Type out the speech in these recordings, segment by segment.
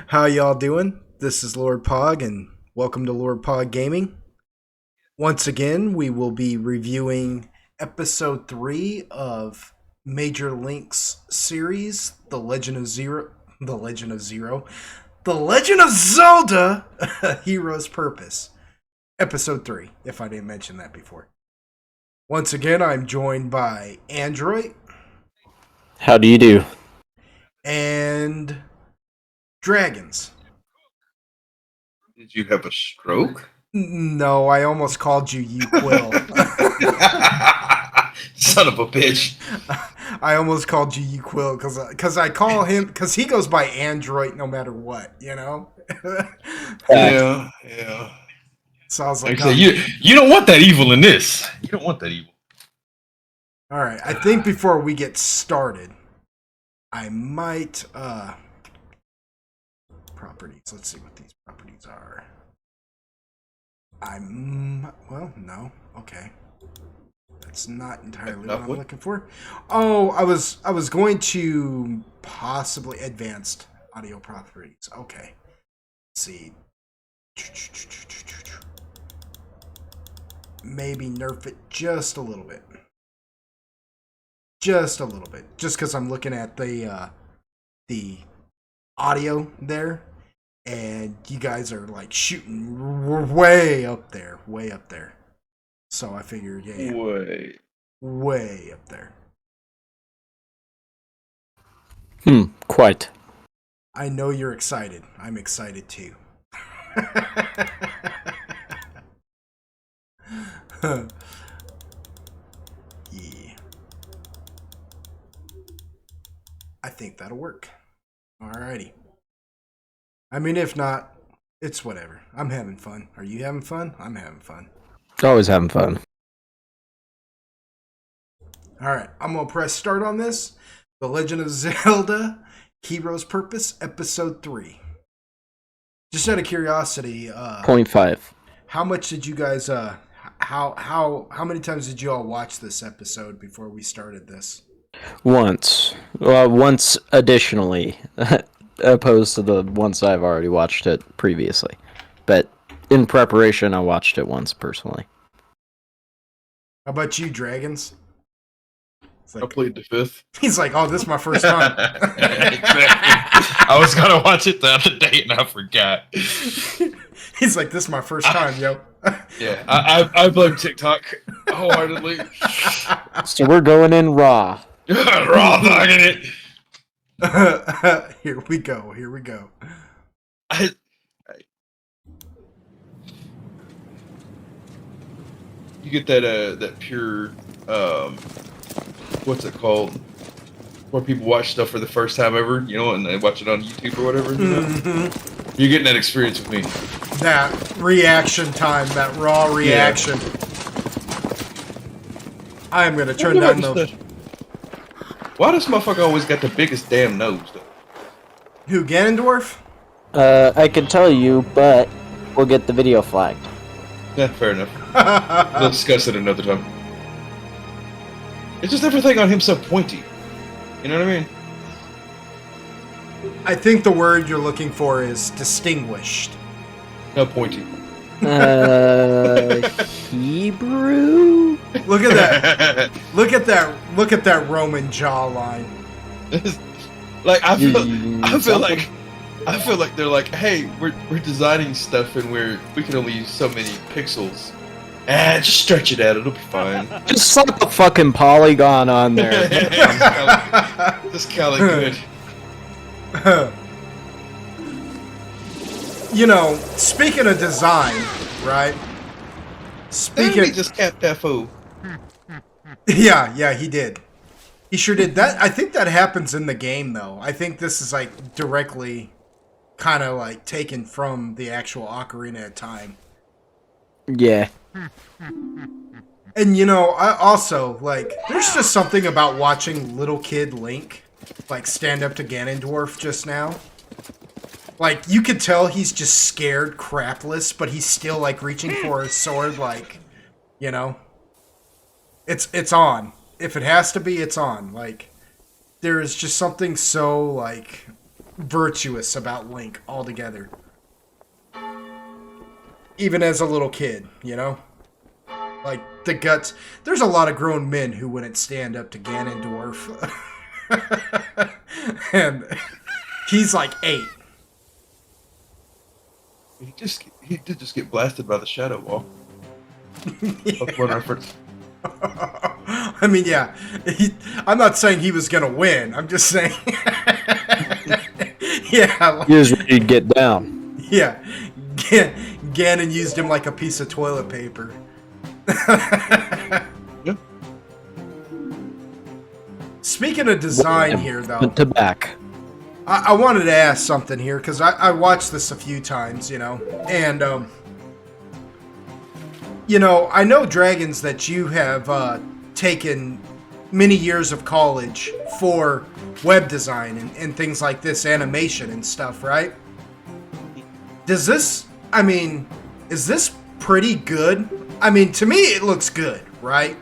How y'all doing? This is Lord Pog, and welcome to Lord Pog Gaming. Once again, we will be reviewing episode 3 of Major Link's series, The Legend of Zero, The Legend of Zero, The Legend of Zelda, Hero's Purpose. Episode 3, if I didn't mention that before. Once again, I'm joined by Android How do you do? and Dragonz. Did you have a stroke? No, I almost called you Quill. Son of a bitch. I almost called you Quill because I call him because he goes by Android no matter what, you know. Yeah. So I was like, Like I said, you don't want that evil in this. You don't want that evil. all right. I think before we get started, I might properties. Let's see what these properties are. No. Okay. That's not entirely what I'm looking for. Oh, I was going to possibly advanced audio properties. Okay. Let's see. Maybe nerf it just a little bit. Just a little bit. Just because I'm looking at the audio there, and you guys are like shooting way up there. So I figured, yeah. Way up there. Quite. I know you're excited. I'm excited too. Yeah. I think that'll work. Alrighty. I mean, if not, it's whatever. I'm having fun. Are you having fun? I'm having fun. Always having fun. Alright, I'm going to press start on this. The Legend of Zelda, Hero's Purpose, Episode 3. Just out of curiosity, 0.5. how much did you guys, how many times did you all watch this episode before we started this? Once. Well, once additionally, opposed to the once I've already watched it previously. But in preparation, I watched it once personally. How about you, Dragonz? I played the fifth. He's like, oh, this is my first time. Exactly. I was gonna watch it the other day and I forgot. He's like, this is my first time, yo. Yeah, I blame TikTok wholeheartedly. So we're going in raw. Raw dogging it. Here we go. You get that pure what's it called? Where people watch stuff for the first time ever, you know, and they watch it on YouTube or whatever. You know? You're getting that experience with me. That reaction time, that raw reaction. Yeah. I am gonna turn down the. Why does motherfucker always got the biggest damn nose though? Who, Ganondorf? I could tell you, but we'll get the video flagged. Yeah, fair enough. We'll discuss it another time. It's just everything on him so pointy. You know what I mean? I think the word you're looking for is distinguished. No, pointy. Hebrew? Look at that. Look at that Roman jawline. Like I feel like they're like, hey, we're designing stuff and we can only use so many pixels. Just stretch it out, it'll be fine. Just slap a fucking polygon on there. Just kinda good. You know, speaking of design, right? He just capped that fool. Yeah, he did. He sure did. That I think that happens in the game though. I think this is like directly kind of like taken from the actual Ocarina of Time. Yeah. And you know, I also like there's just something about watching little kid Link like stand up to Ganondorf just now. Like you could tell he's just scared crapless, but he's still like reaching for his sword like, you know. It's on. If it has to be, it's on. Like there is just something so like virtuous about Link altogether. Even as a little kid, you know? Like the guts. There's a lot of grown men who wouldn't stand up to Ganondorf. And he's like 8. He did just get blasted by the Shadow Wall. One reference. I mean, yeah. I'm not saying he was gonna win. I'm just saying. Yeah. Like, Here's where you get down. yeah. Ganon used him like a piece of toilet paper. Yeah. Speaking of design here, though, To back. I wanted to ask something here because I watched this a few times, you know, and you know, I know Dragonz that you have taken many years of college for web design and things like this, animation and stuff, right? Does this? I mean, is this pretty good? I mean, to me, it looks good, right?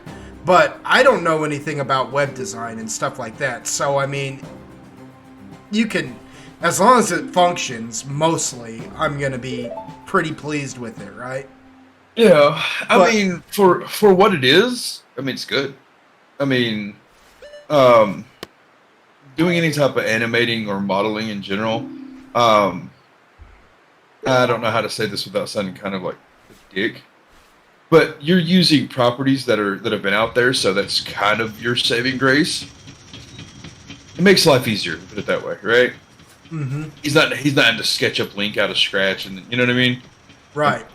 But I don't know anything about web design and stuff like that. So, I mean, you can, as long as it functions, mostly, I'm going to be pretty pleased with it, right? Yeah, But- I mean, for what it is, I mean, it's good. I mean, doing any type of animating or modeling in general, I don't know how to say this without sounding kind of like a dick, but you're using properties that have been out there, so that's kind of your saving grace. It makes life easier, put it that way, right? Mm-hmm. He's not into SketchUp Link out of scratch, and you know what I mean. Right.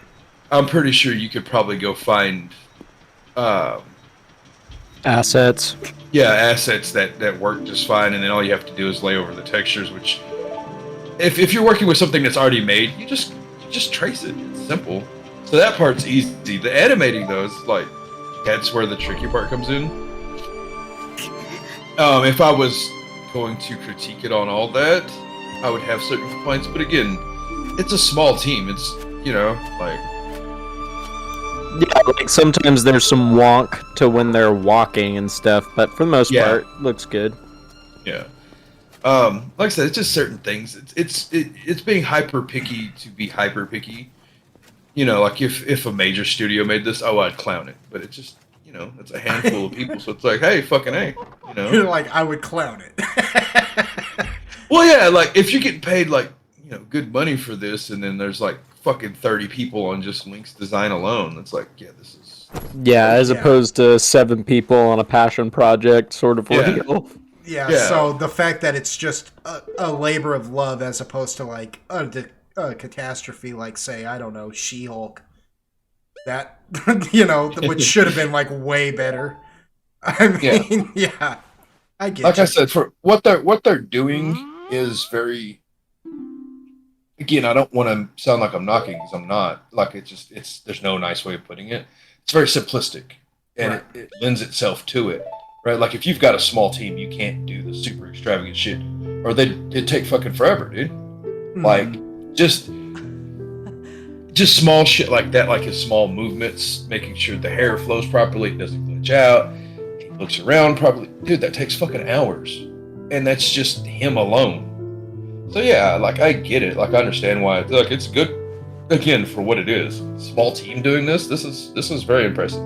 I'm pretty sure you could probably go find, Assets. yeah, assets that work just fine, and then all you have to do is lay over the textures. Which, if you're working with something that's already made, you just trace it. It's simple. So that part's easy. The animating though is like that's where the tricky part comes in. If I was going to critique it on all that, I would have certain complaints. But again, it's a small team. It's like. Yeah, like sometimes there's some wonk to when they're walking and stuff, but for the most part, looks good. Yeah. Like I said, it's just certain things. It's being hyper picky to be hyper picky. You know, like if a major studio made this, oh, I'd clown it. But it's just, it's a handful of people, so it's like, hey, fucking A, You're like, I would clown it. Well, yeah, like if you're getting paid like, good money for this, and then there's like fucking 30 people on just Link's design alone, it's like, yeah, this is. Yeah, as opposed to 7 people on a passion project sort of ordeal. Yeah, Yeah. so the fact that it's just a labor of love as opposed to like a catastrophe, like say, I don't know, She-Hulk. That, which should have been like way better. I mean, yeah, I get Like you. I said, for what they're doing is very. Again, I don't want to sound like I'm knocking because I'm not. Like there's no nice way of putting it. It's very simplistic, and Right. it lends itself to it, right? Like if you've got a small team, you can't do the super extravagant shit, or it'd take fucking forever, dude. Like just small shit like that, like his small movements, making sure the hair flows properly, it doesn't glitch out, he looks around properly, dude. That takes fucking hours, and that's just him alone. So yeah, like I get it. Like I understand why. Look, it's good. Again, for what it is, small team doing this. This is very impressive.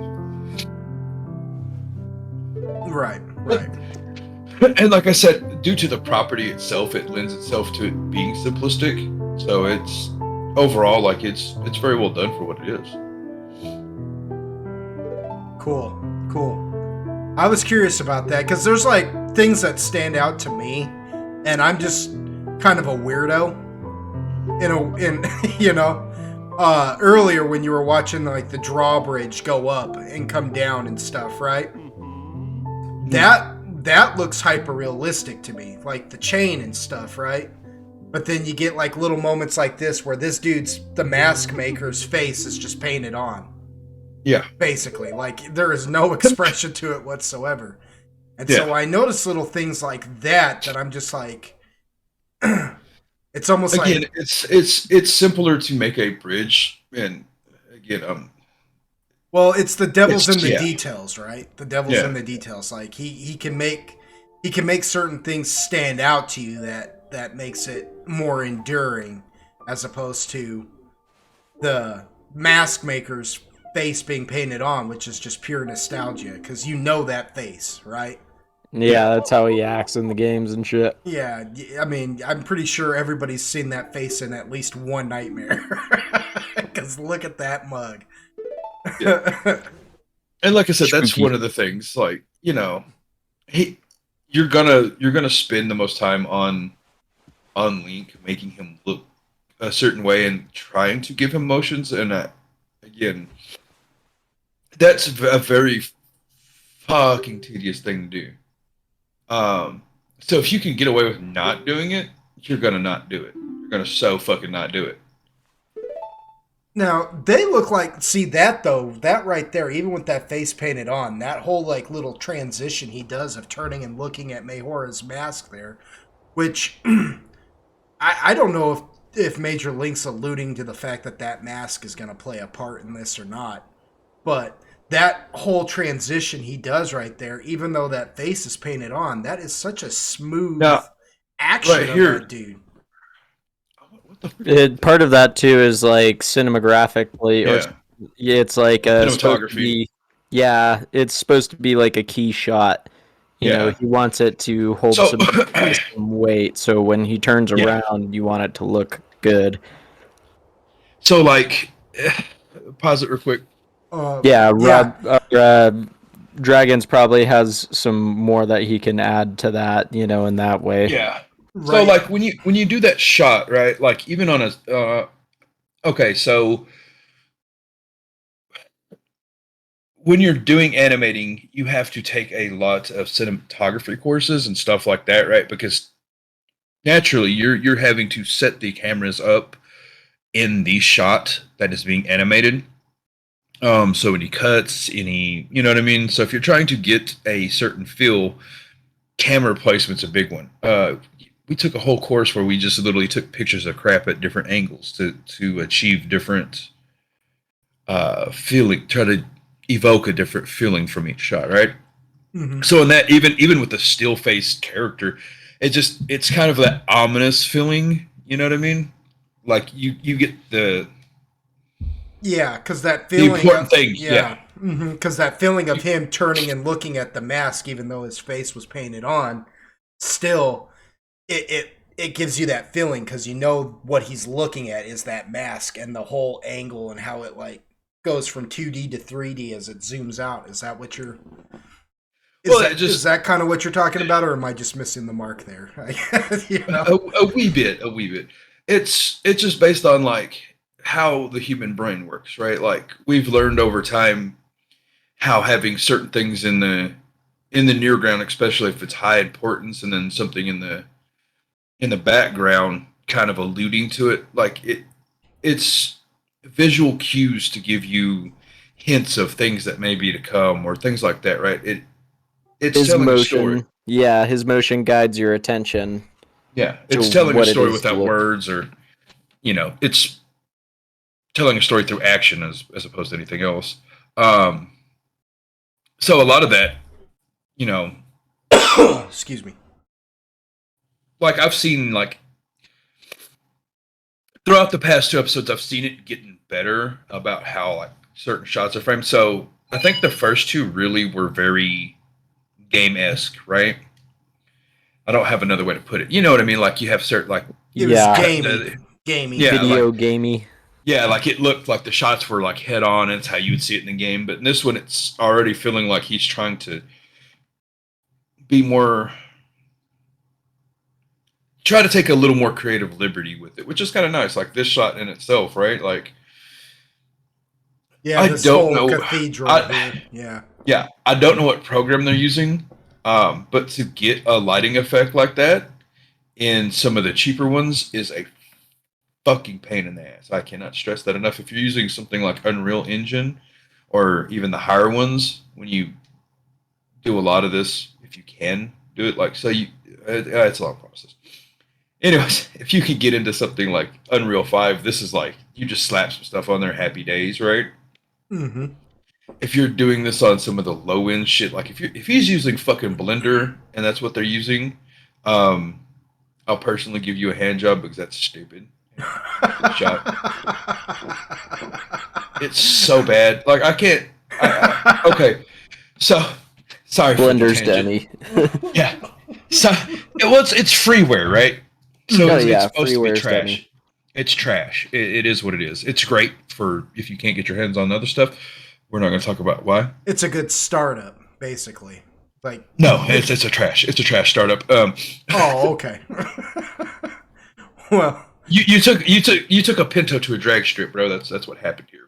Right. And like I said, due to the property itself, it lends itself to it being simplistic. So it's overall like it's very well done for what it is. Cool. I was curious about that because there's like things that stand out to me, and I'm just kind of a weirdo. Earlier when you were watching like the drawbridge go up and come down and stuff, right? That looks hyper realistic to me, like the chain and stuff, right? But then you get like little moments like this where this dude's the mask maker's face is just painted on. Yeah. Basically, like there is no expression to it whatsoever. And so I notice little things like that I'm just like it's almost Again, like it's simpler to make a bridge, and again, well, it's the devil's in the yeah. details, right? The devil's Yeah. in the details. Like he can make he can make certain things stand out to you that makes it more enduring, as opposed to the mask maker's face being painted on, which is just pure nostalgia because you know that face, right? Yeah, that's how he acts in the games and shit. Yeah, I mean, I'm pretty sure everybody's seen that face in at least one nightmare. Because look at that mug. Yeah. And like I said, that's Spooky. one of the things. Like, you know, he, you're gonna spend the most time on Link, making him look a certain way and trying to give him motions. And again, that's a very fucking tedious thing to do. So if you can get away with not doing it, you're gonna not do it. You're gonna so fucking not do it. Now, they look like, see that though, that right there, even with that face painted on, that whole like little transition he does of turning and looking at Mayhora's mask there, which I don't know if Major Link's alluding to the fact that that mask is going to play a part in this or not, but that whole transition he does right there, even though that face is painted on, that is such a smooth Now, action right of here, that dude. what the frick? Part of that too is like cinematographically, or Yeah, yeah, it's like supposed to cinematography. be. Yeah, it's supposed to be like a key shot. You know, Yeah. he wants it to hold So, some weight, so when he turns yeah. around, you want it to look good. So like, pause it real quick. Yeah, Yeah, Dragonz probably has some more that he can add to that, you know, in that way. Yeah. So right. like when you do that shot, right? Like even on a okay, so when you're doing animating, you have to take a lot of cinematography courses and stuff like that, right? Because naturally you're having to set the cameras up in the shot that is being animated. So any cuts, any, you know what I mean? So if you're trying to get a certain feel, camera placement's a big one. We took a whole course where we just literally took pictures of crap at different angles to achieve different feeling, try to evoke a different feeling from each shot, right? Mm-hmm. So in that, even with the still faced character, it's kind of that ominous feeling. You know what I mean? Like you get Yeah, because that the feeling important of, things. Yeah, yeah, because that feeling of him turning and looking at the mask, even though his face was painted on, still it gives you that feeling because you know what he's looking at is that mask and the whole angle and how it like goes from 2D to 3D as it zooms out. Is that what you're? well, it Is just that kind of what you're talking about, or am I just missing the mark there? You know? a wee bit, a wee bit. It's just based on like how the human brain works, right? Like we've learned over time how having certain things in the near ground, especially if it's high importance, and then something in the background, kind of alluding to it, like it's visual cues to give you hints of things that may be to come or things like that, right? It's His telling a story. motion, yeah, his motion guides your attention Yeah, to it's telling a what it story is to without look. words, or it's telling a story through action as opposed to anything else. Um, so a lot of that, you know, Excuse me. like I've seen like throughout the past two episodes, I've seen it getting better about how like certain shots are framed. So I think the first two really were very game esque, right? I don't have another way to put it. You know what I mean? Like you have certain like It was Yeah, gamey. yeah, like video gamey. yeah, like it looked like the shots were like head on, and it's how you would see it in the game. But in this one, it's already feeling like he's trying to be more, try to take a little more creative liberty with it, which is kind of nice. Like this shot in itself, right? Like Yeah, I this don't whole know, cathedral I here. Yeah. yeah, I don't know what program they're using, but to get a lighting effect like that in some of the cheaper ones is a fucking pain in the ass. I cannot stress that enough. If you're using something like Unreal Engine or even the higher ones, when you do a lot of this, if you can do it, like so you, it's a long process. Anyways, if you could get into something like Unreal 5, this is like you just slap some stuff on there, happy days, right? Mm-hmm. if you're doing this on some of the low end shit, like if he's using fucking Blender and that's what they're using, um, I'll personally give you a hand job because that's stupid. And shot. It's so bad. Like I can't. Okay, so sorry for the Blender's tangent. dummy. Yeah. So it's freeware, right? So it's supposed to be freeware's trash. dummy. It's trash. It is what it is. It's great for if you can't get your hands on other stuff. We're not going to talk about why. It's a good startup, basically. Like No, it's a trash. It's a trash startup. Oh, okay. Well, you took a Pinto to a drag strip, bro. That's what happened here.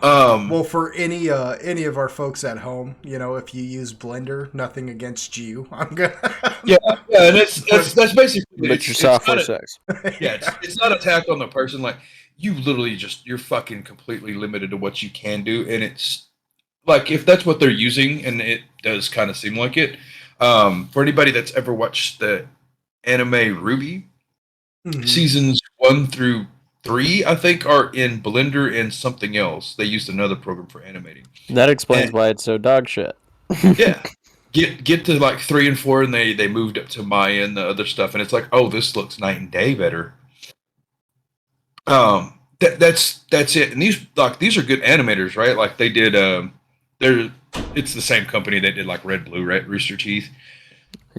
well, for any of our folks at home, if you use Blender, nothing against you. I'm gonna. Yeah, and that's basically. But your software sucks. Yeah, it's not attack on the person. Like you literally you're fucking completely limited to what you can do, and it's like if that's what they're using, and it does kind of seem like it. For anybody that's ever watched the anime Ruby, seasons 1 through 3, I think, are in Blender and something else. They used another program for animating. That explains why it's so dog shit. Yeah. Get to like 3 and 4, and they moved up to Maya and the other stuff, and it's like, oh, this looks night and day better. That's it. And these are good animators, right? Like they did. It's the same company that did like Red Blue, right? Rooster Teeth.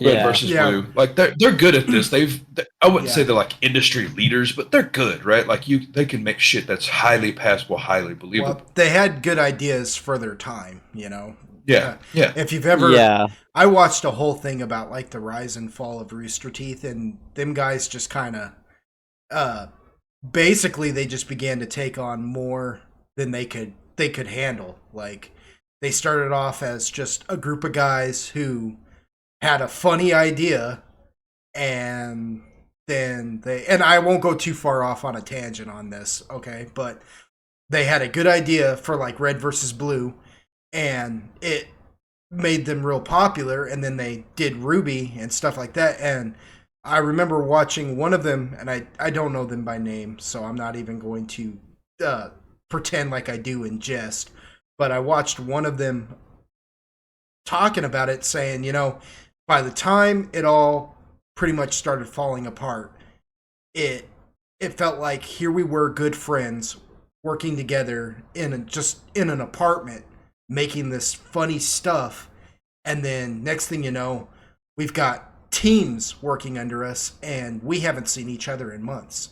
Red versus Blue. Like they're good at this. I wouldn't say they're like industry leaders, but they're good, right? Like they can make shit that's highly passable, highly believable. Well, they had good ideas for their time, Yeah. If you've ever, I watched a whole thing about like the rise and fall of Rooster Teeth, and them guys just kind of, basically, they just began to take on more than they could handle. Like they started off as just a group of guys who had a funny idea, and then and I won't go too far off on a tangent on this, okay? But they had a good idea for like Red versus Blue, and it made them real popular, and then they did Ruby and stuff like that. And I remember watching one of them, and I don't know them by name, so I'm not even going to pretend like I do in jest, but I watched one of them talking about it, saying, by the time it all pretty much started falling apart, it felt like here we were, good friends, working together in an apartment, making this funny stuff, and then next thing you know, we've got teams working under us, and we haven't seen each other in months.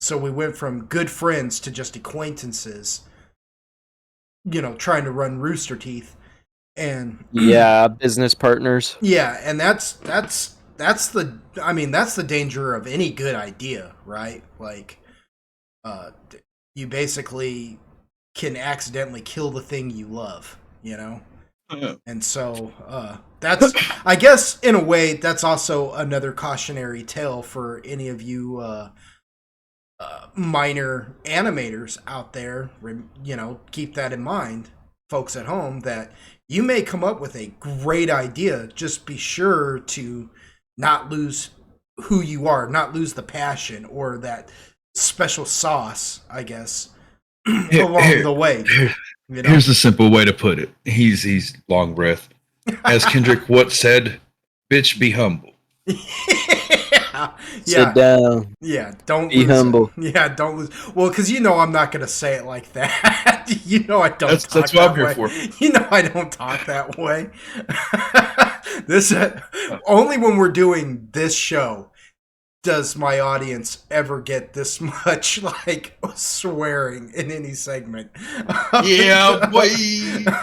So we went from good friends to just acquaintances, trying to run Rooster Teeth. And business partners. Yeah, and that's the danger of any good idea, right? Like you basically can accidentally kill the thing you love, And so that's, I guess in a way, that's also another cautionary tale for any of you minor animators out there. Keep that in mind, folks at home, that you may come up with a great idea. Just be sure to not lose who you are, not lose the passion or that special sauce, I guess, along the way. Here's the simple way to put it. He's long breath. As Kendrick What said, bitch, be humble. Sit down. Yeah, don't be humble. Yeah, don't lose. Well, because I'm not gonna say it like that. I don't. That's what I'm here for. I don't talk that way. This only when we're doing this show does my audience ever get this much like swearing in any segment. Yeah, boy.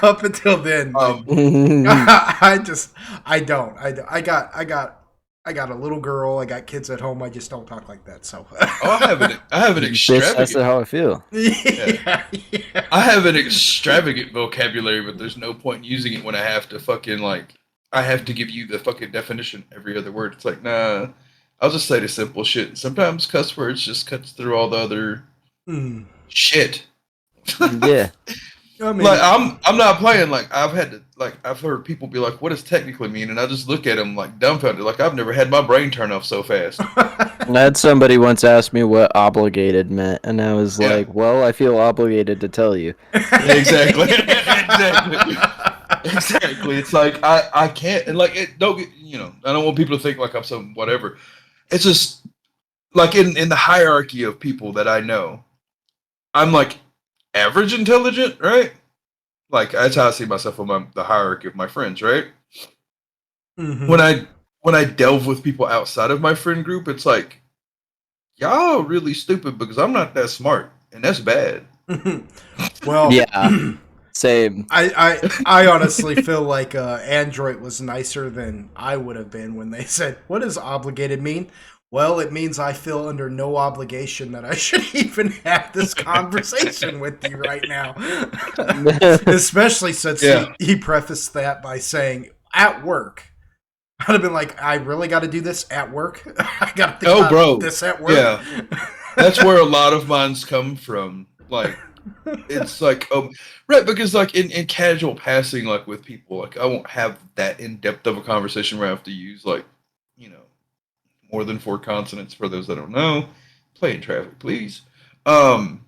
Up until then, I don't. I got a little girl. I got kids at home. I just don't talk like that. So I have an extravagant. That's how I feel. Yeah. I have an extravagant vocabulary, but there's no point in using it when I have to fucking I have to give you the fucking definition every other word. It's like, nah, I'll just say the simple shit. Sometimes cuss words just cuts through all the other shit. Yeah. I mean, Like I'm not playing. Like I've heard people be like, "What does technically mean?" And I just look at them like dumbfounded. Like I've never had my brain turn off so fast. I had somebody once ask me what obligated meant, and I was Yeah, like, well, I feel obligated to tell you. exactly, exactly, exactly. It's like I can't and like it. Don't get I don't want people to think like I'm some whatever. It's just like in the hierarchy of people that I know, I'm like average intelligent, right? Like that's how I see myself on the hierarchy of my friends, right? mhm. When I delve with people outside of my friend group, it's like y'all really stupid because I'm not that smart, and that's bad. Well, Yeah, same. I honestly feel like Android was nicer than I would have been when they said, "What does obligated mean?" Well, it means I feel under no obligation that I should even have this conversation with you right now. Especially since Yeah. he prefaced that by saying, "At work." I'd have been like, I really got to do this at work? I got to think Oh, about bro. this at work? Yeah. That's where a lot of mine's come from. Like it's like right because like in casual passing like with people like I won't have that in depth of a conversation where I have to use like you know more than four consonants for those that don't know. Play in traffic, please. Um,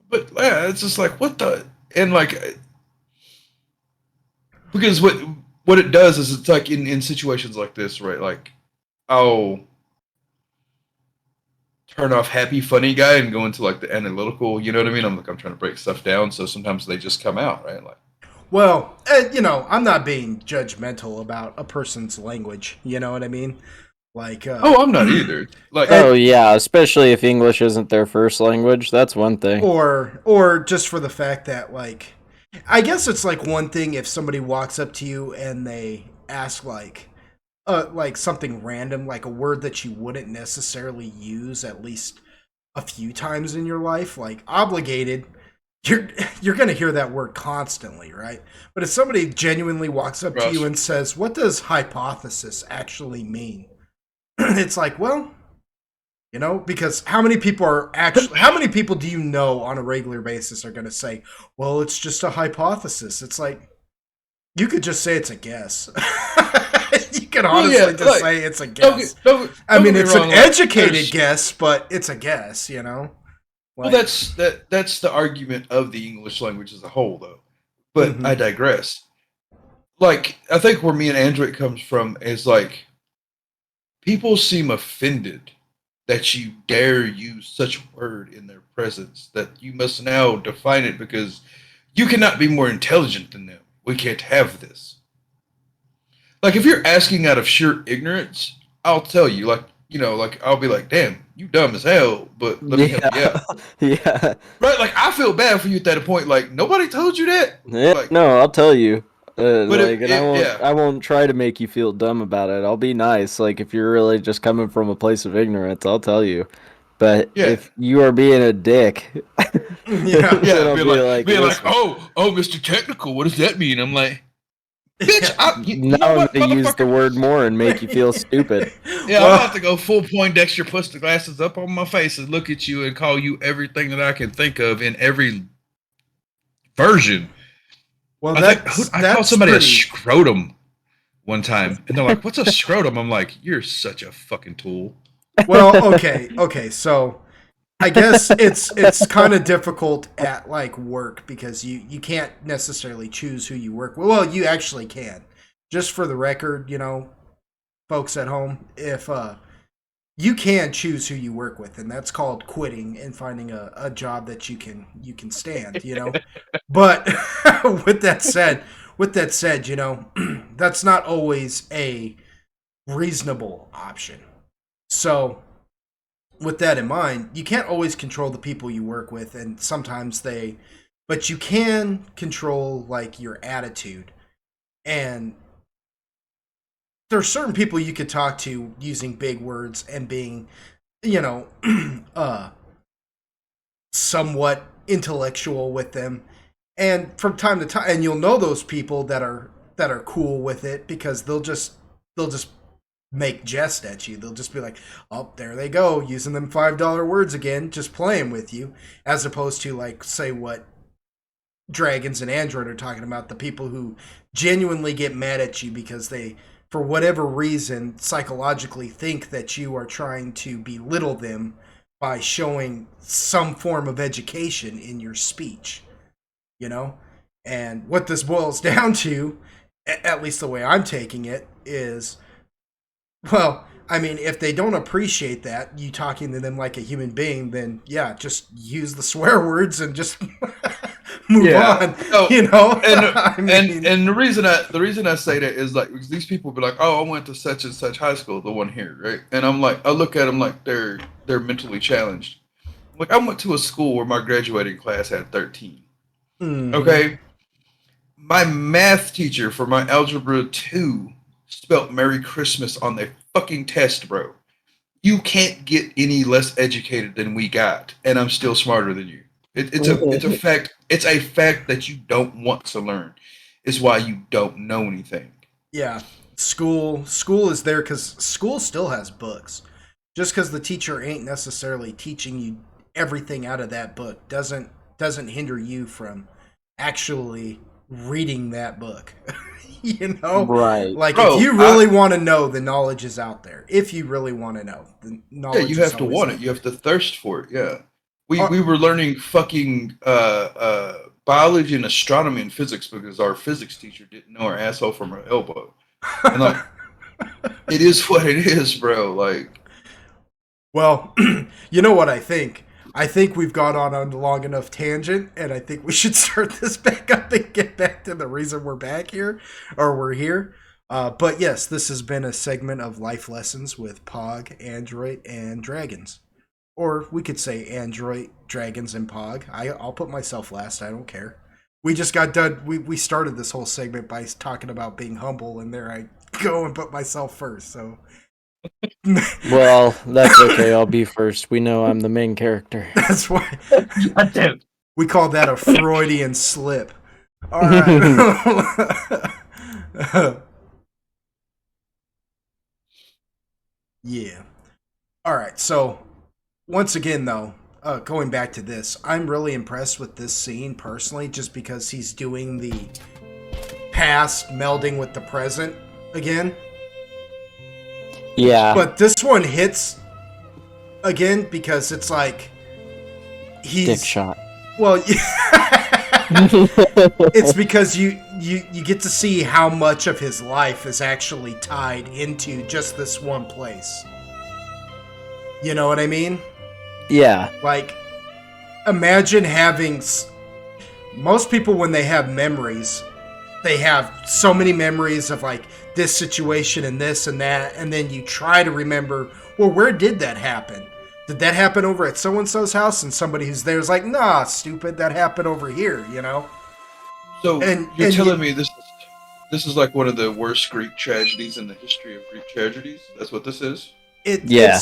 but yeah, it's just like what the and like because what it does is it's like in situations like this, right? Like I'll turn off happy funny guy and go into like the analytical. You know what I mean? I'm like I'm trying to break stuff down, so sometimes they just come out right. Like Well, I'm not being judgmental about a person's language. You know what I mean? Like, oh, I'm not either. Like Oh, and, yeah, especially if English isn't their first language. That's one thing. or just for the fact that, like, I guess it's like one thing if somebody walks up to you and they ask like something random, like a word that you wouldn't necessarily use at least a few times in your life, like obligated. You're you're gonna hear that word constantly, right? But if somebody genuinely walks up to you Rush. and says, "What does hypothesis actually mean?" It's like, well, because how many people do you know on a regular basis are going to say, "Well, it's just a hypothesis." It's like you could just say it's a guess. You could Well, honestly yeah, just like say it's a guess. I don't mean, get me it's an wrong. Like, educated guess, but it's a guess. well, Like, that's the argument of the English language as a whole, though. But I mhm. digress. Like, I think where me and Android comes from is like people seem offended that you dare use such a word in their presence that you must now define it because you cannot be more intelligent than them. We can't have this. Like, if you're asking out of sheer ignorance, I'll tell you. Like, like I'll be like, "Damn, you dumb as hell," but let me help you Yeah, out. yeah, Right? Like, I feel bad for you at that point. Like, nobody told you that. yeah. Like, No, I'll tell you. but Like, and yeah, I won't try to make you feel dumb about it. I'll be nice. Like, if you're really just coming from a place of ignorance, I'll tell you. But yeah. if you are being a dick, Yeah. then Yeah, I'll be like, being like, listen. oh, Mr. Technical, what does that mean? I'm like, bitch, Yeah. you Now know I'm what, gonna use the motherfucker? word more and make you feel stupid. Yeah, I'm about Well, to go full Poindexter, push the glasses up on my face, and look at you and call you everything that I can think of in every version. well, I think I called that's somebody a pretty. scrotum one time, and they're like, "What's a scrotum?" I'm like, "You're such a fucking tool." Well, okay. So I guess it's kind of difficult at like work because you can't necessarily choose who you work with. Well, you actually can. Just for the record, folks at home, if you can choose who you work with, and that's called quitting and finding a job that you can stand. But with that said, that's not always a reasonable option. So with that in mind, you can't always control the people you work with, and but you can control like your attitude. And there's certain people you could talk to using big words and being, you know, uh, somewhat intellectual with them. And from time to time, and you'll know those people that are cool with it because they'll just make jest at you. They'll just be like, "Oh, there they go, using them $5 words again, just playing with you," as opposed to like say what Dragons and Android are talking about, the people who genuinely get mad at you because they, for whatever reason, psychologically think that you are trying to belittle them by showing some form of education in your speech, you know? And what this boils down to, at least the way I'm taking it, is, well, I mean, if they don't appreciate that, you talking to them like a human being, then yeah, just use the swear words and just move on. No, you know, and the reason I say that is like, because these people be like, oh, I went to such and such high school, the one here, right? And I'm like, I look at them like they're mentally challenged. Like, I went to a school where my graduating class had 13. Okay, my math teacher for my algebra 2 spelt Merry Christmas on their fucking test, bro. You can't get any less educated than we got, and I'm still smarter than you. It's a fact. It's a fact that you don't want to learn. It's why you don't know anything. Yeah, school is there because school still has books. Just because the teacher ain't necessarily teaching you everything out of that book doesn't hinder you from actually reading that book. You know, right? Like, bro, if you really want to know, the knowledge is out there. If you really want to know, the knowledge. Yeah, you have to want it. You have to thirst for it. Yeah, we were learning fucking biology and astronomy and physics because our physics teacher didn't know our asshole from our elbow. And like, it is what it is, bro. Like, well, you know what I think? I think we've gone on a long enough tangent, and I think we should start this back up and get back to the reason we're back here, or we're here. But yes, this has been a segment of life lessons with Pog, Android, and Dragonz. Or we could say Android, Dragonz, and Pog. I'll put myself last. I don't care. We just got done. We started this whole segment by talking about being humble, and there I go and put myself first. So. Well, that's okay. I'll be first. We know I'm the main character. That's why. We call that a Freudian slip. All right. Yeah. All right. So, once again, though, going back to this, I'm really impressed with this scene personally, just because he's doing the past melding with the present again. Yeah. But this one hits again because it's like he's dick shot. Well, it's because you get to see how much of his life is actually tied into just this one place. You know what I mean? Yeah. Like, imagine having most people when they have memories, they have so many memories of like this situation and this and that, and then you try to remember, well, where did that happen? Did that happen over at so-and-so's house? And somebody who's there is like, nah, stupid, that happened over here, you know? So you're telling me this is like one of the worst Greek tragedies in the history of Greek tragedies? That's what this is? Yeah.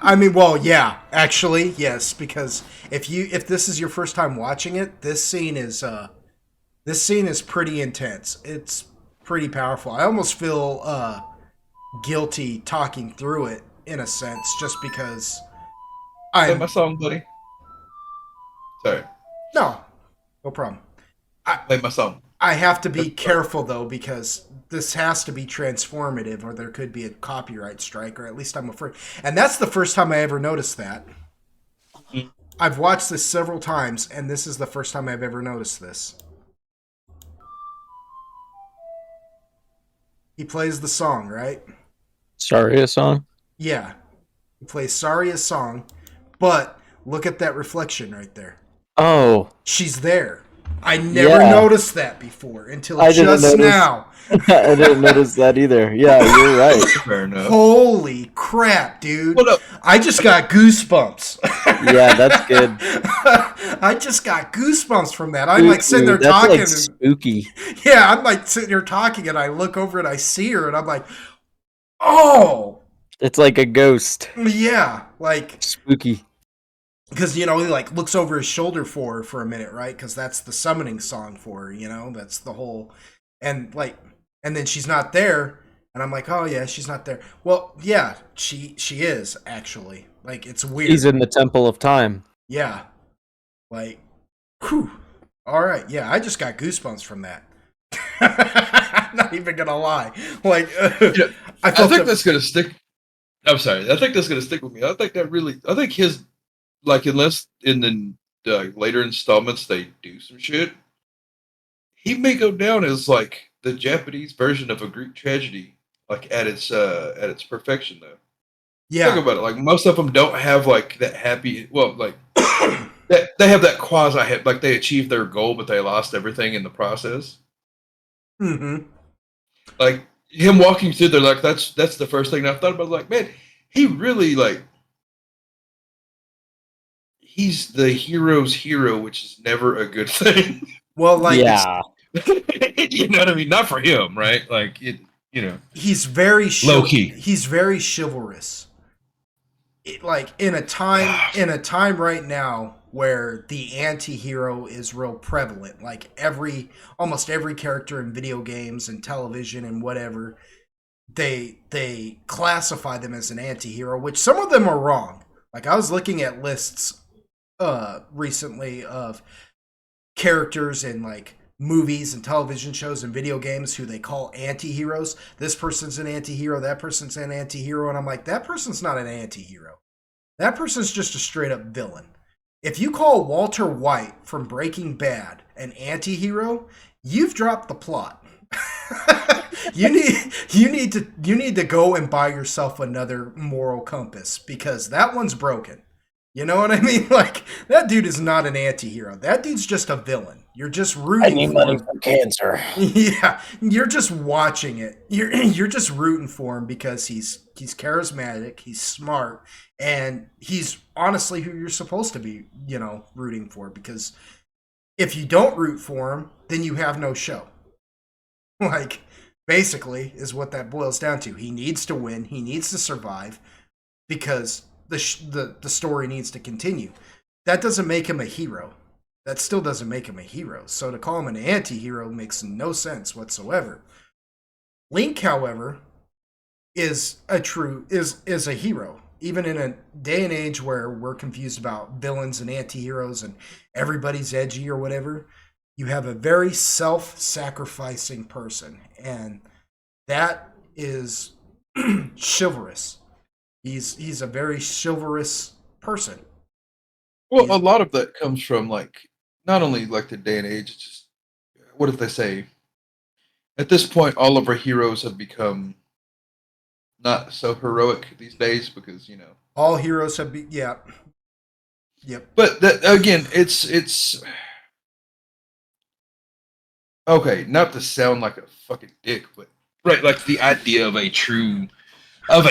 I mean, well, yeah, actually, yes, because if this is your first time watching it, this scene is pretty intense. It's pretty powerful. I almost feel guilty talking through it in a sense, just because Play my song, buddy. Sorry. No problem. Play my song. I have to be careful though, because this has to be transformative, or there could be a copyright strike, or at least I'm afraid. And that's the first time I ever noticed that. Mm-hmm. I've watched this several times, and this is the first time I've ever noticed this. He plays the song, right? Sorry, a song? Yeah. He plays Sorry a song, but look at that reflection right there. Oh. She's there. I never noticed that before until just now. I didn't notice that either. Yeah, you're right. Fair enough. Holy crap, dude. I just got goosebumps. Yeah, that's good. I just got goosebumps from that. I'm like sitting there talking. Like spooky. Yeah, I'm like sitting here talking, and I look over and I see her, and I'm like, oh. It's like a ghost. Yeah, like spooky. Because, you know, he like looks over his shoulder for her for a minute, right? Because that's the summoning song for her, you know? That's the whole... And then she's not there, and I'm like, oh yeah, she's not there. Well, yeah, she is, actually. Like, it's weird. He's in the Temple of Time. Yeah. Like, whew. All right, yeah, I just got goosebumps from that. I'm not even gonna lie. Like, You know, I I felt think the that's gonna stick. I'm sorry. I think that's gonna stick with me. I think that really. I think his like unless in the later installments they do some shit, he may go down as like the Japanese version of a Greek tragedy, like at its perfection though. Think yeah. about it. Like most of them don't have like that happy. Well, like that they have that quasi like they achieved their goal, but they lost everything in the process. hmm Like him walking through there, like that's the first thing I thought about. Like, man, he really like he's the hero's hero, which is never a good thing. Well, like it's Yeah. You know what I mean? Not for him, right? Like it, you know, low key. he's very chivalrous. Like in a time right now where the anti-hero is real prevalent, like almost every character in video games and television and whatever, they classify them as an anti-hero, which some of them are wrong. Like I was looking at lists recently of characters in like movies and television shows and video games who they call anti-heroes. This person's an anti-hero, that person's an anti-hero, and I'm like, that person's not an anti-hero. That person's just a straight up villain. If you call Walter White from Breaking Bad an anti-hero, you've dropped the plot. You need to go and buy yourself another moral compass because that one's broken. You know what I mean? Like that dude is not an anti-hero. That dude's just a villain. You're just I rooting need for money him. for cancer. Yeah, you're just watching it. You're just rooting for him because he's charismatic, he's smart, and he's honestly who you're supposed to be, rooting for. Because if you don't root for him, then you have no show. Like, basically, is what that boils down to. He needs to win. He needs to survive because the story needs to continue. That doesn't make him a hero. That still doesn't make him a hero. So to call him an anti-hero makes no sense whatsoever. Link, however, is a hero. Even in a day and age where we're confused about villains and anti-heroes and everybody's edgy or whatever, you have a very self-sacrificing person, and that is chivalrous. He's a very chivalrous person. Well, a lot of that comes from like not only like the day and age. It's just what if they say at this point all of our heroes have become not so heroic these days because All heroes have been, yeah, yep. But that, again, it's okay. Not to sound like a fucking dick, but right, like the idea of a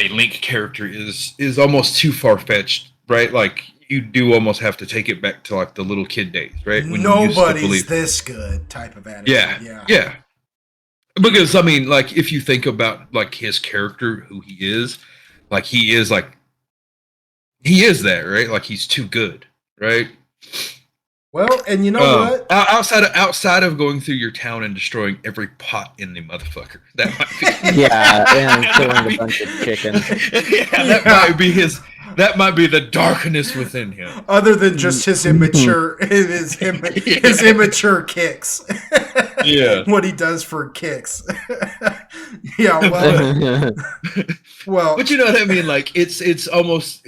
Link character is almost too far fetched, right? Like you do almost have to take it back to like the little kid days, right? When you used to Nobody's believe, this good type of attitude. yeah, Yeah. yeah. Because I mean, like if you think about like his character, who like he is that, right? Like he's too good, right? Well, and you know what? Outside of going through your town and destroying every pot in the motherfucker, that might be Yeah, and killing a bunch of chickens. that might be his. That might be the darkness within him. Other than just his immature, his immature kicks. Yeah. What he does for kicks. Yeah. Well. But you know what I mean? Like it's almost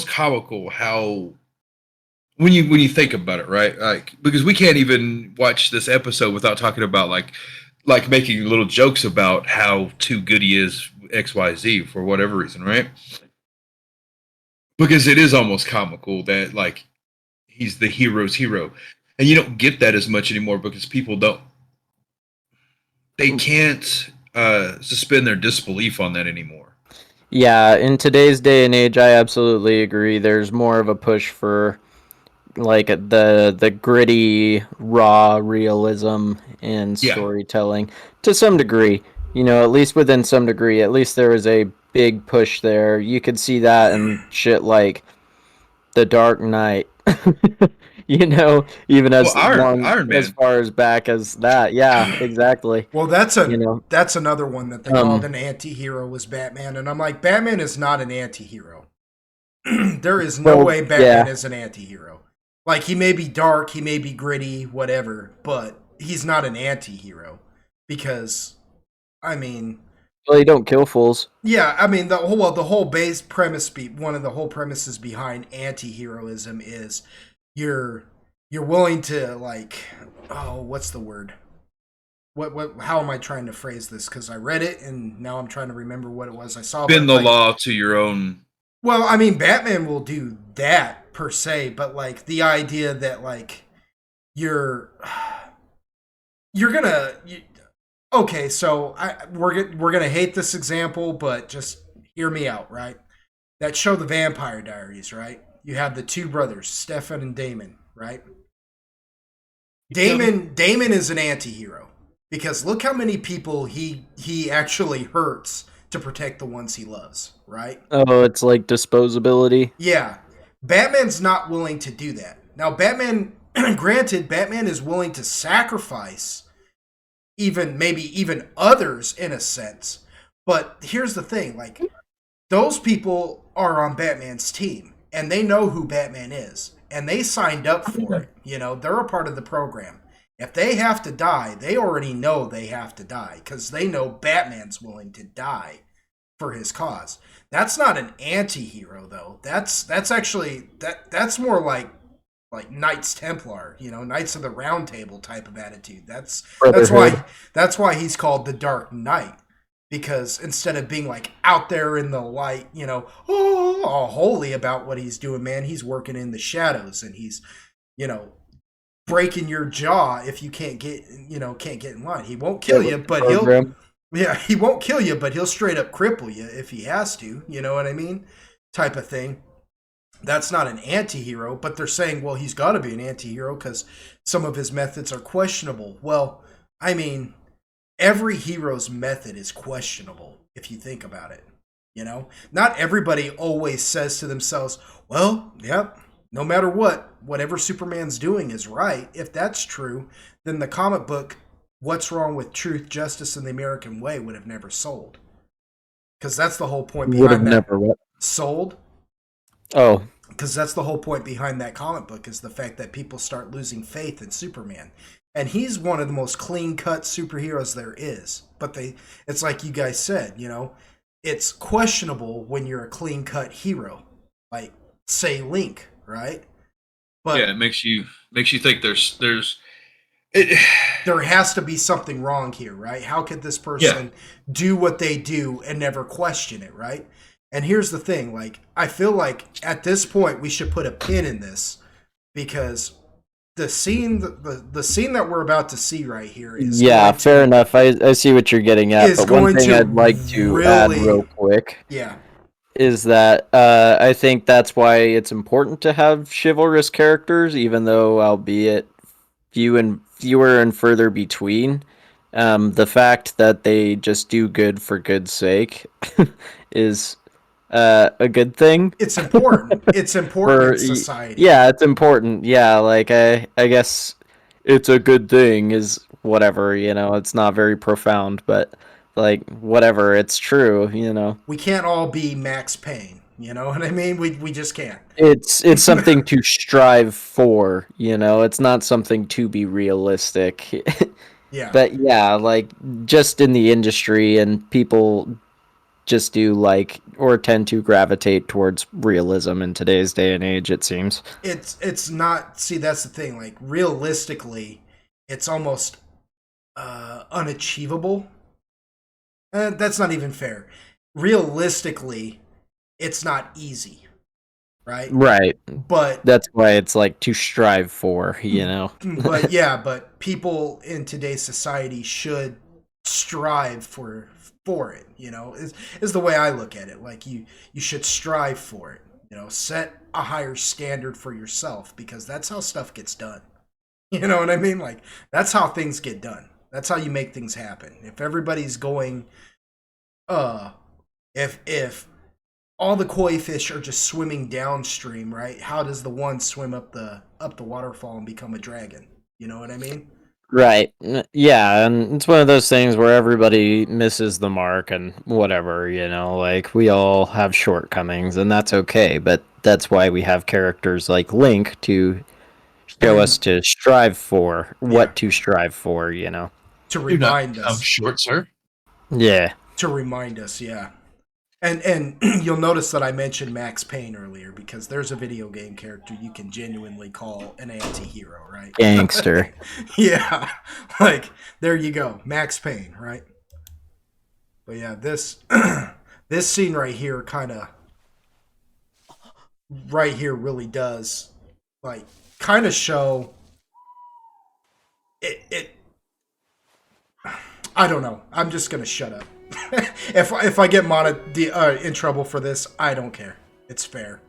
comical how when you think about it, right? Like because we can't even watch this episode without talking about like making little jokes about how too good he is XYZ for whatever reason, right? Because it is almost comical that like he's the hero's hero. And you don't get that as much anymore because they can't suspend their disbelief on that anymore. Yeah, in today's day and age, I absolutely agree. There's more of a push for like the gritty, raw realism and storytelling to some degree. At least within some degree. At least there was a big push there. You could see that in shit like The Dark Knight. Even as Iron Man. as far as back as that. Yeah, exactly. Well, that's another one that they called an anti-hero was Batman, and I'm like, Batman is not an anti-hero. There is no way Batman is an anti-hero. Like, he may be dark, he may be gritty, whatever, but he's not an anti-hero. Because, I mean... Well, you don't kill fools. Yeah, I mean, the whole base premise, one of the whole premises behind anti-heroism is you're willing to, like... Oh, what's the word? How am I trying to phrase this? Because I read it, and now I'm trying to remember what it was I saw. Bend the law to your own... Well, I mean, Batman will do that per se, but like the idea that like you're gonna okay, so we're gonna hate this example, but just hear me out, right? That show, The Vampire Diaries, right? You have the two brothers, Stefan and Damon, right? Damon is an anti-hero because look how many people he actually hurts to protect the ones he loves, right? Oh, it's like disposability. Yeah. Batman's not willing to do that. Now, Batman, granted, Batman is willing to sacrifice maybe even others in a sense. But here's the thing, like, those people are on Batman's team, and they know who Batman is, and they signed up for it. You know, they're a part of the program. If they have to die, they already know they have to die because they know Batman's willing to die for his cause. That's not an anti-hero though. That's actually that's more like Knights Templar, you know, Knights of the Round Table type of attitude. That's why he's called the Dark Knight, because instead of being like out there in the light, you know, all holy about what he's doing, man, he's working in the shadows, and he's, you know, breaking your jaw if you can't get in line. He won't kill you, but he won't kill you, but he'll straight up cripple you if he has to. You know what I mean? Type of thing. That's not an anti-hero, but they're saying, well, he's got to be an anti-hero because some of his methods are questionable. Well, I mean, every hero's method is questionable if you think about it. You know, not everybody always says to themselves, well, yep, no matter whatever Superman's doing is right. If that's true, then the comic book, What's Wrong with Truth, Justice, and the American Way would have never sold. Because that's the whole point behind that. Would have never what? Sold. Oh. Because that's the whole point behind that comic book, is the fact that people start losing faith in Superman. And he's one of the most clean-cut superheroes there is. But it's like you guys said, you know, it's questionable when you're a clean-cut hero. Like, say, Link, right? But yeah, it makes you think there has to be something wrong here, right? How could this person do what they do and never question it, right? And here's the thing, like, I feel like at this point we should put a pin in this, because the scene that we're about to see right here is fair enough. I see what you're getting at, but one thing I'd like to add real quick is that I think that's why it's important to have chivalrous characters, even though albeit fewer and further between. The fact that they just do good for good's sake is a good thing. It's important. It's important in society. Yeah, it's important. Yeah, like I guess it's a good thing is whatever, you know, it's not very profound, but like whatever, it's true, you know. We can't all be Max Payne, you know what I mean? We just can't. It's something to strive for, you know. It's not something to be realistic. Yeah. But yeah, like just in the industry, and people just do like or tend to gravitate towards realism in today's day and age, it seems. It's not, see, that's the thing, like realistically it's almost unachievable. That's not even fair. Realistically, it's not easy, right? Right. But that's why it's like to strive for, you know. But yeah, but people in today's society should strive for it, you know, is the way I look at it. Like you should strive for it, you know, set a higher standard for yourself, because that's how stuff gets done. You know what I mean? Like that's how things get done. That's how you make things happen. If everybody's going, if all the koi fish are just swimming downstream, right? How does the one swim up the waterfall and become a dragon? You know what I mean? Right. Yeah, and it's one of those things where everybody misses the mark and whatever, you know, like we all have shortcomings, and that's okay, but that's why we have characters like Link to Show us to strive for, what to strive for, you know. To remind us. I'm short, sir. Yeah. To remind us, yeah. And you'll notice that I mentioned Max Payne earlier because there's a video game character you can genuinely call an anti-hero, right? Gangster. Yeah. Like, there you go. Max Payne, right? But yeah, this this scene right here really does like kind of show it I don't know. I'm just gonna shut up. if I get in trouble for this, I don't care. It's fair.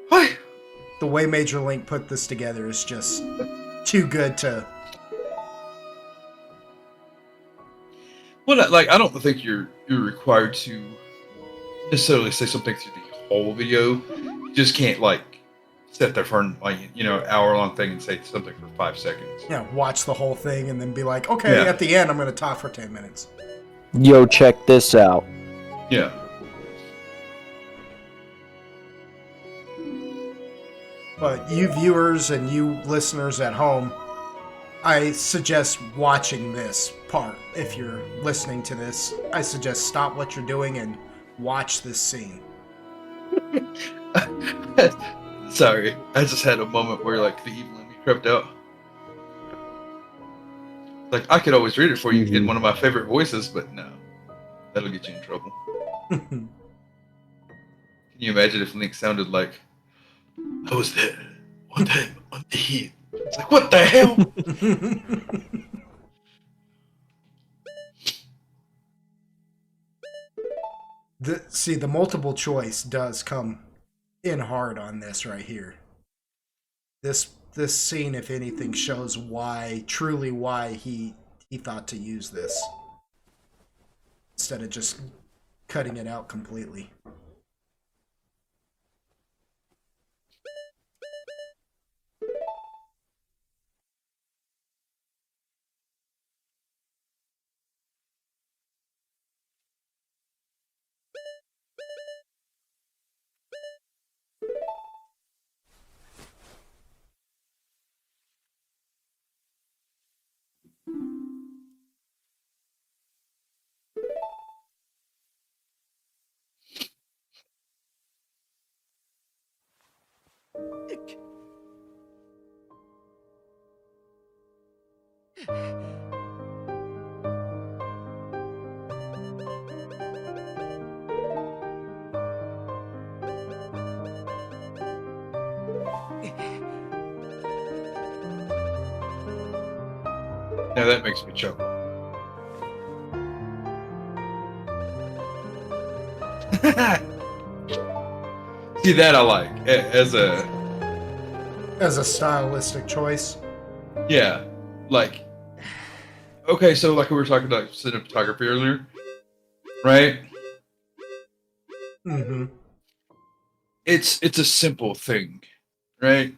What? The way Major Link put this together is just too good to. Well, like I don't think you're required to necessarily say something through the whole video. You just can't like sit there for like hour-long thing and say something for 5 seconds. Yeah, watch the whole thing and then be like, okay, at the end I'm gonna talk for 10 minutes. Yo, check this out. Yeah. But you viewers and you listeners at home, I suggest watching this part. If you're listening to this, I suggest stop what you're doing and watch this scene. Sorry, I just had a moment where like the evil in me crept out. Like I could always read it for you in one of my favorite voices, but no, that'll get you in trouble. Can you imagine if Link sounded like, "I was there one time on the heat"? It's like, what the hell? The multiple choice does come in hard on this right here. This scene, if anything, shows truly why he thought to use this instead of just cutting it out completely. Now that makes me chuckle. See, that I like as a stylistic choice. Yeah, like okay, so like we were talking about cinematography earlier, right? Mm-hmm. It's a simple thing, right?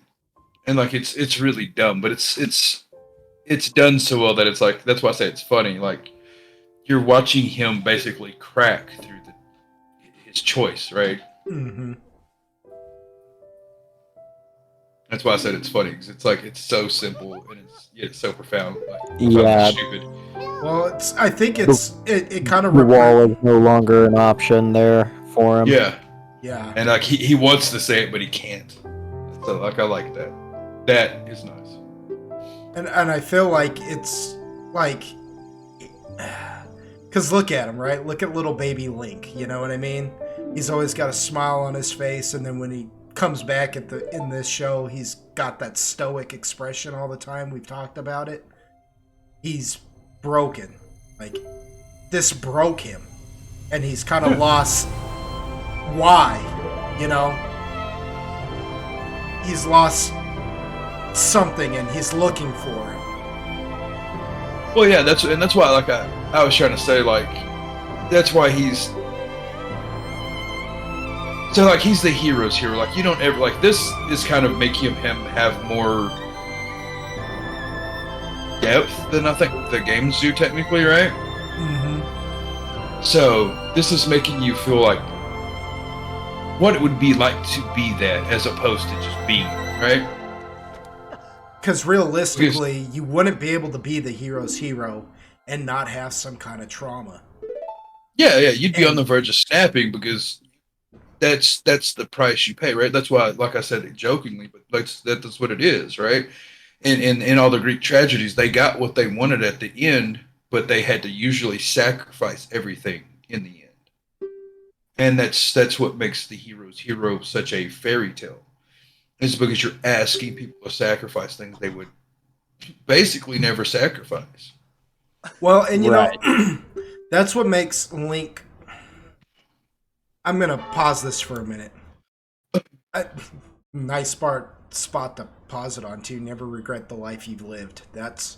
And like it's really dumb, but it's done so well that it's like that's why I say it's funny. Like you're watching him basically crack through his choice, right? Mm-hmm. That's why I said it's funny because it's like it's so simple and it's so profound. Like, yeah. Stupid. Well, I think it kind of the wall is no longer an option there for him. Yeah. Yeah. And like he wants to say it, but he can't. So like I like that. That is nice. And I feel like it's like, because look at him, right? Look at little baby Link. You know what I mean? He's always got a smile on his face, and then when he comes back in this show, he's got that stoic expression all the time. We've talked about it. He's broken. Like this broke him, and he's kind of lost. Why? You know? He's lost something, and he's looking for it. Well, yeah, that's why like I was trying to say like that's why he's so like he's the hero's hero. Like you don't ever like this is kind of making him have more depth than I think the games do technically, right? Mm-hmm. So this is making you feel like what it would be like to be that as opposed to just being, right? Because realistically, you wouldn't be able to be the hero's hero and not have some kind of trauma. Yeah, you'd be on the verge of snapping because that's the price you pay, right? That's why, like I said, jokingly, but that's what it is, right? In all the Greek tragedies, they got what they wanted at the end, but they had to usually sacrifice everything in the end. And that's what makes the hero's hero such a fairy tale. It's because you're asking people to sacrifice things they would basically never sacrifice. Well, and you know, that's what makes Link. I'm going to pause this for a minute. Nice spot to pause it on, too. Never regret the life you've lived. That's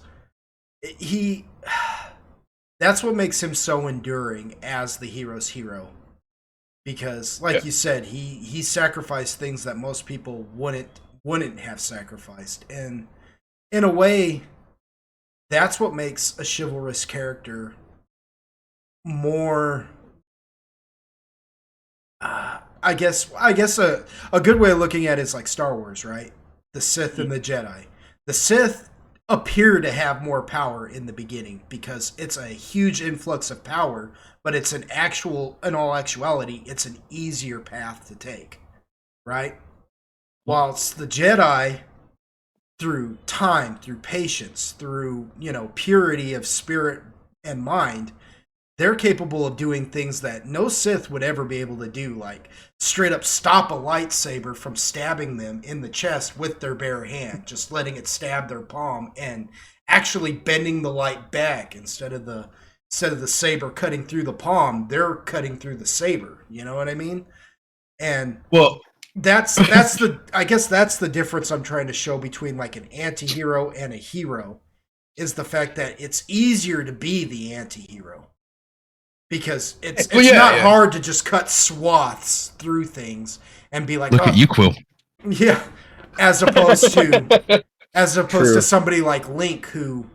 what makes him so enduring as the hero's hero. Because, like you said, he sacrificed things that most people wouldn't have sacrificed. And in a way, that's what makes a chivalrous character more... I guess a good way of looking at it is like Star Wars, right? The Sith and the Jedi. The Sith appear to have more power in the beginning because it's a huge influx of power, but it's in all actuality, it's an easier path to take, right? Whilst the Jedi, through time, through patience, through, purity of spirit and mind, they're capable of doing things that no Sith would ever be able to do, like straight up stop a lightsaber from stabbing them in the chest with their bare hand, just letting it stab their palm and actually bending the light back instead of the saber cutting through the palm, they're cutting through the saber. You know what I mean? And that's the difference I'm trying to show between like an anti-hero and a hero, is the fact that it's easier to be the anti-hero. Because it's not hard to just cut swaths through things and be like, look at you, Quill. Yeah. As opposed to somebody like Link who,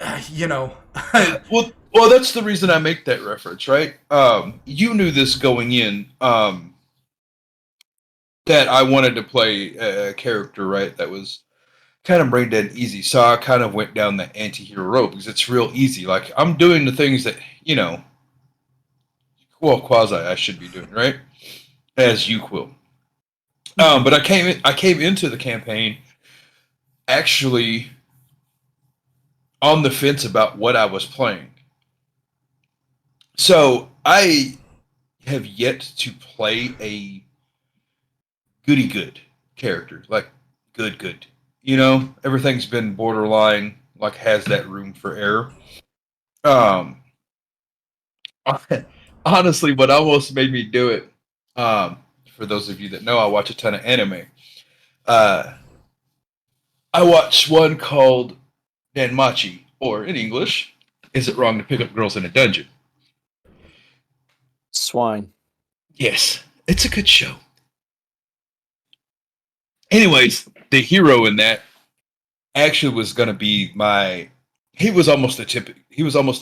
well, that's the reason I make that reference, right? You knew this going in, that I wanted to play a character, right, that was kind of brain dead easy. So I kind of went down the anti-hero road because it's real easy. Like, I'm doing the things that, quasi I should be doing, right? As you Quill. But I came into the campaign actually on the fence about what I was playing. So I have yet to play a goody-good character, like good. Everything's been borderline, like has that room for error. Honestly, what almost made me do it, for those of you that know, I watch a ton of anime. I watched one called Danmachi, or in English, Is It Wrong to Pick Up Girls in a Dungeon? Swine. Yes, it's a good show. Anyways, the hero in that actually was going to be he was almost the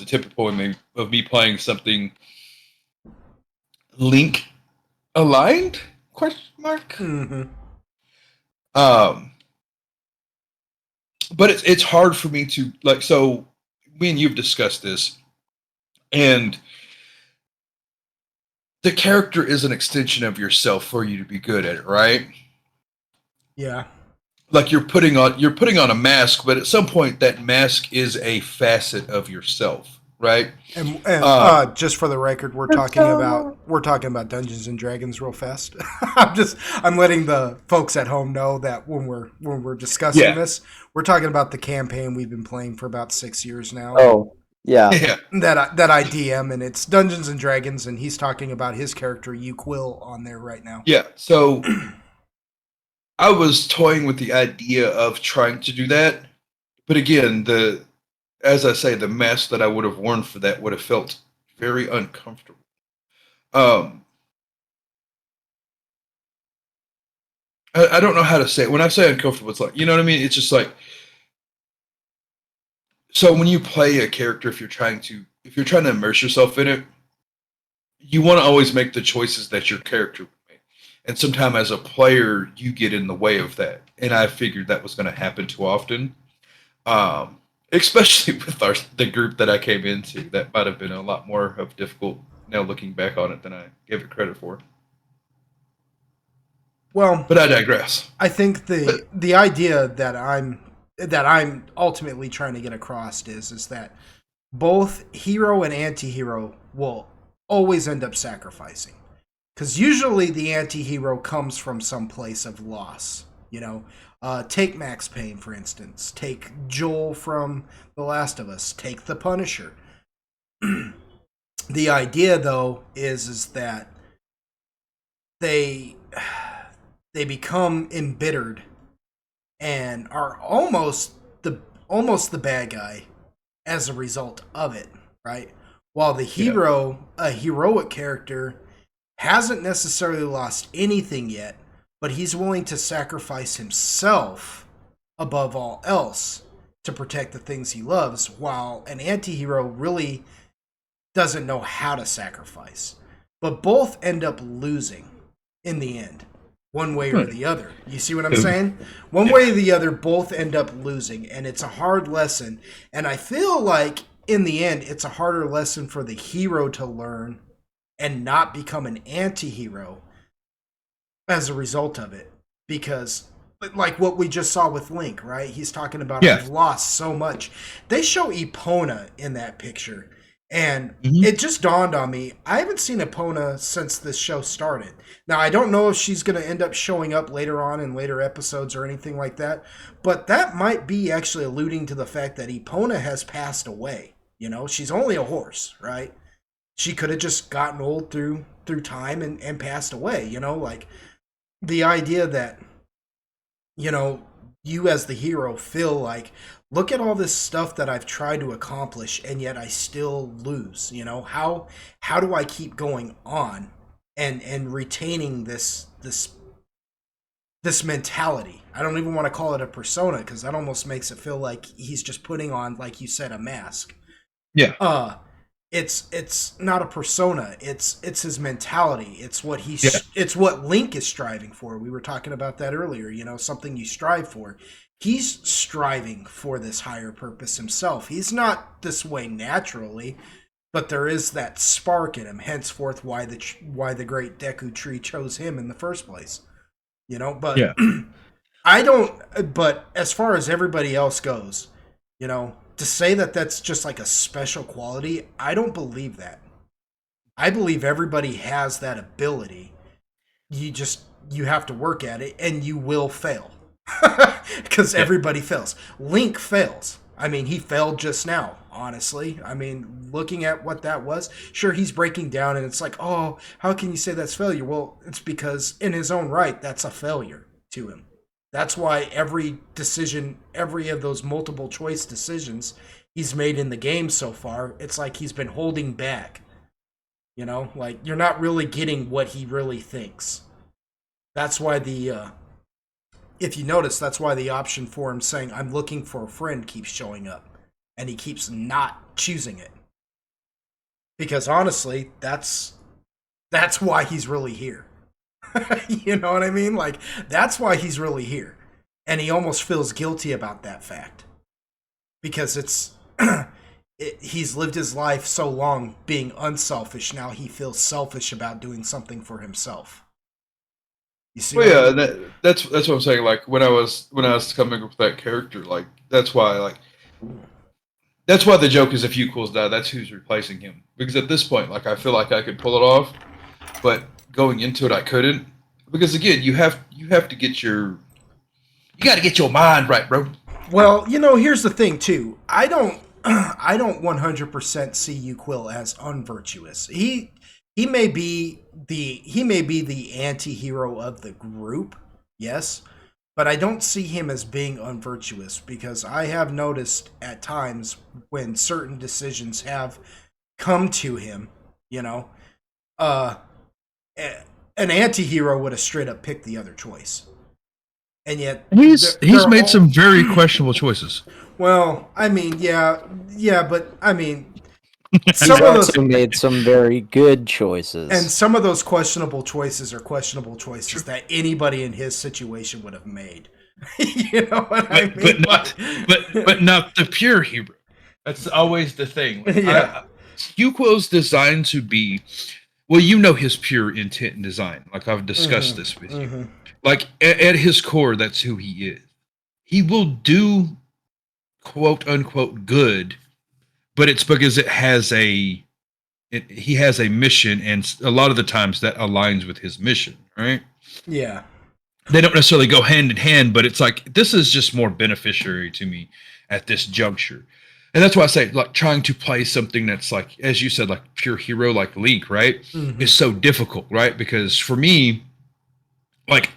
typical of me playing something Link aligned? Question mark. Mm-hmm. But it's hard for me to like. So me and you've discussed this, and the character is an extension of yourself for you to be good at it, right? Yeah. Like you're putting on a mask, but at some point that mask is a facet of yourself, right? And just for the record, we're talking about Dungeons and Dragons real fast. I'm letting the folks at home know that when we're discussing this, we're talking about the campaign we've been playing for about 6 years now. Oh, yeah. That I DM, and it's Dungeons and Dragons, and he's talking about his character Quill on there right now. Yeah. So I was toying with the idea of trying to do that, but again, as I say, the mask that I would have worn for that would have felt very uncomfortable. I don't know how to say it. When I say uncomfortable, it's like, you know what I mean? It's just like, so when you play a character, if you're trying to immerse yourself in it, you want to always make the choices that your character And sometimes as a player, you get in the way of that. And I figured that was going to happen too often. Especially with the group that I came into, that might have been a lot more of difficult now looking back on it than I gave it credit for. Well, but I digress. I think the idea that I'm ultimately trying to get across is that both hero and anti-hero will always end up sacrificing. Because usually the anti-hero comes from some place of loss. Take Max Payne, for instance. Take Joel from The Last of Us. Take the Punisher. The idea, though, is that they become embittered and are almost the bad guy as a result of it, right? While the hero, a heroic character, hasn't necessarily lost anything yet, but he's willing to sacrifice himself above all else to protect the things he loves, while an anti-hero really doesn't know how to sacrifice. But both end up losing in the end, one way or the other. You see what I'm saying? One way or the other, both end up losing, and it's a hard lesson. And I feel like, in the end, it's a harder lesson for the hero to learn and not become an anti-hero as a result of it. Because, like what we just saw with Link, right? He's talking about I've lost so much. They show Epona in that picture, and it just dawned on me, I haven't seen Epona since this show started. Now, I don't know if she's going to end up showing up later on in later episodes or anything like that, but that might be actually alluding to the fact that Epona has passed away. She's only a horse, right? She could have just gotten old through time and passed away, like the idea that, you as the hero feel like, look at all this stuff that I've tried to accomplish and yet I still lose. How do I keep going on and retaining this mentality? I don't even want to call it a persona, because that almost makes it feel like he's just putting on, like you said, a mask. Yeah. It's not a persona. It's his mentality. It's what it's what Link is striving for. We were talking about that earlier. Something you strive for. He's striving for this higher purpose himself. He's not this way naturally, but there is that spark in him. Henceforth, why the great Deku Tree chose him in the first place. But I don't. But as far as everybody else goes, to say that that's just like a special quality, I don't believe that. I believe everybody has that ability. You have to work at it, and you will fail. Because everybody fails. Link fails. I mean, he failed just now, honestly. I mean, looking at what that was, sure, he's breaking down, and it's like, oh, how can you say that's failure? Well, it's because in his own right, that's a failure to him. That's why every decision, every of those multiple choice decisions he's made in the game so far, it's like he's been holding back. Like, you're not really getting what he really thinks. That's why if you notice, that's why the option for him saying, I'm looking for a friend, keeps showing up. And he keeps not choosing it. Because honestly, that's why he's really here. You know what I mean? Like, that's why he's really here. And he almost feels guilty about that fact. Because he's lived his life so long being unselfish, now he feels selfish about doing something for himself. You see? Well, yeah, that's what I'm saying. Like, when I was coming up with that character, like, that's why the joke is, if Equals die, that's who's replacing him. Because at this point, like, I feel like I could pull it off, but going into it, I couldn't. Because again, you got to get your mind right, bro. Well, here's the thing too. I don't 100% see Uquill as unvirtuous. He may be the anti-hero of the group, yes, but I don't see him as being unvirtuous, because I have noticed at times when certain decisions have come to him, an anti-hero would have straight up picked the other choice. And yet he's made some very questionable choices. Well, I mean, yeah, but I mean, He's also made some very good choices. And some of those questionable choices are questionable choices that anybody in his situation would have made. You know what I mean? But not the pure hero. That's always the thing. Yeah. Yuquil's designed to be, well, you know his pure intent and design. Like I've discussed this with you. Like at his core, that's who he is. He will do quote unquote good, but it's because he has a mission, and a lot of the times that aligns with his mission, right? Yeah. They don't necessarily go hand in hand, but it's like this is just more beneficiary to me at this juncture. And that's why I say, like, trying to play something that's like, as you said, like pure hero, like Link, right? Is so difficult, right? Because for me, like,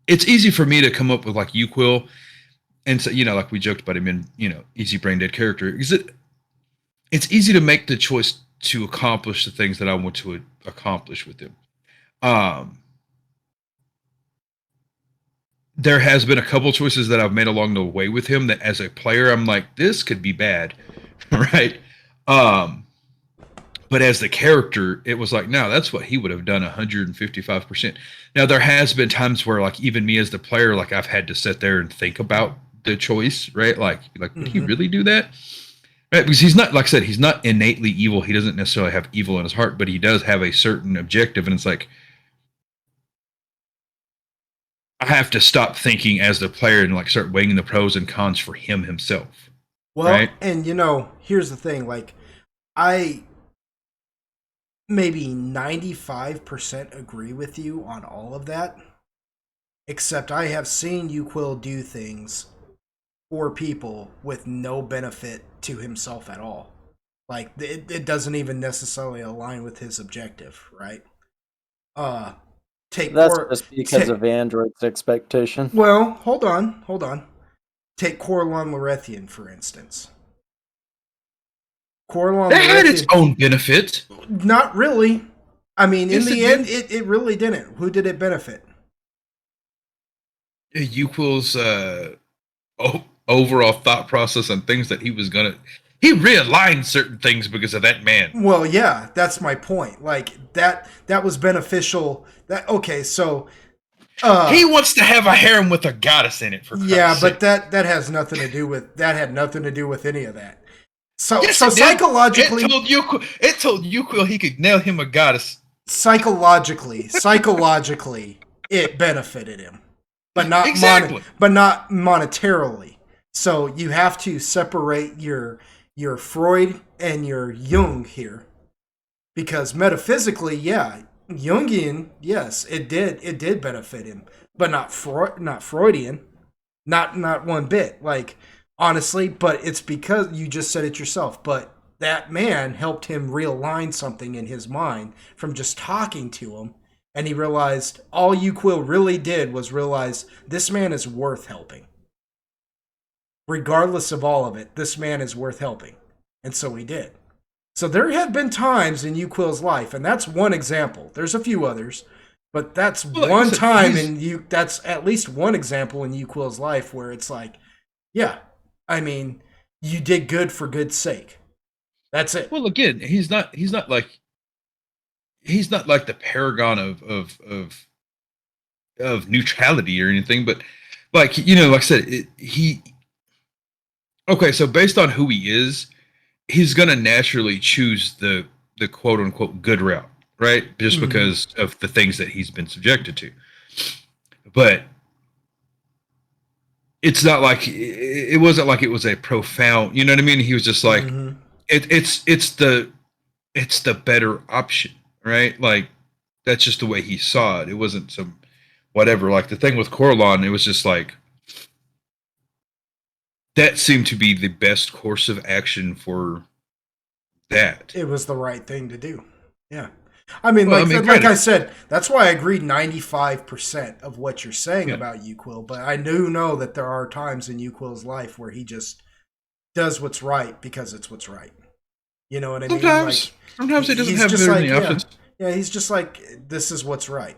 it's easy for me to come up with like Yuquil, and so, you know, like we joked about him in, you know, easy brain dead character. It's easy to make the choice to accomplish the things that I want to accomplish with him. There has been a couple choices that I've made along the way with him that as a player, I'm like, this could be bad. Right. But as the character, it was like, no, that's what he would have done 155%. Now, there has been times where like, even me as the player, like I've had to sit there and think about the choice, right? Like, would he really do that? Right? Because he's not, like I said, he's not innately evil. He doesn't necessarily have evil in his heart, but he does have a certain objective. And it's like, I have to stop thinking as the player and like start weighing the pros and cons for him himself. Well, right? And you know, here's the thing, like I maybe 95% agree with you on all of that, except I have seen Yuquil do things for people with no benefit to himself at all. Like it doesn't even necessarily align with his objective, right? That's just because of Android's expectation. Well, hold on. Take Corlon Lorethian, for instance. Corlon that had its own benefit. Not really. I mean, in the end, it really didn't. Who did it benefit? Yuquil's overall thought process on things that he was gonna. He realigned certain things because of that man. Well, yeah, that's my point. Like that was beneficial. So he wants to have a harem with a goddess in it. For yeah, but that has nothing to do with that. Had nothing to do with any of that. So yes, so psychologically, it told Yuquil he could nail him a goddess. Psychologically, it benefited him, but not exactly. not monetarily. So you have to separate your Freud and your Jung here, because metaphysically, yeah, Jungian, yes, it did benefit him, but not Freudian, not one bit. Like honestly, but it's because you just said it yourself. But that man helped him realign something in his mind from just talking to him, and he realized all Yuquil really did was realize this man is worth helping. Regardless of all of it, this man is worth helping. And so he did. So there have been times in Yuquil's life, and that's one example. There's a few others, but that's one time that's at least one example in Yuquil's life where it's like, yeah, I mean, you did good for good's sake. That's it. Well, again, he's not like the paragon of neutrality or anything, but like, you know, like I said, okay, so based on who he is, he's going to naturally choose the quote unquote good route, right? Just because of the things that he's been subjected to. But it's not like it wasn't like it was a profound, you know what I mean? He was just like, it's the better option, right? Like that's just the way he saw it. It wasn't some whatever. Like the thing with Corlon, it was just like, that seemed to be the best course of action for that. It was the right thing to do. Yeah. I mean, like I said, that's why I agreed 95% of what you're saying about Yuquil, but I do know that there are times in Yuquil's life where he just does what's right because it's what's right. You know what I mean? Sometimes he doesn't have very many options. Yeah, he's just like, this is what's right.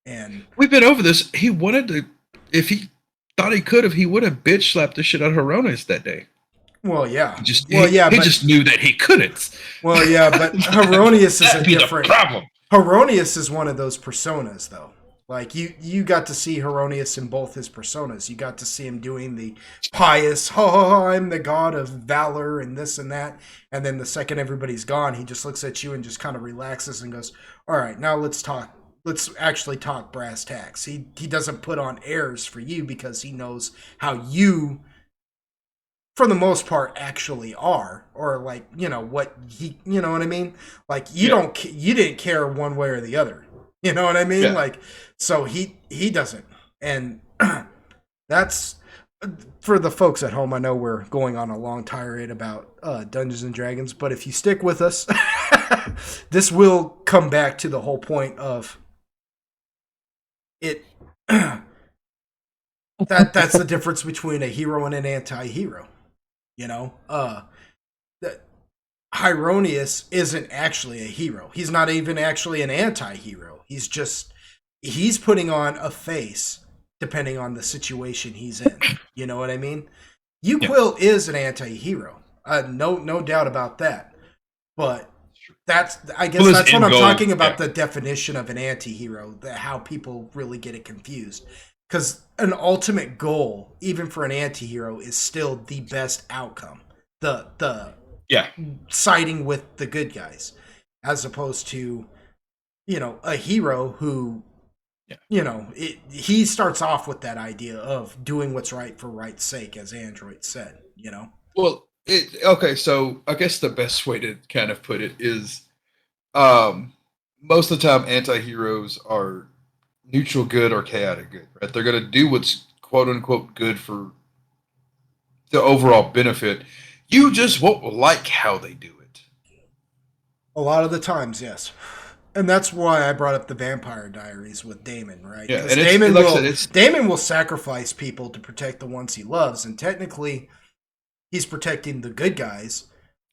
And we've been over this. He wanted to, if he thought he could have, he would have bitch slapped the shit out of Horonis that day. Well, yeah. He just But just knew that he couldn't. Well, yeah, but Heronius is a different problem. Heronius is one of those personas, though. Like you got to see Heronius in both his personas. You got to see him doing the pious, I'm the god of valor and this and that. And then the second everybody's gone, he just looks at you and just kind of relaxes and goes, "All right, now let's talk. Let's actually talk brass tacks." He doesn't put on airs for you because he knows how you, for the most part, actually are, or like, what he, you know what I mean? Like you didn't care one way or the other. You know what I mean? Yeah. Like, so he doesn't. And that's, for the folks at home, I know we're going on a long tirade about Dungeons and Dragons, but if you stick with us, this will come back to the whole point of it. That's the difference between a hero and an anti-hero. That Hyronius isn't actually a hero. He's not even actually an anti-hero. He's putting on a face depending on the situation he's in. You know what I mean? Quill is an anti-hero. No doubt about that. But that's what I'm talking about, the definition of an anti-hero, how people really get it confused. Because an ultimate goal, even for an anti-hero, is still the best outcome. The siding with the good guys, as opposed to, a hero who, he starts off with that idea of doing what's right for right's sake, as Android said, Well, okay, so I guess the best way to kind of put it is, most of the time anti-heroes are neutral good or chaotic good, right? They're going to do what's quote unquote good for the overall benefit. You just won't like how they do it. A lot of the times, yes. And that's why I brought up the Vampire Diaries with Damon, right? Yeah, and Damon will sacrifice people to protect the ones he loves, and technically he's protecting the good guys.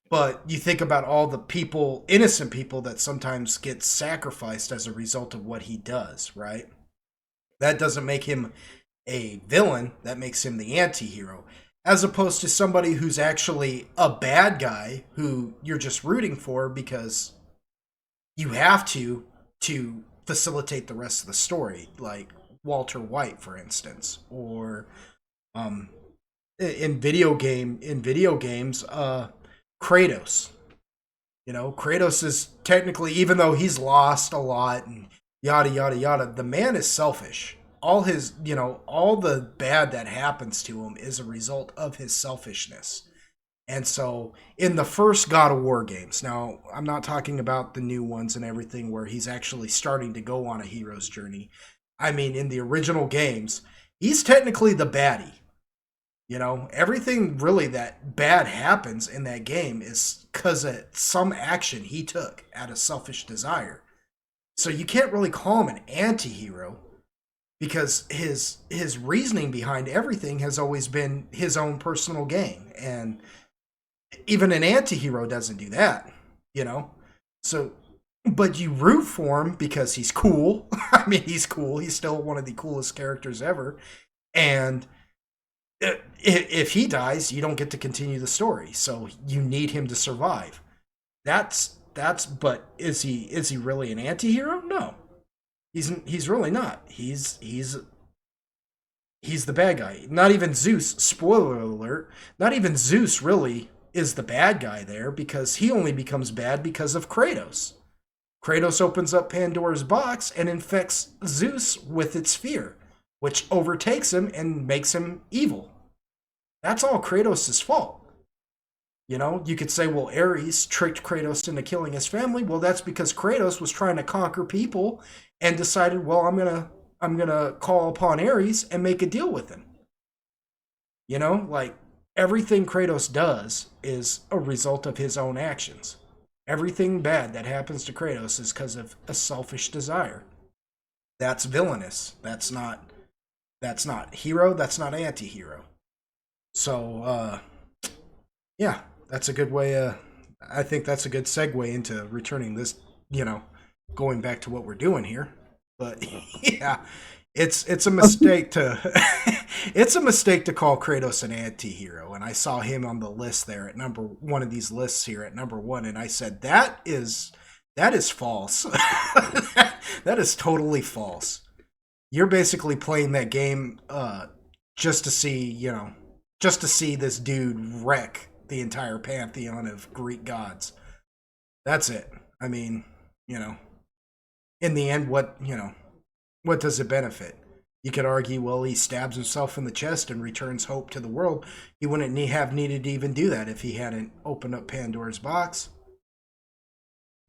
But you think about all the people, innocent people, that sometimes get sacrificed as a result of what he does, right? That doesn't make him a villain. That makes him the anti-hero. As opposed to somebody who's actually a bad guy who you're just rooting for because you have to facilitate the rest of the story. Like Walter White, for instance. Or in video games, Kratos. Kratos is technically, even though he's lost a lot and yada yada yada, the man is selfish. All his, all the bad that happens to him is a result of his selfishness. And so in the first God of War games, now I'm not talking about the new ones and everything where he's actually starting to go on a hero's journey. I mean, in the original games, he's technically the baddie. Everything really that bad happens in that game is because of some action he took out of selfish desire. So you can't really call him an anti-hero because his reasoning behind everything has always been his own personal gain. And even an anti-hero doesn't do that, So, but you root for him because he's cool. I mean, he's cool. He's still one of the coolest characters ever. And if he dies, you don't get to continue the story, so you need him to survive. But is he really an anti-hero? No, he's really not. He's the bad guy. Not even Zeus. Spoiler alert. Not even Zeus really is the bad guy there, because he only becomes bad because of Kratos. Kratos opens up Pandora's box and infects Zeus with its fear, which overtakes him and makes him evil. That's all Kratos' fault. You could say, well, Ares tricked Kratos into killing his family. Well, that's because Kratos was trying to conquer people and decided, well, I'm gonna call upon Ares and make a deal with him. Like everything Kratos does is a result of his own actions. Everything bad that happens to Kratos is because of a selfish desire. That's villainous. That's not hero. That's not anti-hero. So, yeah, that's a good way. I think that's a good segue into returning this, going back to what we're doing here. But yeah, It's a mistake to it's a mistake to call Kratos an anti-hero, and I saw him on the list there at number one of these lists here at number 1, and I said that is false. That is totally false. You're basically playing that game just to see this dude wreck the entire pantheon of Greek gods. That's it. I mean, in the end, what does it benefit? You could argue, well, he stabs himself in the chest and returns hope to the world. He wouldn't have needed to even do that if he hadn't opened up Pandora's box.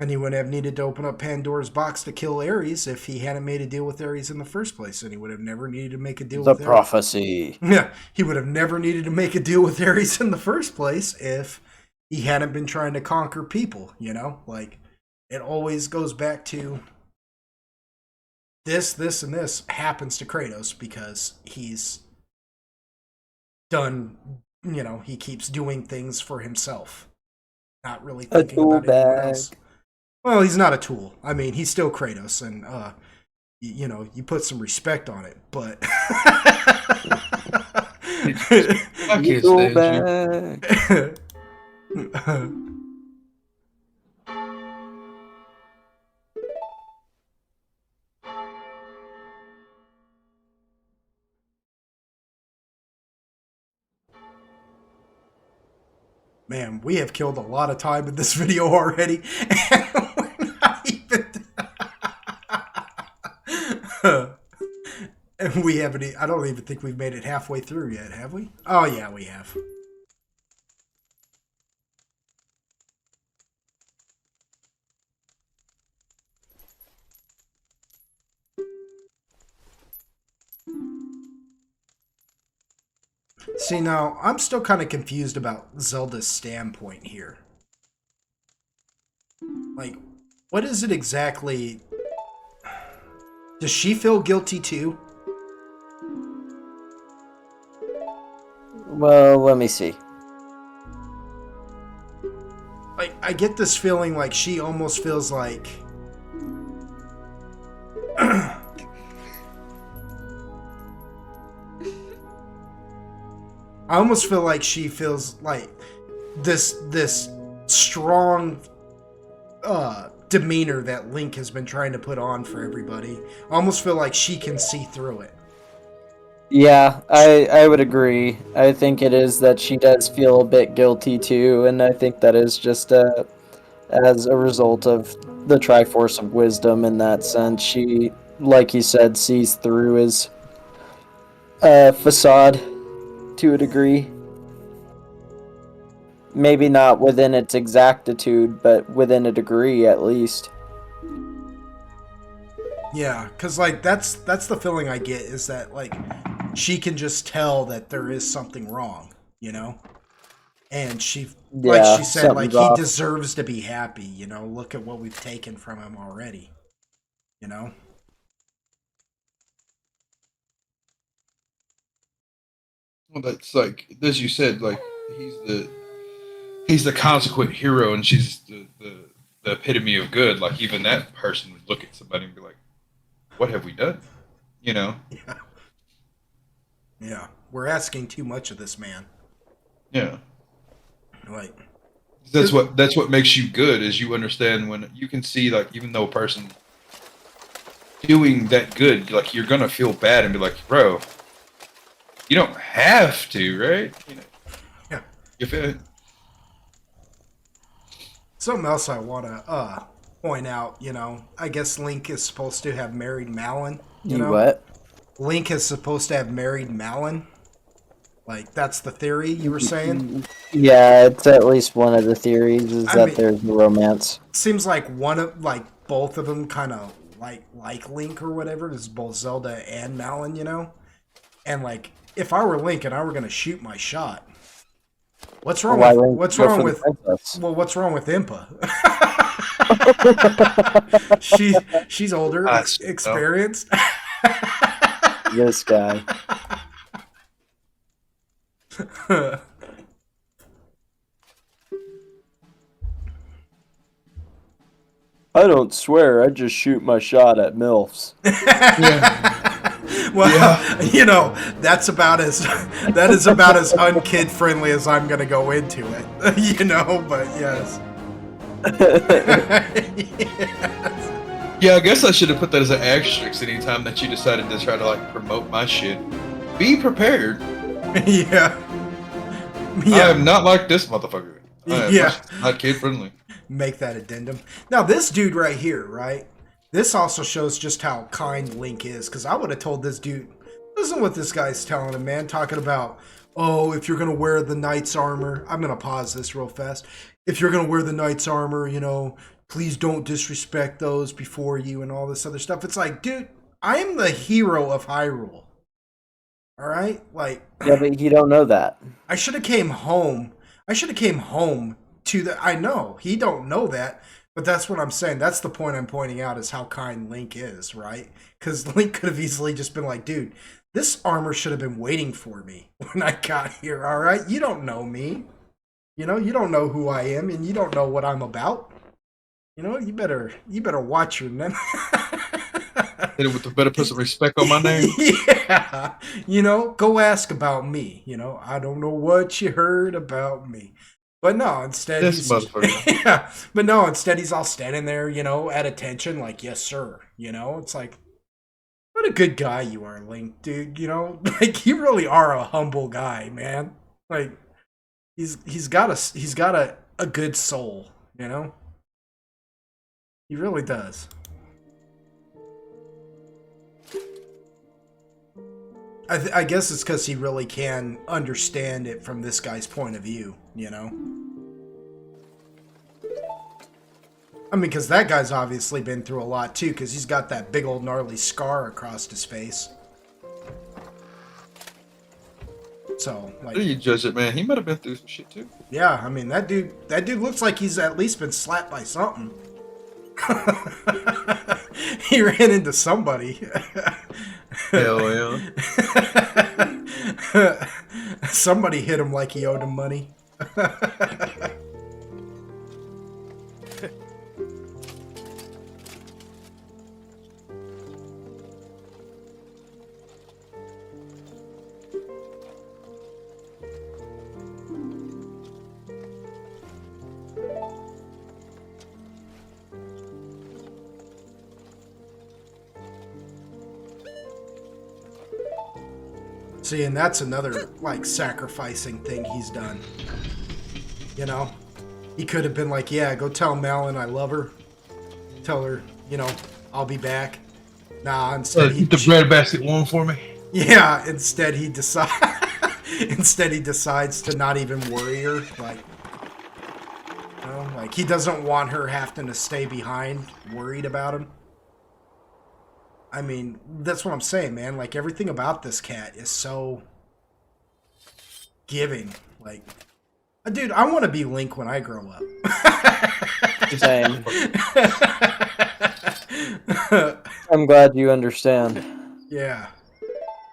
And he wouldn't have needed to open up Pandora's box to kill Ares if he hadn't made a deal with Ares in the first place. And he would have never needed to make a deal with Ares. The prophecy. Yeah, he would have never needed to make a deal with Ares in the first place if he hadn't been trying to conquer people, Like, it always goes back to this, and this happens to Kratos because he's done, he keeps doing things for himself. Not really thinking about anyone else. Well, he's not a tool. I mean, he's still Kratos, and you put some respect on it. But I can't stand you. Man, we have killed a lot of time in this video already, and we're not even. And we haven't. I don't even think we've made it halfway through yet, have we? Oh yeah, we have. See, now, I'm still kind of confused about Zelda's standpoint here. Like, what is it exactly? Does she feel guilty too? Well, let me see. Like, I get this feeling like she almost feels like... I almost feel like she feels like this strong demeanor that Link has been trying to put on for everybody. I almost feel like she can see through it. Yeah, I would agree. I think it is that she does feel a bit guilty too, and I think that is just as a result of the Triforce of Wisdom in that sense. She, like you said, sees through his facade to a degree. Maybe not within its exactitude, but within a degree at least. Yeah, because like that's the feeling I get, is that like she can just tell that there is something wrong, and she, like she said, like he deserves to be happy, look at what we've taken from him already, Well, that's like, as you said, like he's the consequent hero, and she's the epitome of good. Like, even that person would look at somebody and be like, "What have we done?" Yeah. Yeah. We're asking too much of this man. Yeah. Like, that's what makes you good, is you understand when you can see, like, even though a person doing that good, like, you're gonna feel bad and be like, "Bro, you don't have to, right?" Yeah. You feel it? Something else I want to point out, I guess Link is supposed to have married Malin. What? Link is supposed to have married Malin. Like, that's the theory you were saying? Yeah, it's at least one of the theories, is that there's a romance. Seems like both of them kind of like Link or whatever. This is both Zelda and Malin, And like, if I were Link and I were going to shoot my shot, what's wrong with Impa? She's older, experienced. This guy. I don't swear, I just shoot my shot at MILFs. Well, you know, that is about as unkid friendly as I'm gonna go into it. You know, but yes. Yes. Yeah, I guess I should have put that as an asterisk anytime that you decided to try to like promote my shit. Be prepared. Yeah. I am not like this motherfucker. Yeah. Not kid friendly. Make that addendum. Now this dude right here, right? This also shows just how kind Link is, because I would have told this dude, listen to what this guy's telling him, man, talking about, oh, if you're going to wear the knight's armor, I'm going to pause this real fast. If you're going to wear the knight's armor, you know, please don't disrespect those before you and all this other stuff. It's like, dude, I am the hero of Hyrule. All right? Like, yeah, but you don't know that. I should have came home. To the, I know, he don't know that. But that's what I'm saying. That's the point I'm pointing out, is how kind Link is, right? Because Link could have easily just been like, dude, this armor should have been waiting for me when I got here, all right? You don't know me. You know, you don't know who I am, and you don't know what I'm about. You know, you better watch your name. Better put some respect on my name. Yeah. You know, go ask about me. You know, I don't know what you heard about me. But no, instead yeah. But no, instead he's all standing there, you know, at attention, like, yes, sir. You know, it's like, what a good guy you are, Link, dude. You know, like, you really are a humble guy, man. Like, he's got a good soul, you know. He really does. I guess it's because he really can understand it from this guy's point of view, you know? I mean, because that guy's obviously been through a lot, too, because he's got that big old gnarly scar across his face. So, like... How do you judge it, man? He might have been through some shit, too. Yeah, I mean, that dude looks like he's at least been slapped by something. He ran into somebody. Hell yeah. Somebody hit him like he owed him money. See, and that's another, like, sacrificing thing he's done. You know? He could have been like, yeah, go tell Malin I love her. Tell her, you know, I'll be back. Nah, instead he... Keep the bread basket warm for me. Yeah, instead he decides to not even worry her. Like, you know, like, he doesn't want her having to stay behind, worried about him. I mean, that's what I'm saying, man. Like, everything about this cat is so giving. Like, dude, I want to be Link when I grow up. Same. I'm glad you understand. Yeah,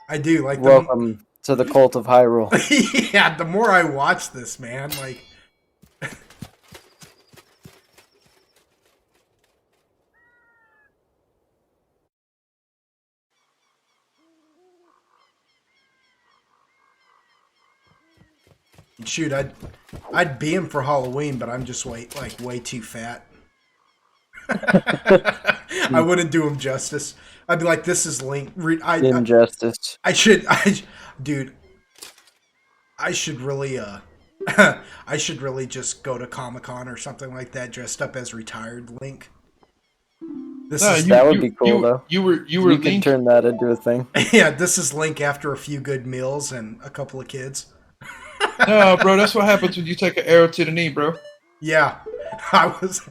I do. Like, welcome to the cult of Hyrule. Yeah, the more I watch this, man, like... Shoot, I'd be him for Halloween, but I'm just way too fat. I wouldn't do him justice. I'd be like, this is Link. Injustice. Dude, I should really just go to Comic-Con or something like that, dressed up as retired Link. That would be cool, though. You can Link. Turn that into a thing. Yeah, this is Link after a few good meals and a couple of kids. No, bro, that's what happens when you take an arrow to the knee, bro. Yeah, I was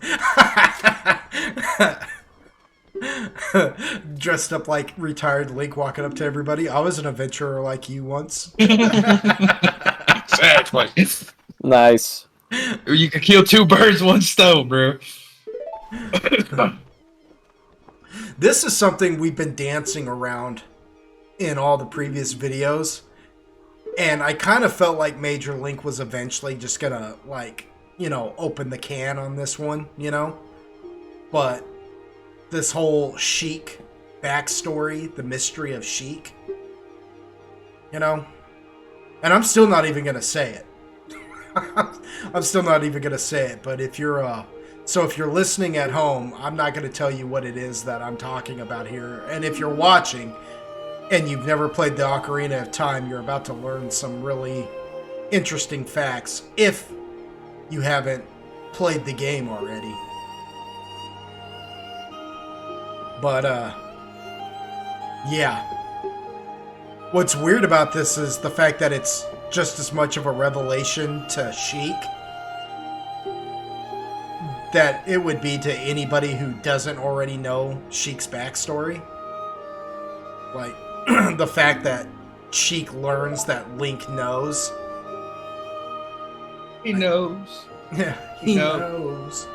dressed up like retired Link, walking up to everybody. I was an adventurer like you once. Exactly. Nice. You could kill two birds, one stone, bro. This is something we've been dancing around in all the previous videos. And I kind of felt like Major Link was eventually just gonna, like, you know, open the can on this one, you know? But this whole Sheik backstory, the mystery of Sheik, you know? And I'm still not even going to say it. I'm still not even going to say it, but if you're listening at home, I'm not going to tell you what it is that I'm talking about here. And if you're watching and you've never played the Ocarina of Time, you're about to learn some really interesting facts if you haven't played the game already. But, yeah. What's weird about this is the fact that it's just as much of a revelation to Sheik that it would be to anybody who doesn't already know Sheik's backstory. Like, the fact that Sheik learns that Link knows. He knows. Yeah, he knows.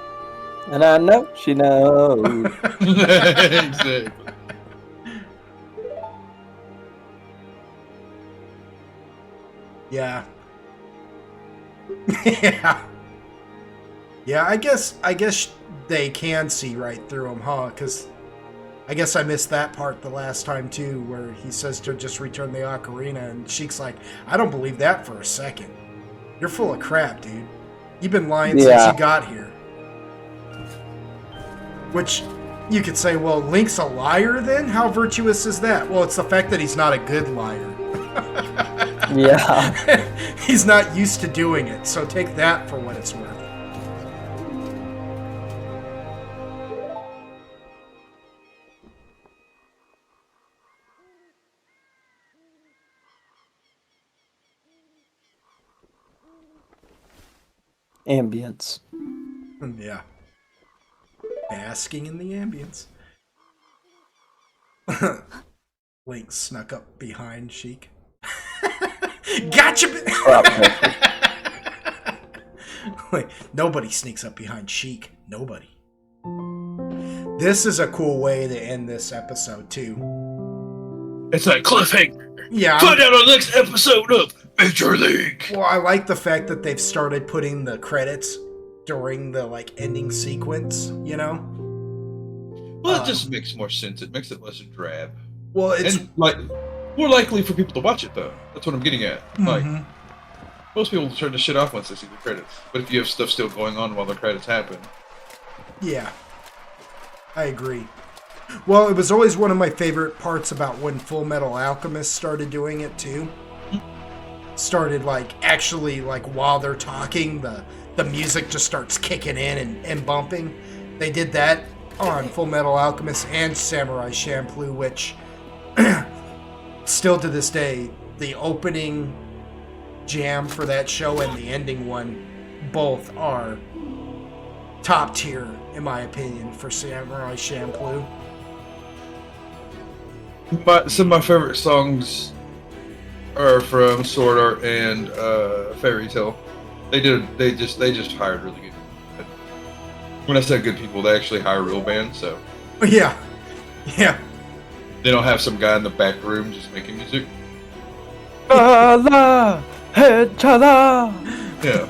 And I know she knows. Exactly. Yeah. Yeah. Yeah, I guess they can see right through him, huh? Because I guess I missed that part the last time, too, where he says to just return the ocarina, and Sheik's like, I don't believe that for a second. You're full of crap, dude. You've been lying since you got here. Which, you could say, well, Link's a liar then? How virtuous is that? Well, it's the fact that he's not a good liar. Yeah. He's not used to doing it, so take that for what it's worth. Ambience. Yeah. Basking in the ambience. Link snuck up behind Sheik. Gotcha! Wait, nobody sneaks up behind Sheik. Nobody. This is a cool way to end this episode, too. It's like cliffhanger. Yeah. Find out on the next episode of Major League. Well, I like the fact that they've started putting the credits during the, like, ending sequence, you know? Well, it just makes more sense. It makes it less drab. Well, it's... And, like, more likely for people to watch it, though. That's what I'm getting at. Like, most people turn the shit off once they see the credits. But if you have stuff still going on while the credits happen... Yeah. I agree. Well, it was always one of my favorite parts about when Full Metal Alchemist started doing it, too. Started, like, actually, like, while they're talking, the music just starts kicking in and bumping. They did that on Full Metal Alchemist and Samurai Champloo, which, still to this day, the opening jam for that show and the ending one both are top tier, in my opinion, for Samurai Champloo. Some of my favorite songs are from Sword Art and Fairy Tail. They just hired really good. When I said good people, they actually hire real bands. So yeah. They don't have some guy in the back room just making music. Chala, hey, chala. Yeah.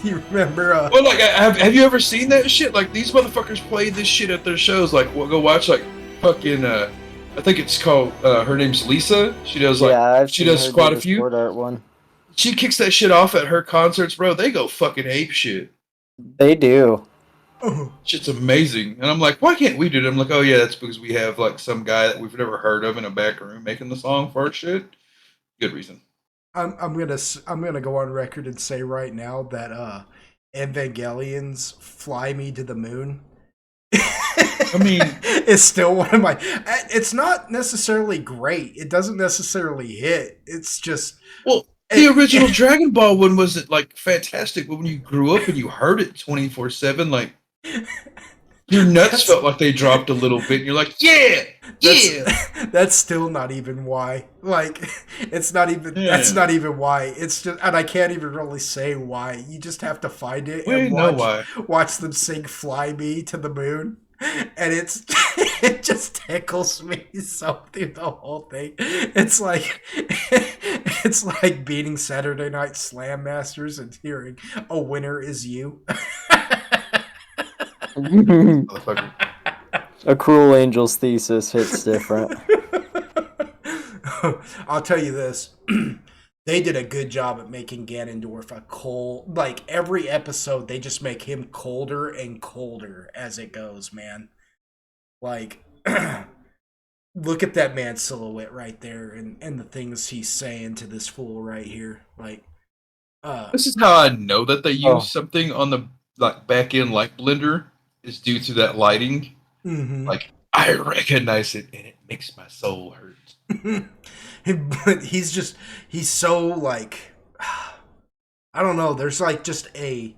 You remember? Well, like, have you ever seen that shit? Like, these motherfuckers play this shit at their shows. Like, we'll go watch like fucking. I think it's called. Her name's Lisa. She does like. She does quite a few. Sword Art one. She kicks that shit off at her concerts, bro. They go fucking ape shit. They do. Shit's amazing. And I'm like, why can't we do it? I'm like, oh yeah, that's because we have like some guy that we've never heard of in a back room making the song for our shit. Good reason. I'm gonna go on record and say right now that Evangelion's "Fly Me to the Moon." I mean, it's still one of my. It's not necessarily great. It doesn't necessarily hit. It's just the original Dragon Ball one wasn't like fantastic, but when you grew up and you heard it 24/7, like your nuts felt like they dropped a little bit. And you're like, yeah. That's still not even why. Like, it's not even. Yeah. That's not even why. It's just, and I can't even really say why. You just have to find it and watch them sing "Fly Me to the Moon," and it just tickles me so through the whole thing. It's like beating Saturday Night Slam Masters and hearing "A Winner Is You." A Cruel Angel's Thesis hits different. I'll tell you this. They did a good job at making Ganondorf a cold. Like, every episode, they just make him colder and colder as it goes, man. Like, look at that man's silhouette right there and the things he's saying to this fool right here. Like, This is how I know that they Oh. use something on the back end like Blender is due to that lighting. mm-hmm. Like, I recognize it and it makes my soul hurt. But he's so like, I don't know. There's like just a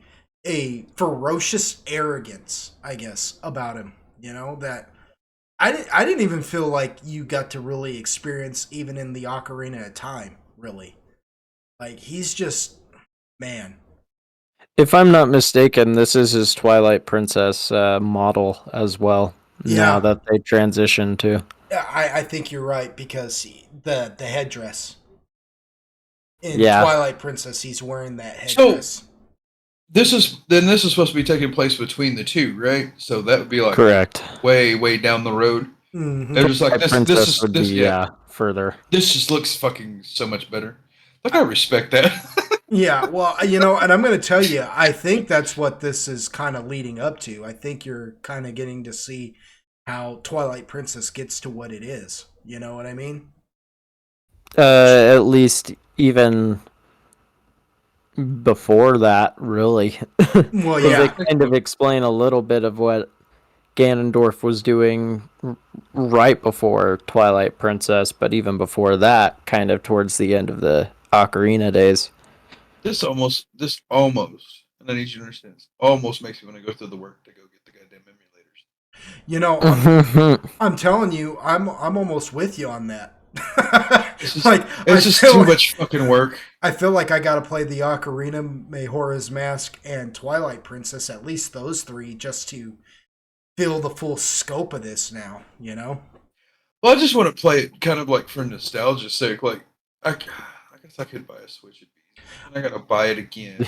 ferocious arrogance, I guess, about him. You know that I didn't even feel like you got to really experience even in the Ocarina of Time. Really, like he's just man. If I'm not mistaken, this is his Twilight Princess model as well. Yeah. Now that they transitioned to. Yeah, I think you're right because the headdress in Yeah. Twilight Princess, he's wearing that headdress. This is supposed to be taking place between the two, right? So that would be like Correct. way down the road. Mm-hmm. They're just like Princess would be further. This just looks fucking so much better. Like, I respect that. Yeah, well, you know, and I'm going to tell you, I think that's what this is kind of leading up to. I think you're kind of getting to see how Twilight Princess gets to what it is. You know what I mean? At least even before that, really. Well, yeah. They kind of explain a little bit of what Ganondorf was doing right before Twilight Princess, but even before that, kind of towards the end of the Ocarina days. This almost, and I need you to understand this, almost makes me want to go through the work to go get the goddamn emulators. You know, I'm telling you, I'm almost with you on that. It's just too much fucking work. I feel like I got to play the Ocarina, Majora's Mask, and Twilight Princess, at least those three, just to feel the full scope of this now, you know? Well, I just want to play it kind of like for nostalgia's sake. Like, I guess I could buy a Switch. I gotta buy it again.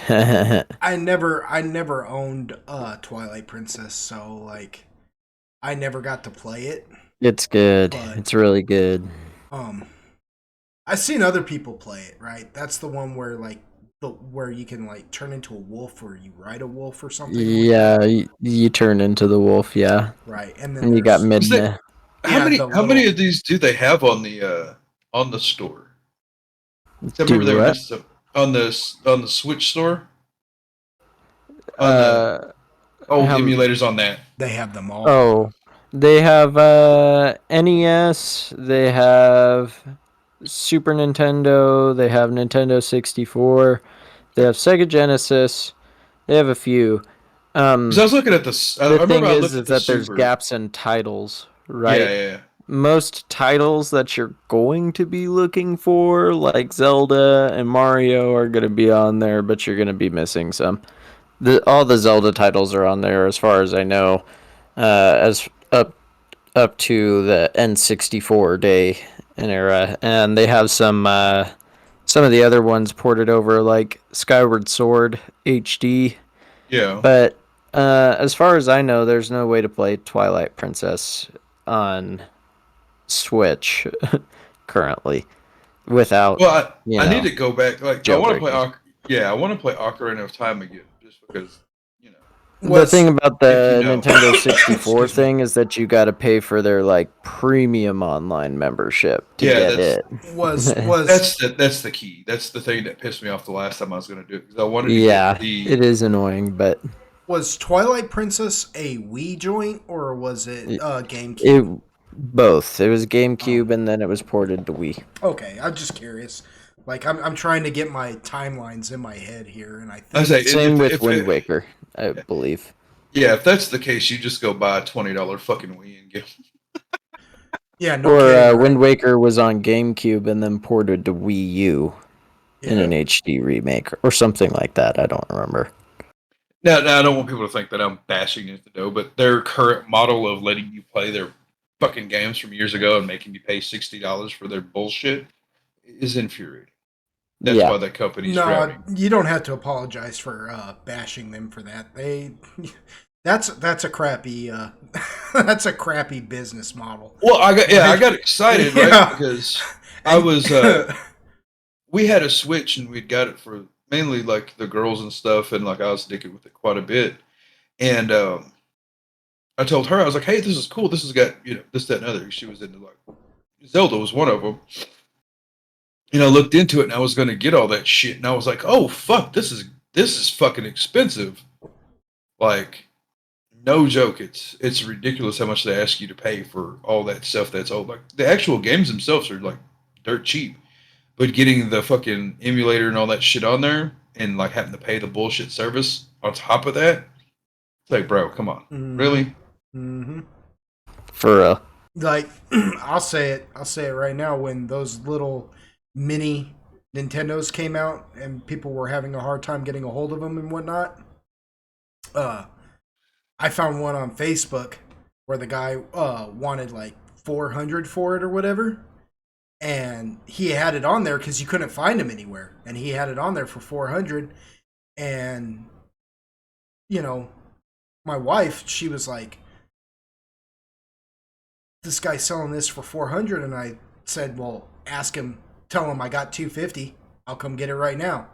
I never owned Twilight Princess, so like I never got to play it. It's good. It's really good. I've seen other people play it, right? That's the one where like where you can like turn into a wolf or you ride a wolf or something. Yeah, you turn into the wolf, yeah. Right. And then you got Midna. How many of these do they have on the store? I remember they were on the Switch store. Emulators on that. They have them all. Oh, they have NES. They have Super Nintendo. They have Nintendo 64. They have Sega Genesis. They have a few. I was looking at this. The thing is that there's gaps in titles, right? Yeah. Most titles that you're going to be looking for, like Zelda and Mario, are going to be on there, but you're going to be missing some. All the Zelda titles are on there, as far as I know, as up to the N64 day and era, and they have some of the other ones ported over, like Skyward Sword HD. Yeah. But as far as I know, there's no way to play Twilight Princess on Switch currently without. Well, I need to go back. Like, I want to play. I want to play Ocarina of Time again, just because the thing about the Nintendo 64 thing is that you got to pay for their like premium online membership to get it. That's the key. That's the thing that pissed me off the last time I was going to do it, because I wanted to get it is annoying, but was Twilight Princess a Wii joint or was it GameCube? Both. It was GameCube and then it was ported to Wii. Okay, I'm just curious. Like I'm trying to get my timelines in my head here, and I think same with Wind Waker, I believe. Yeah, if that's the case, you just go buy a $20 fucking Wii and get. Yeah, no. Or Wind Waker was on GameCube and then ported to Wii U in an HD remake or something like that. I don't remember. Now, I don't want people to think that I'm bashing Nintendo, but their current model of letting you play their fucking games from years ago and making you pay $60 for their bullshit is infuriating. That's why that company's drowning. You don't have to apologize for bashing them for that. That's a crappy that's a crappy business model. Well, I got excited, right? Because I was we had a Switch and we'd got it for mainly like the girls and stuff, and like I was sticking with it quite a bit. And I told her, I was like, "Hey, this is cool. This has got this, that, and other." She was into like Zelda was one of them. I looked into it and I was going to get all that shit, and I was like, "Oh fuck, this is fucking expensive." Like, no joke, it's ridiculous how much they ask you to pay for all that stuff. That's all like the actual games themselves are like dirt cheap. But getting the fucking emulator and all that shit on there and like having to pay the bullshit service on top of that, it's like, bro, come on. Really? Mm-hmm. For like, I'll say it right now. When those little mini Nintendos came out and people were having a hard time getting a hold of them and whatnot, I found one on Facebook where the guy wanted like 400 for it or whatever. And he had it on there because you couldn't find him anywhere. And he had it on there for 400. And, my wife, she was like, this guy's selling this for 400. And I said, well, ask him, tell him I got 250. I'll come get it right now.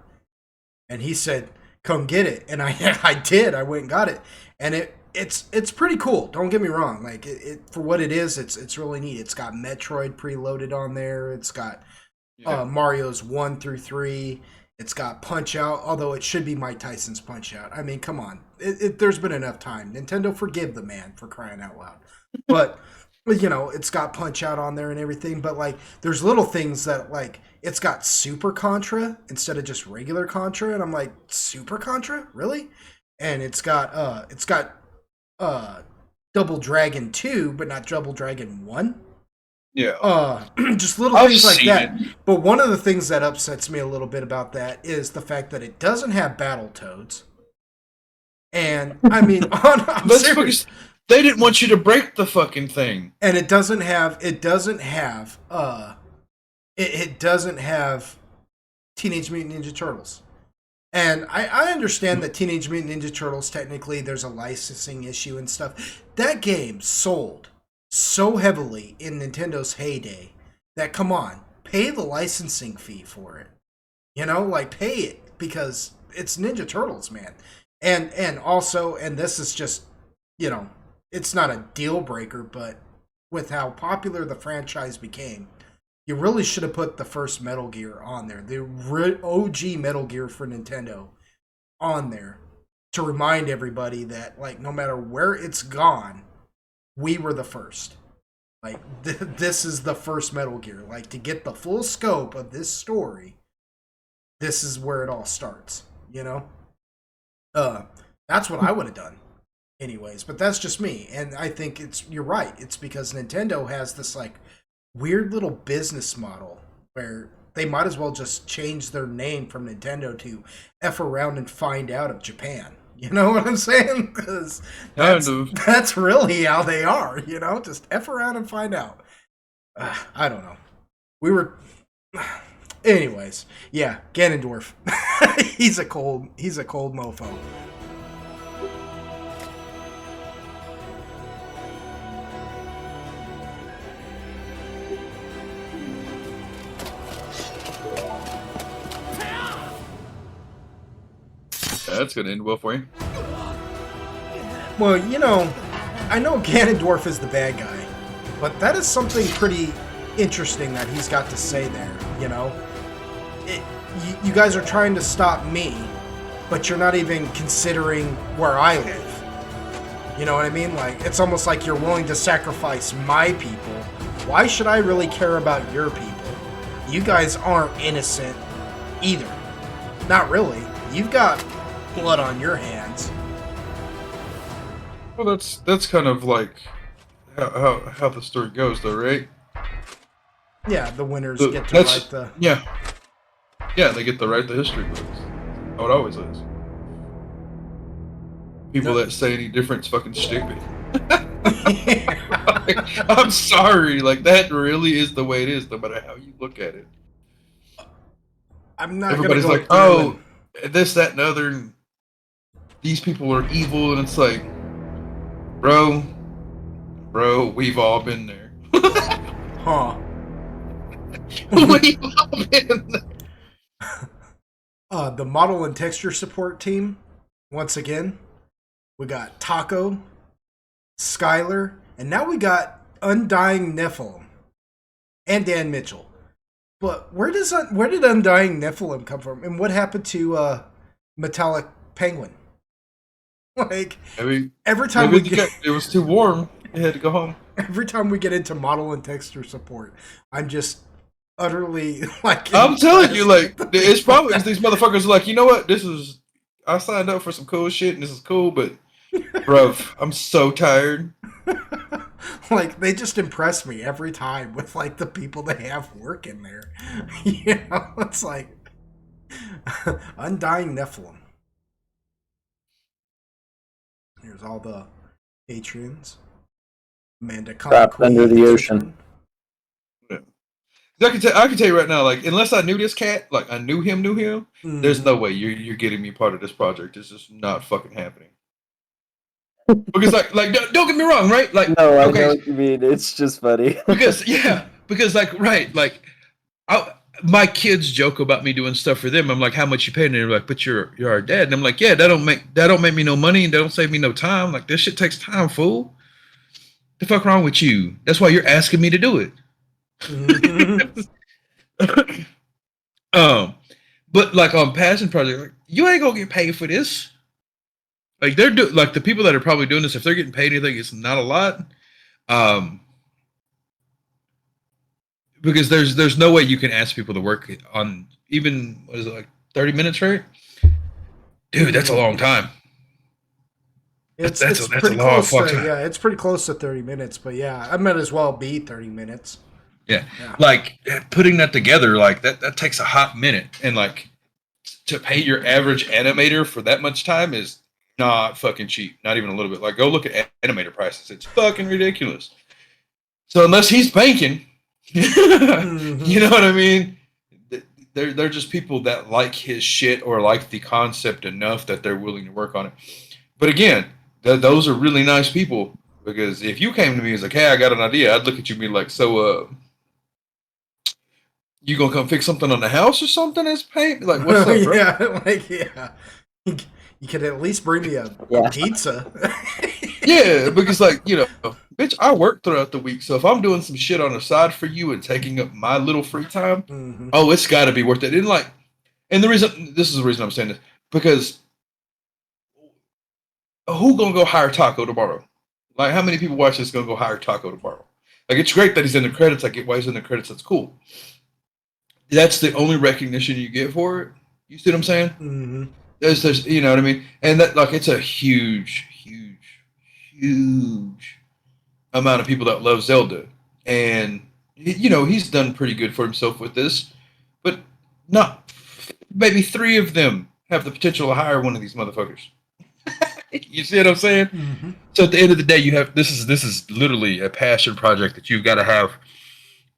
And he said, come get it. And I did. I went and got it. And it's pretty cool. Don't get me wrong. Like it for what it is, it's really neat. It's got Metroid preloaded on there. It's got Mario's 1 through 3. It's got Punch Out, although it should be Mike Tyson's Punch Out. I mean, come on. There's been enough time. Nintendo, forgive the man for crying out loud. But it's got Punch Out on there and everything. But like, there's little things that like it's got Super Contra instead of just regular Contra, and I'm like, Super Contra, really? And it's got Double Dragon 2, but not Double Dragon 1. Yeah. Just little things like that. But one of the things that upsets me a little bit about that is the fact that it doesn't have Battletoads. And I mean, I'm serious. They didn't want you to break the fucking thing. And it doesn't have Teenage Mutant Ninja Turtles. And I understand that Teenage Mutant Ninja Turtles, technically, there's a licensing issue and stuff. That game sold so heavily in Nintendo's heyday that, come on, pay the licensing fee for it. Like, pay it, because it's Ninja Turtles, man. And also, and this is just, it's not a deal breaker, but with how popular the franchise became, you really should have put the first Metal Gear on there, the OG Metal Gear for Nintendo on there, to remind everybody that, like, no matter where it's gone, we were the first. Like, this is the first Metal Gear. Like, to get the full scope of this story, this is where it all starts, That's what I would have done anyways, but that's just me. And I think you're right. It's because Nintendo has this, like, weird little business model where they might as well just change their name from Nintendo to F around and find out of Japan. You know what I'm saying? Because that's really how they are, just F around and find out. I don't know. Anyways, yeah, Ganondorf. he's a cold mofo. That's gonna end well for you. Well, I know Ganondorf is the bad guy, but that is something pretty interesting that he's got to say there, you guys are trying to stop me, but you're not even considering where I live. You know what I mean? Like, it's almost like you're willing to sacrifice my people. Why should I really care about your people? You guys aren't innocent either. Not really. You've got blood on your hands. Well, that's kind of like how the story goes, though, right? Yeah, the winners get to write the... Yeah, they get to write the history books. How it always is. People that say any different's fucking stupid. I'm sorry, like, that really is the way it is, no matter how you look at it. Everybody's like, oh, this, that, and other. These people are evil, and it's like, bro, we've all been there. Huh. What are you hoping? The model and texture support team, once again, we got Taco, Skylar, and now we got Undying Nephilim and Dan Mitchell. But where did Undying Nephilim come from, and what happened to Metallic Penguin? Like every time it was too warm, they had to go home. Every time we get into model and texture support, I'm just utterly like. I'm telling you, like it's probably these motherfuckers are like, you know what? I signed up for some cool shit, and this is cool, but bro, I'm so tired. Like they just impress me every time with like the people they have working there. You know, it's like Undying Nephilim. Here's all the patrons. Amanda Trapped under the ocean. Yeah. I can tell you right now, like unless I knew this cat, like I knew him, there's no way you're getting me part of this project. It's just not fucking happening. Because like don't get me wrong, right? Like no, I know what you mean. It's just funny. because like right, like my kids joke about me doing stuff for them. I'm like, how much you paying? And they're like, but you're our dad. And I'm like, yeah, that don't make me no money and that don't save me no time. Like this shit takes time, fool. The fuck wrong with you? That's why you're asking me to do it. Mm-hmm. But like on passion project, like, you ain't gonna get paid for this. Like like the people that are probably doing this, if they're getting paid anything, it's not a lot. Because there's no way you can ask people to work on even what is it like 30 minutes, right? Dude, that's a long time. That's a long time. Yeah, it's pretty close to 30 minutes, but yeah, I might as well be 30 minutes. Yeah. Like putting that together, like that takes a hot minute, and like to pay your average animator for that much time is not fucking cheap, not even a little bit. Like go look at animator prices; it's fucking ridiculous. So unless he's banking, you know what I mean? They're just people that like his shit or like the concept enough that they're willing to work on it. But again, those are really nice people, because if you came to me and was like, hey, I got an idea, I'd look at you and be like, so you gonna come fix something on the house or something as paint? Like, what's up, bro? Yeah, like, yeah. You could at least bring me a pizza. Yeah, because like, you know, bitch, I work throughout the week, so if I'm doing some shit on the side for you and taking up my little free time, oh, it's got to be worth it. And like, and this is the reason I'm saying this, because who gonna go hire Taco tomorrow? Like, how many people watch this gonna go hire Taco tomorrow? Like, it's great that he's in the credits. I get why he's in the credits. That's cool. That's the only recognition you get for it. You see what I'm saying? Mm-hmm. There's, you know what I mean? And that, like, it's a huge amount of people that love Zelda. And, you know, he's done pretty good for himself with this. But not, maybe 3 of them have the potential to hire one of these motherfuckers. You see what I'm saying? Mm-hmm. So at the end of the day, you have this is literally a passion project that you've got to have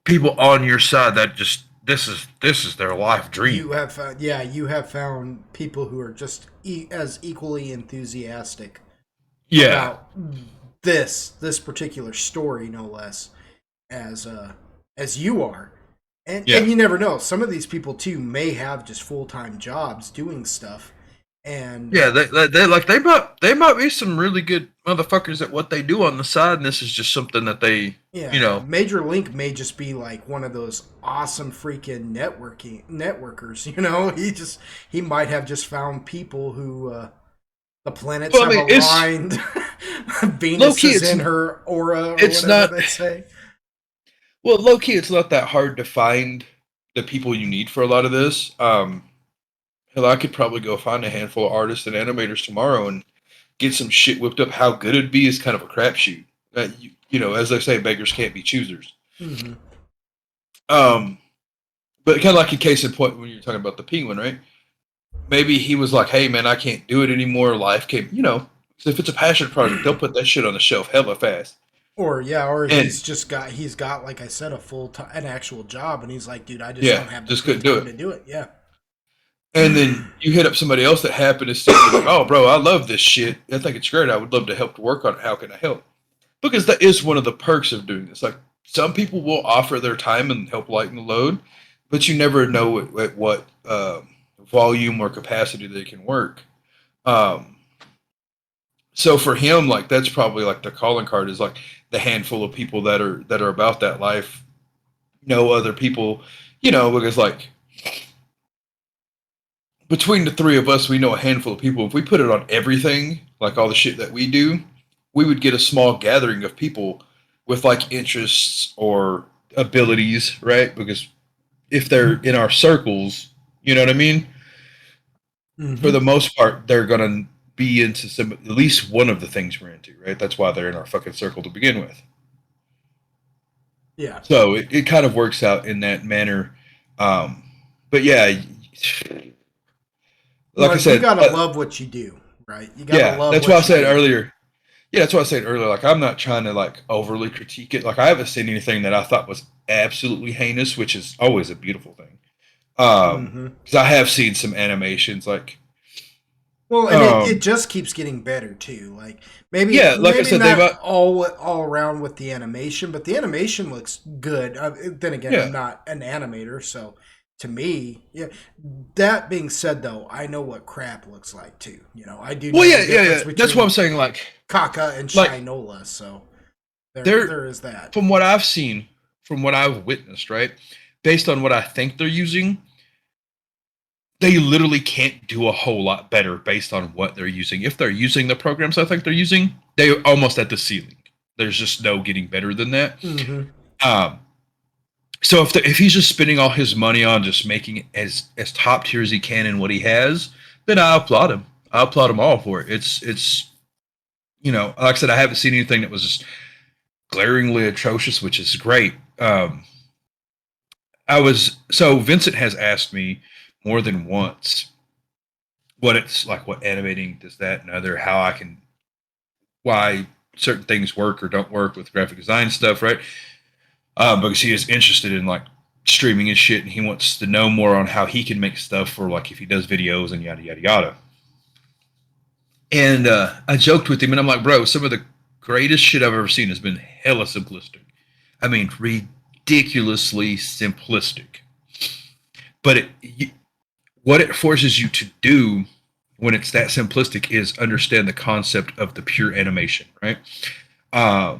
people on your side that just this is their life dream. You have found people who are just as equally enthusiastic about this particular story, no less, as you are. And you never know. Some of these people too may have just full-time jobs doing stuff. And they might be some really good motherfuckers at what they do on the side, and this is just something that they you know. Major Link may just be like one of those awesome freaking networkers, you know. He might have just found people who the planets have aligned. Venus is in her aura, or it's whatever not, they say. Well, low key, it's not that hard to find the people you need for a lot of this. Hell, I could probably go find a handful of artists and animators tomorrow and get some shit whipped up. How good it'd be is kind of a crapshoot. You know, as they say, beggars can't be choosers. Mm-hmm. But kind of like a case in point when you're talking about the penguin, right? Maybe he was like, hey, man, I can't do it anymore. Life came, you know. So if it's a passion project, they'll put that shit on the shelf hella fast. Or he's got, like I said, an actual job, and he's like, dude, I just don't have the time to do it. Yeah. And then you hit up somebody else that happened to say, like, oh, bro, I love this shit. I think it's great. I would love to help to work on it. How can I help? Because that is one of the perks of doing this. Like, some people will offer their time and help lighten the load, but you never know at what volume or capacity they can work. Um, so for him, like that's probably like the calling card is like the handful of people that are about that life. No other people, because like between the three of us, we know a handful of people. If we put it on everything, like all the shit that we do, we would get a small gathering of people with like interests or abilities, right? Because if they're in our circles, you know what I mean? Mm-hmm. For the most part, they're going to be into at least one of the things we're into, right? That's why they're in our fucking circle to begin with. Yeah. So it kind of works out in that manner. But yeah, like I said, you gotta love what you do, right? You gotta love. That's what I said earlier. Yeah, that's what I said earlier. Like I'm not trying to like overly critique it. Like I haven't seen anything that I thought was absolutely heinous, which is always a beautiful thing. Because I have seen some animations like. Well, and it just keeps getting better too. Like maybe I said, not all around with the animation, but the animation looks good. Then again, I'm not an animator, so to me, yeah. That being said, though, I know what crap looks like too. I do. Well, yeah. That's what I'm saying. Like Caca and Shinola. So there is that. From what I've seen, from what I've witnessed, right, based on what I think they're using. They literally can't do a whole lot better based on what they're using. If they're using the programs I think they're using, they're almost at the ceiling. There's just no getting better than that. Mm-hmm. So if he's just spending all his money on just making it as top tier as he can in what he has, then I applaud him. I applaud him all for it. It's like I said, I haven't seen anything that was just glaringly atrocious, which is great. Vincent has asked me more than once what it's like, what animating does that and other, why certain things work or don't work with graphic design stuff, right? Because he is interested in like streaming and shit, and he wants to know more on how he can make stuff for like if he does videos and yada yada yada. And I joked with him, and I'm like, bro, some of the greatest shit I've ever seen has been hella simplistic. I mean, ridiculously simplistic. But what it forces you to do when it's that simplistic is understand the concept of the pure animation, right? I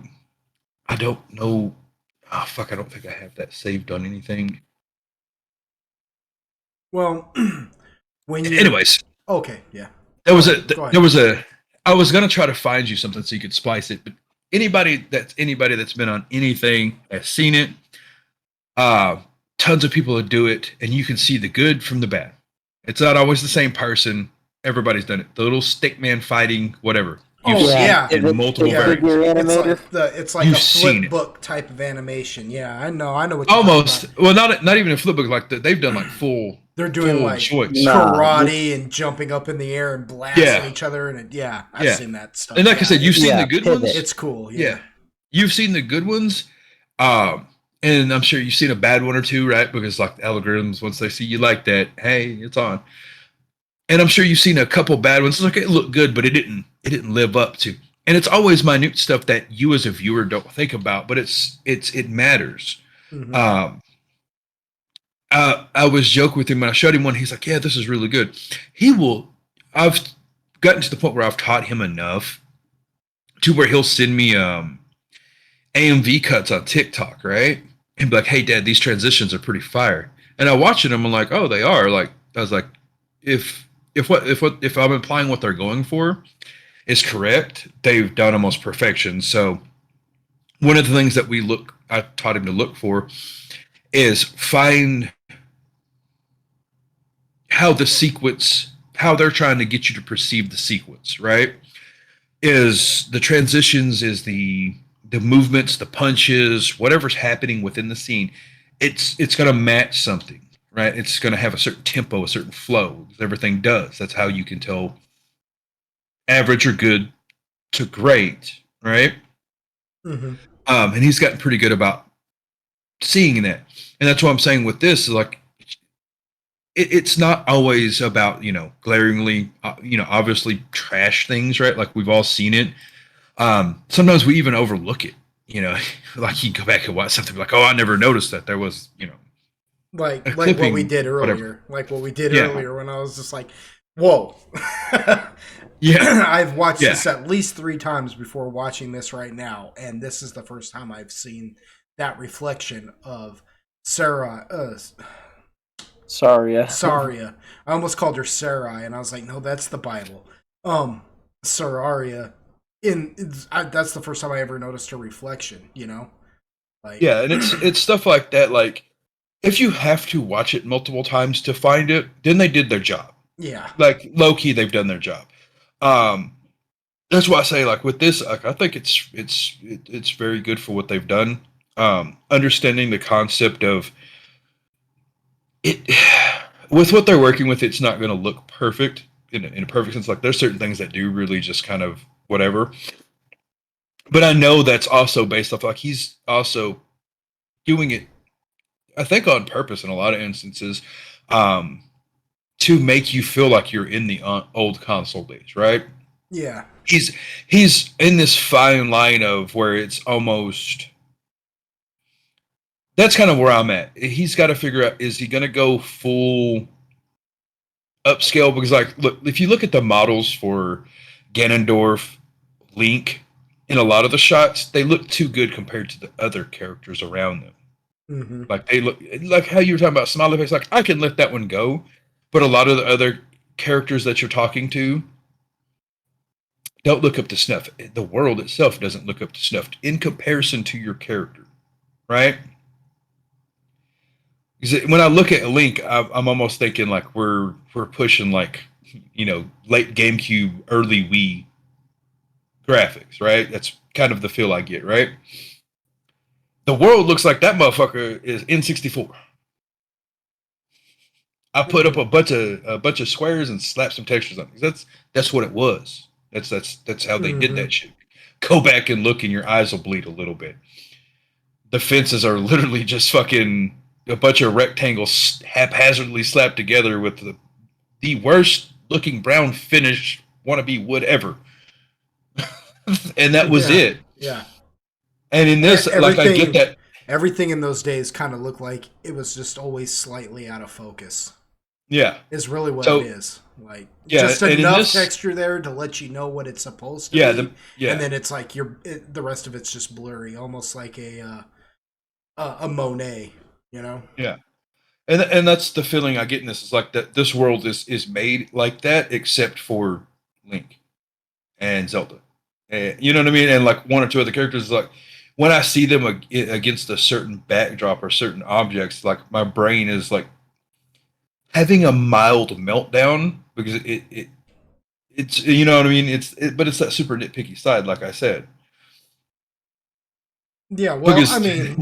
don't know. Oh, fuck, I don't think I have that saved on anything. Well, anyways. Okay, yeah. I was going to try to find you something so you could splice it, but anybody that's been on anything has seen it. Tons of people that do it, and you can see the good from the bad. It's not always the same person. Everybody's done it. The little stick man fighting, whatever. You've seen it in multiple variants. It's like a flip book type of animation. Yeah, I know what you're almost. talking about. Well, not even a flip book. Like they've done like full. They're doing full like choice. karate and jumping up in the air and blasting each other, and I've seen that stuff. And like I said, you've seen the good ones. It's cool. Yeah, you've seen the good ones. And I'm sure you've seen a bad one or two, right? Because like the algorithms, once they see you like that, hey, it's on. And I'm sure you've seen a couple bad ones. Like it looked good, but it didn't live up to. And it's always minute stuff that you as a viewer don't think about, but it matters. Mm-hmm. I was joking with him when I showed him one. He's like, "Yeah, this is really good." I've gotten to the point where I've taught him enough to where he'll send me AMV cuts on TikTok, right? And be like, "Hey, Dad, these transitions are pretty fire." And I watch it, I'm like, "Oh, they are." Like I was like, if I'm implying what they're going for is correct, they've done almost perfection. So one of the things that I taught him to look for is find how they're trying to get you to perceive the sequence, right? Is the transitions, is the movements, the punches, whatever's happening within the scene, it's going to match something, right? It's going to have a certain tempo, a certain flow. Everything does. That's how you can tell average or good to great, right? Mm-hmm. And he's gotten pretty good about seeing that. And that's what I'm saying with this, like, it's not always about, glaringly, obviously trash things, right? Like we've all seen it. Sometimes we even overlook it. like you go back and watch something like, oh, I never noticed that there was, like a what we clipping, did whatever. earlier, like what we did Yeah, earlier when I was just like, whoa. yeah, I've watched yeah, this at least 3 times before watching this right now, and this is the first time I've seen that reflection of Sarah. Sorry. Saria. I almost called her Sarai, and I was like, no, that's the Bible. Sararia. That's the first time I ever noticed her reflection. Like, yeah, and it's stuff like that. Like, if you have to watch it multiple times to find it, then they did their job. yeah, Like low key, they've done their job. Um, that's why I say, like, with this, like, I think it's very good for what they've done. Understanding the concept of it with what they're working with, it's not going to look perfect in a perfect sense. Like, there's certain things that do really just kind of whatever. But I know that's also based off, like, he's also doing it, I think, on purpose in a lot of instances, um, to make you feel like you're in the old console days, right? yeah, He's he's in this fine line of where it's almost, that's kind of where I'm at. He's got to figure out, is he going to go full upscale? Because, like, look, if you look at the models for Ganondorf, Link, in a lot of the shots, they look too good compared to the other characters around them. mm-hmm. Like, they look like how you were talking about smiley face. Like, I can let that one go, but a lot of the other characters that you're talking to don't look up to snuff. The world itself doesn't look up to snuff in comparison to your character, right? Because when I look at Link, I'm almost thinking like we're pushing, like, late GameCube, early Wii graphics, right? That's kind of the feel I get, right? The world looks like that motherfucker is N64. I put up Mm-hmm. a bunch of squares and slapped some textures on it. That's what it was. That's how they did Mm-hmm. that shit. Go back and look, and your eyes will bleed a little bit. The fences are literally just fucking a bunch of rectangles haphazardly slapped together with the worst looking brown finish wannabe wood ever. And that was Yeah, it. yeah. And in this, like, I get Everything, that. everything in those days kind of looked like it was just always slightly out of focus. Yeah. Is really what it So, is. Like, yeah, just and in enough this, texture there to let you know what it's supposed to yeah, be, and yeah, then it's like the rest of it's just blurry, almost like a Monet. You know? yeah. And that's the feeling I get in this, is like that this world is made like that, except for Link and Zelda. And, you know what I mean? And like one or two other characters, like when I see them against a certain backdrop or certain objects, like my brain is like having a mild meltdown, because it's, you know what I mean? But it's that super nitpicky side, like I said. Yeah. Well, I Because mean,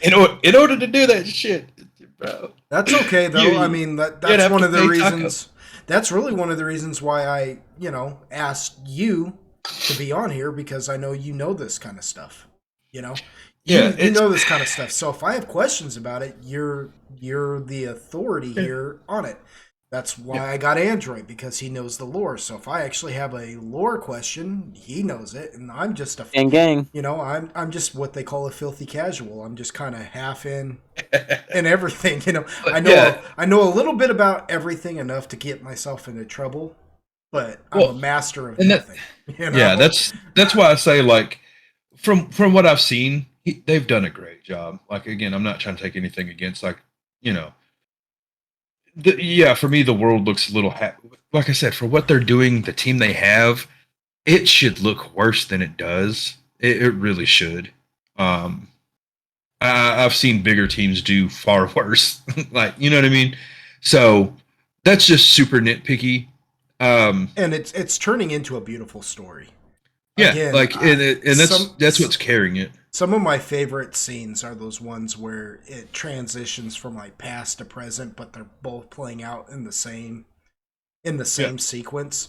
in order to do that shit, bro, that's okay though. I you mean, you'd that's have one to of the pay taco. reasons. That's really one of the reasons why I asked you to be on here, because I know you know this kind of stuff. You know, Yeah, you know this kind of stuff. So if I have questions about it, you're the authority yeah, here on it. That's yeah, why I got Android, because he knows the lore. So if I actually have a lore question, he knows it, and I'm just a Gang, gang. I'm just what they call a filthy casual. I'm just kind of half in and everything. yeah. I know a little bit about everything, enough to get myself into trouble, but I'm a Well, master of and that, nothing. yeah, that's why I say, like, from what I've seen, they've done a great job. Like, again, I'm not trying to take anything against, like, you know, yeah. For me, the world looks a little like I said, for what they're doing, the team they have, it should look worse than it does. It really should. Um, I've seen bigger teams do far worse. Like, you know what I mean? So that's just super nitpicky. Um, And it's turning into a beautiful story. yeah, Again, like, and that's what's carrying it. some of my favorite scenes are those ones where it transitions from like past to present, but they're both playing out in the Yeah, same sequence.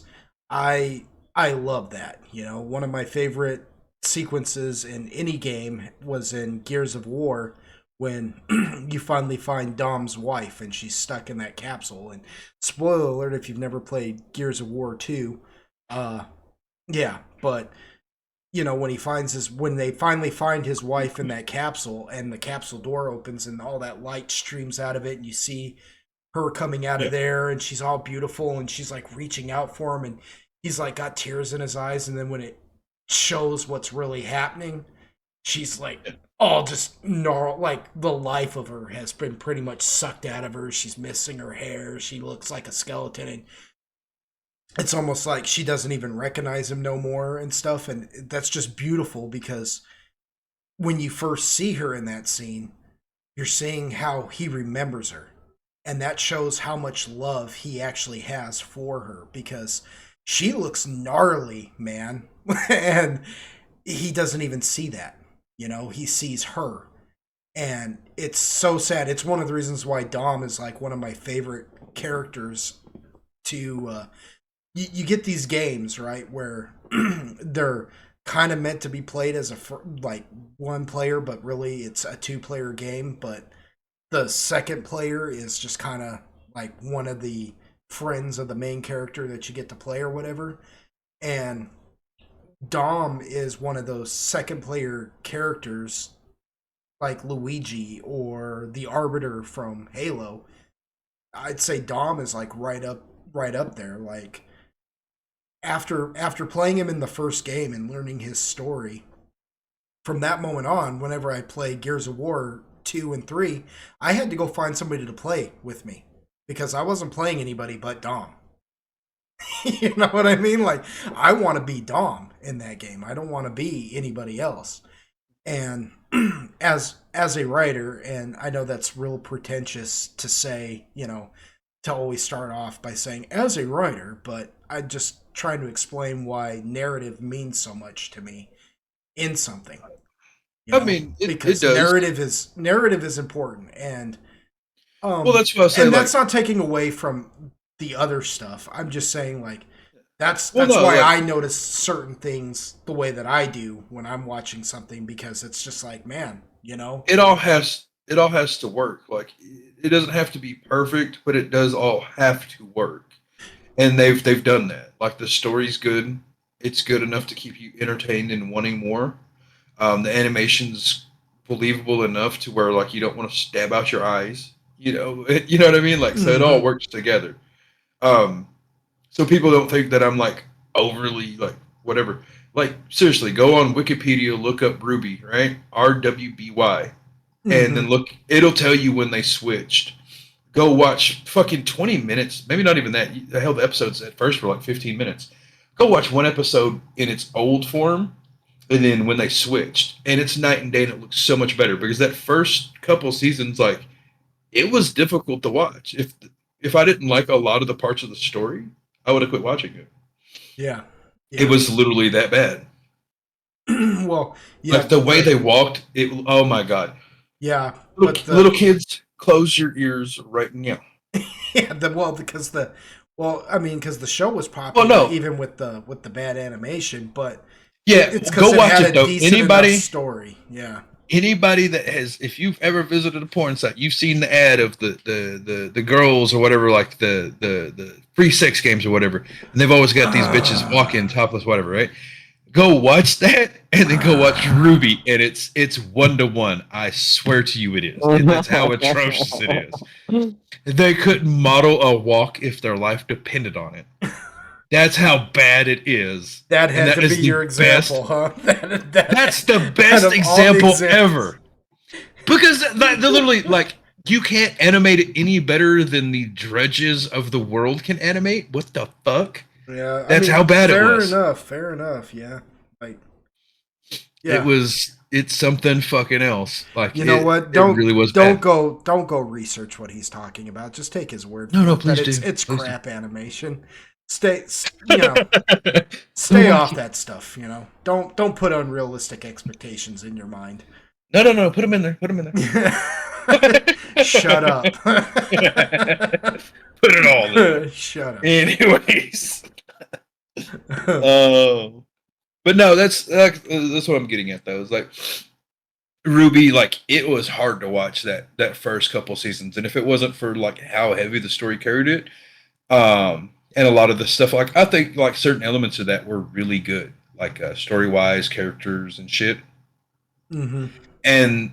I love that. One of my favorite sequences in any game was in Gears of War, when you finally find Dom's wife and she's stuck in that capsule. And spoiler alert if you've never played Gears of War 2, uh yeah, but when they finally find his wife in that capsule and the capsule door opens and all that light streams out of it and you see her coming out of there and she's all beautiful and she's like reaching out for him and he's like got tears in his eyes, and then when it shows what's really happening, she's like all just gnarled, like the life of her has been pretty much sucked out of her. She's missing her hair, she looks like a skeleton, and it's almost like she doesn't even recognize him no more and stuff. And that's just beautiful because when you first see her in that scene, you're seeing how he remembers her, and that shows how much love he actually has for her, because she looks gnarly, man. And he doesn't even see that. He sees her. And it's so sad. It's one of the reasons why Dom is like one of my favorite characters to you get these games, right, where they're kind of meant to be played as like one player, but really it's a two-player game, but the second player is just kind of like one of the friends of the main character that you get to play or whatever. And Dom is one of those second player characters like Luigi or the Arbiter from Halo. I'd say Dom is like right up there. Like after playing him in the first game and learning his story, from that moment on, whenever I play Gears of War 2 and 3, I had to go find somebody to play with me because I wasn't playing anybody but Dom. You know what I mean? Like, I want to be Dom in that game. I don't want to be anybody else. And as a writer, and I know that's real pretentious to say, to always start off by saying as a writer, but I just trying to explain why narrative means so much to me in something. I mean, because it does. Narrative is important, and well, that's what I was saying. And that's not taking away from the other stuff. I'm just saying, like, that's why I notice certain things the way that I do when I'm watching something, because it's just like, man, it all has to work. Like, it doesn't have to be perfect, but it does all have to work. And they've done that. Like, the story's good. It's good enough to keep you entertained and wanting more. The animation's believable enough to where, like, you don't want to stab out your eyes. You know what I mean? Like, so it all works together. So people don't think that I'm like overly like whatever. Like, seriously, go on Wikipedia, look up Ruby, right? RWBY, and then look. It'll tell you when they switched. Go watch fucking 20 minutes, maybe not even that. Hell, the episodes at first were like 15 minutes. Go watch one episode in its old form, and then when they switched, and it's night and day, and it looks so much better because that first couple seasons, like, it was difficult to watch. If I didn't like a lot of the parts of the story, I would have quit watching it. Yeah. It was literally that bad. Well, yeah. Like the way they walked, oh my God. Yeah. Little kids, close your ears right now. Yeah, because the show was popular even with the bad animation, but yeah, it's go watch it though. Anybody story, yeah. Anybody that has, if you've ever visited a porn site, you've seen the ad of the girls or whatever, like the free sex games or whatever, and they've always got these bitches walking topless, whatever, right? Go watch that, and then go watch Ruby, and it's 1-to-1. I swear to you, it is. That's how atrocious it is. They couldn't model a walk if their life depended on it. That's how bad it is. That had to be your example, huh? That's the best example ever. Because they're literally, like, you can't animate it any better than the dredges of the world can animate. What the fuck? Yeah, that's how bad it was. Fair enough. Yeah, like, yeah. It's something fucking else. Like, you know what? Don't go research what he's talking about. Just take his word. No, please do. It's please crap do. Animation. Stay off that stuff. Don't put unrealistic expectations in your mind. No. Put them in there. Shut up. Put it all in. Shut up. Anyways. But no, that's what I'm getting at though. Is like Ruby, like, it was hard to watch that first couple seasons, and if it wasn't for like how heavy the story carried it, and a lot of the stuff, like, I think like certain elements of that were really good. like story wise, characters and shit. Mm-hmm. And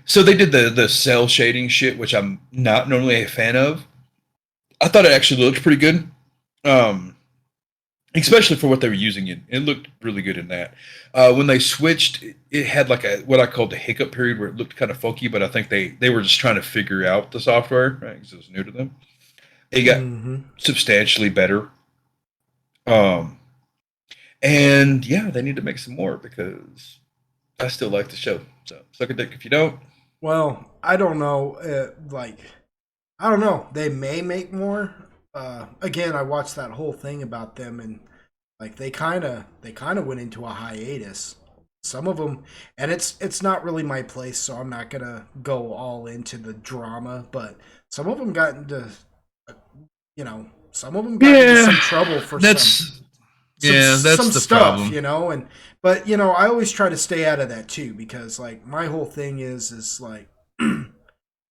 so they did the cell shading shit, which I'm not normally a fan of. I thought it actually looked pretty good, especially for what they were using it. It looked really good in that. When they switched, it had like a what I called the hiccup period where it looked kind of funky, but I think they were just trying to figure out the software, right? Because it was new to them. It got substantially better. And yeah, they need to make some more because I still like the show. So suck a dick if you don't. Well, I don't know. I don't know. They may make more. Again, I watched that whole thing about them, and like they kind of went into a hiatus. Some of them, and it's not really my place, so I'm not gonna go all into the drama. But some of them got into, some of them got into some trouble for some the stuff, problem. But I always try to stay out of that too, because like my whole thing is like,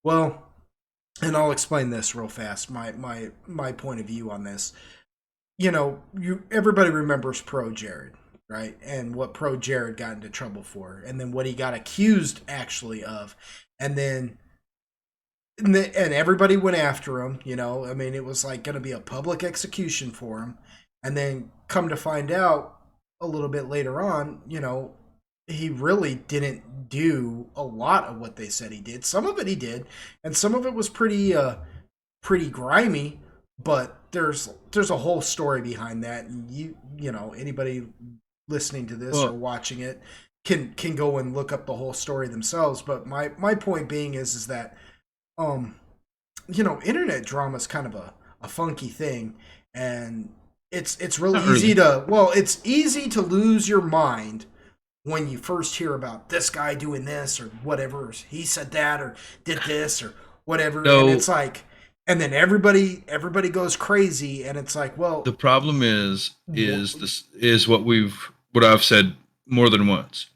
well, and I'll explain this real fast. My point of view on this. Everybody remembers Pro Jared, right? And what Pro Jared got into trouble for, and then what he got accused actually of, and everybody went after him. I mean, it was like going to be a public execution for him, and then come to find out a little bit later on, he really didn't do a lot of what they said he did. Some of it he did, and some of it was pretty grimy. But there's a whole story behind that, and anybody listening to this or watching it can go and look up the whole story themselves. But my point being is that internet drama is kind of a funky thing, and it's really easy it's easy to lose your mind when you first hear about this guy doing this or whatever, or he said that or did this or whatever, and it's like, and then everybody goes crazy, and it's like, well, the problem is what I've said more than once,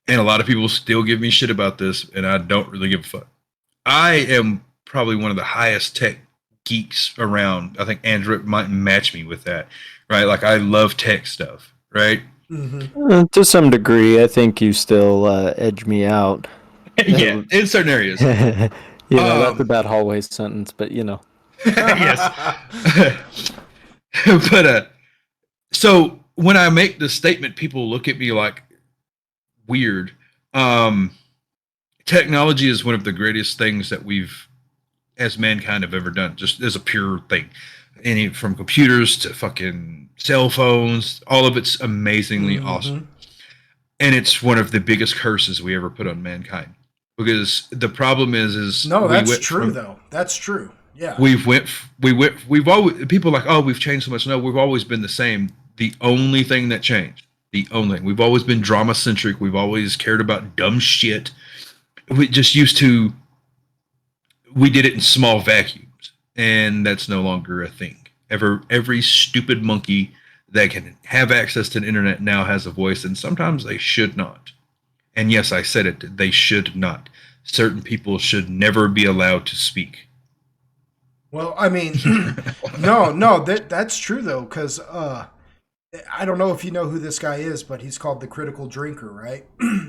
and a lot of people still give me shit about this, and I don't really give a fuck. I am probably one of the highest tech geeks around. I think Andrew might match me with that, right? Like I love tech stuff, right? Mm-hmm. To some degree, I think you still edge me out. Yeah, in certain areas. That's a bad hallway sentence, but yes. But so when I make the statement, people look at me like weird. Technology is one of the greatest things that we've, as mankind, have ever done. Just as a pure thing, from computers to fucking cell phones, all of it's amazingly awesome. And it's one of the biggest curses we ever put on mankind. Because the problem is no, that's true though. That's true. Yeah. We've always, people are like, oh, we've changed so much. No, we've always been the same. The only thing that changed, we've always been drama centric. We've always cared about dumb shit. We just we did it in small vacuums, and that's no longer a thing. Every stupid monkey that can have access to the internet now has a voice, and sometimes they should not. And yes, I said it. They should not. Certain people should never be allowed to speak. Well, I mean, no, that's true though, because I don't know if you know who this guy is, but he's called the Critical Drinker, right?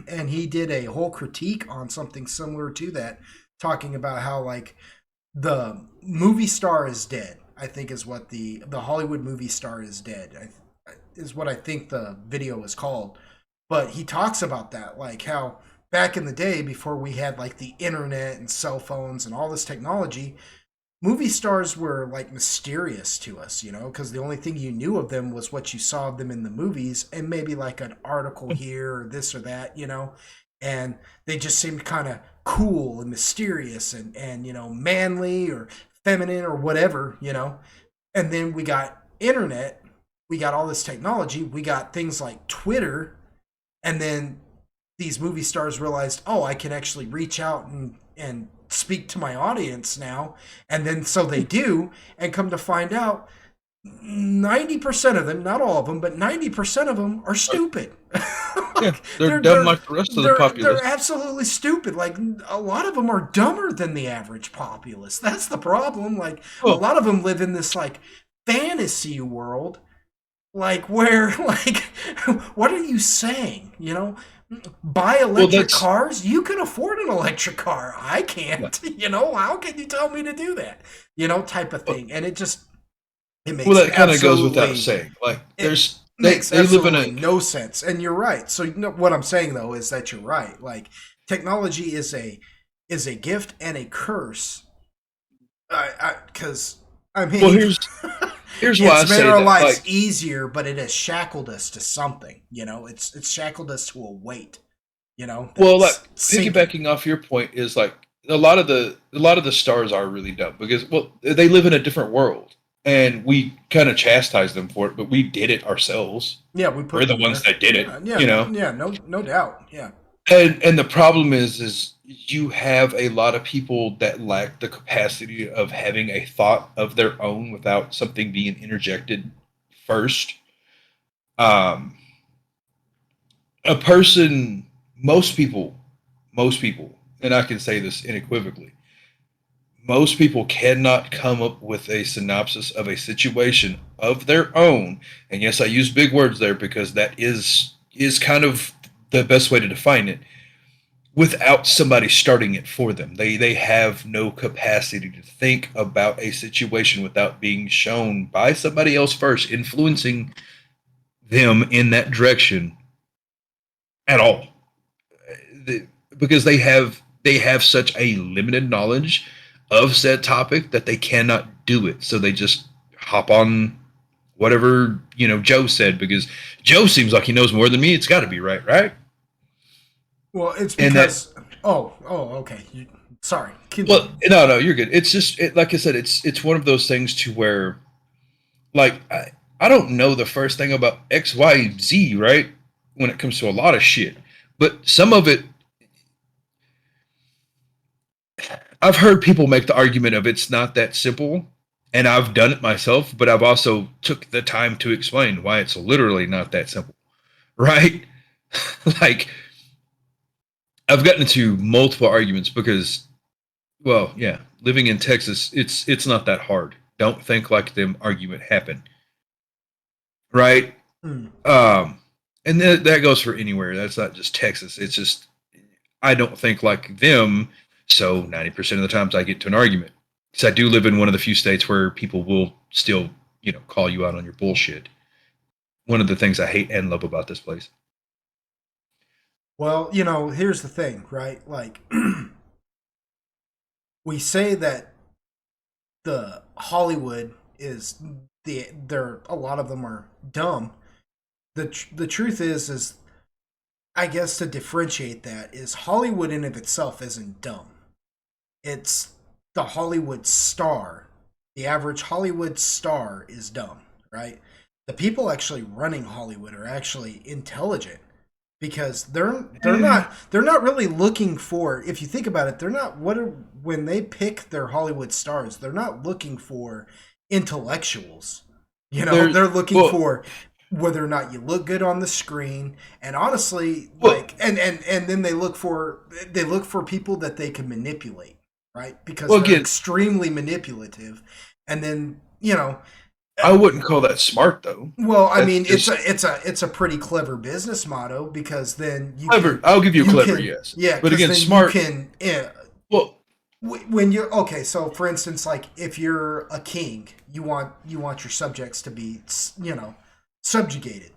And he did a whole critique on something similar to that, talking about how like the movie star is dead. I think is what the Hollywood movie star is dead. Is what I think the video is called. But he talks about that, like how back in the day, before we had like the internet and cell phones and all this technology, movie stars were like mysterious to us, because the only thing you knew of them was what you saw of them in the movies and maybe like an article here or this or that, and they just seemed kind of cool and mysterious and manly or feminine or whatever, and then we got internet, we got all this technology, we got things like Twitter. And then these movie stars realized, oh, I can actually reach out and speak to my audience now. And then so they do, and come to find out 90% of them, not all of them, but 90% of them are stupid. Yeah, they're dumb like the rest of the populace. They're absolutely stupid. Like a lot of them are dumber than the average populace. That's the problem. Like a lot of them live in this like fantasy world Like where like what are you saying? You know, buy electric cars. You can afford an electric car. I can't. Yeah. You know, how can you tell me to do that? You know, type of thing. And it makes that kind of goes without saying. Like there's they live in a no sense. And you're right. So what I'm saying though is that you're right. Like technology is a gift and a curse. Because I mean, well, here's why I say that. It's made our lives easier, but it has shackled us to something. You know, it's shackled us to a weight. You know. Well, like piggybacking off your point is like a lot of the stars are really dumb because they live in a different world, and we kind of chastise them for it, but we did it ourselves. Yeah, we're the ones that did it. Yeah, you know. Yeah, no doubt. Yeah. And the problem is you have a lot of people that lack the capacity of having a thought of their own without something being interjected first. A person, most people, and I can say this unequivocally, most people cannot come up with a synopsis of a situation of their own. And yes, I use big words there because that is kind of the best way to define it, without somebody starting it for them. They have no capacity to think about a situation without being shown by somebody else first, influencing them in that direction at all. Because they have such a limited knowledge of said topic that they cannot do it. So they just hop on whatever, Joe said, because Joe seems like he knows more than me. It's got to be right? Well, it's because okay. Sorry. Well, no, you're good. It's just like I said, it's one of those things to where, like, I don't know the first thing about X, Y, Z, right? When it comes to a lot of shit, but some of it, I've heard people make the argument of it's not that simple. And I've done it myself, but I've also took the time to explain why it's literally not that simple, right? Like, I've gotten into multiple arguments because, well, yeah, living in Texas, it's not that hard. Don't think like them argument happened, right? And that goes for anywhere. That's not just Texas. It's just I don't think like them. So 90% of the times I get to an argument. Because I do live in one of the few states where people will still, call you out on your bullshit. One of the things I hate and love about this place. Well, here's the thing, right? Like, we say that the Hollywood is a lot of them are dumb. The truth is I guess to differentiate that is Hollywood in of itself isn't dumb. It's the Hollywood star. The average Hollywood star is dumb, right? The people actually running Hollywood are actually intelligent because they're not really looking for, if you think about it, when they pick their Hollywood stars, they're not looking for intellectuals. They're looking for whether or not you look good on the screen, and honestly, and then they look for people that they can manipulate, right? Because they're extremely manipulative, and then I wouldn't call that smart though. Well, I mean, it's a pretty clever business motto because then clever. I'll give you clever, yes. Yeah, but again, smart. When you're okay, so for instance, like if you're a king, you want your subjects to be subjugated.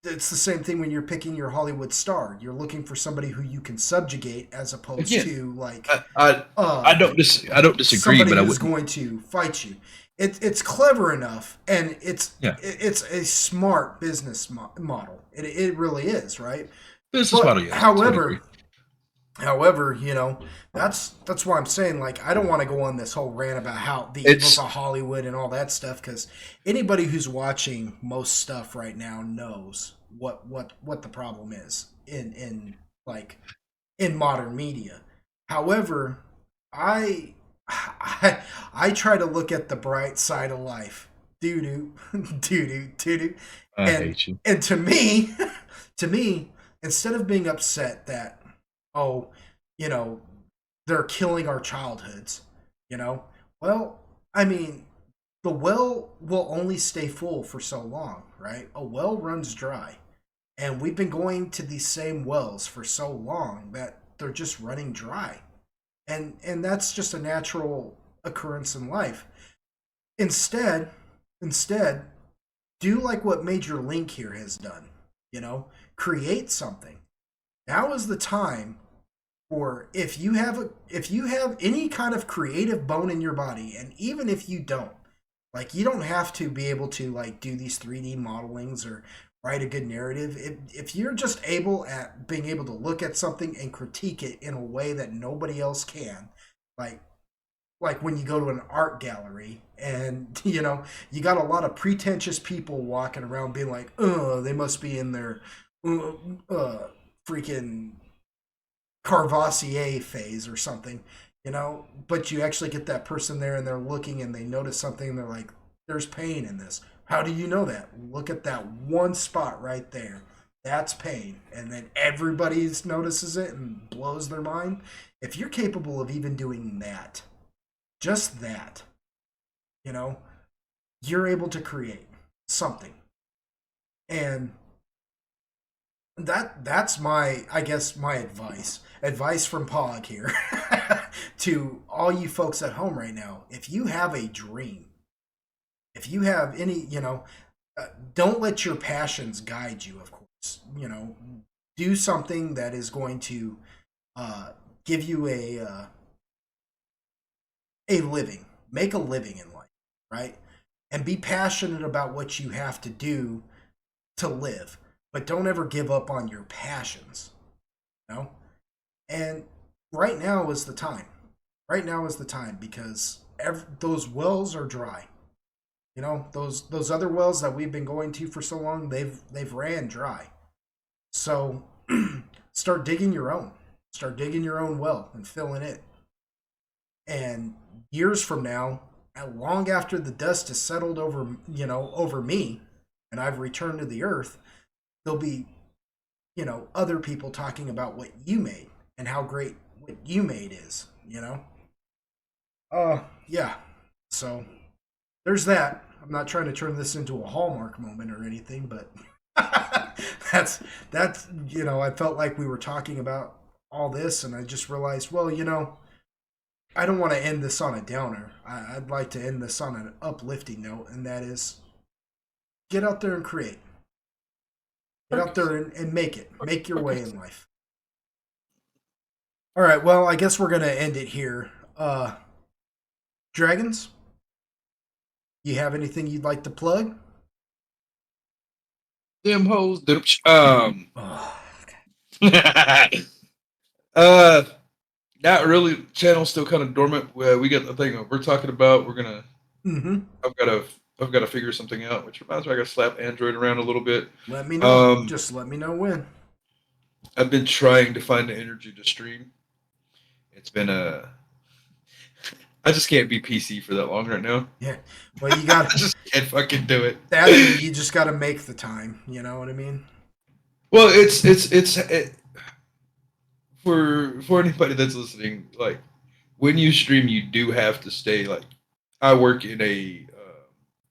It's the same thing when you're picking your Hollywood star. You're looking for somebody who you can subjugate, as opposed to like I don't disagree, but I who's going to fight you. It's clever enough, and it's a smart business model. It really is, right? Business model, yes. However, that's why I'm saying, like, I don't want to go on this whole rant about how the evils of Hollywood and all that stuff, because anybody who's watching most stuff right now knows what the problem is in modern media. However, I try to look at the bright side of life. Doo-doo. Doo-doo. I hate you. And to me, instead of being upset that, they're killing our childhoods, well, I mean, the well will only stay full for so long, right? A well runs dry. And we've been going to these same wells for so long that they're just running dry. And that's just a natural occurrence in life. Instead, do like what Major Link here has done. Create something. Now is the time for if you have any kind of creative bone in your body, and even if you don't, like you don't have to be able to like do these 3D modelings or write a good narrative. If you're just being able to look at something and critique it in a way that nobody else can, like when you go to an art gallery and you got a lot of pretentious people walking around being like, oh, they must be in their freaking Carvassier phase or something, but you actually get that person there and they're looking and they notice something and they're like, there's pain in this. How do you know that? Look at that one spot right there. That's pain. And then everybody notices it and blows their mind. If you're capable of even doing that, just that, you're able to create something. And that's my advice from Pog here to all you folks at home right now. If you have a dream, if you have any, don't let your passions guide you, of course. Do something that is going to give you a living. Make a living in life, right? And be passionate about what you have to do to live. But don't ever give up on your passions, And right now is the time. Right now is the time because those wells are dry. Those other wells that we've been going to for so long, they've ran dry. So start digging your own. Start digging your own well and filling it. And years from now, long after the dust has settled over me, and I've returned to the earth, there'll be, other people talking about what you made and how great what you made is, yeah. So there's that. I'm not trying to turn this into a Hallmark moment or anything, but that's I felt like we were talking about all this, and I just realized, well, I don't want to end this on a downer. I'd like to end this on an uplifting note, and that is get out there and create. Get out there and make it. Make your way in life. All right, well, I guess we're going to end it here. Dragonz, you have anything you'd like to plug? Them hoes. Oh, okay. Not really. Channel's still kind of dormant. We got the thing we're talking about. We're gonna. Mm-hmm. I've got to figure something out. Which reminds me, I got to slap Android around a little bit. Let me know. Just let me know when. I've been trying to find the energy to stream. It's been I just can't be PC for that long right now. Yeah. Well, you got. I just can't fucking do it. You just got to make the time. You know what I mean? Well, it's for anybody that's listening. Like when you stream, you do have to stay. Like I work I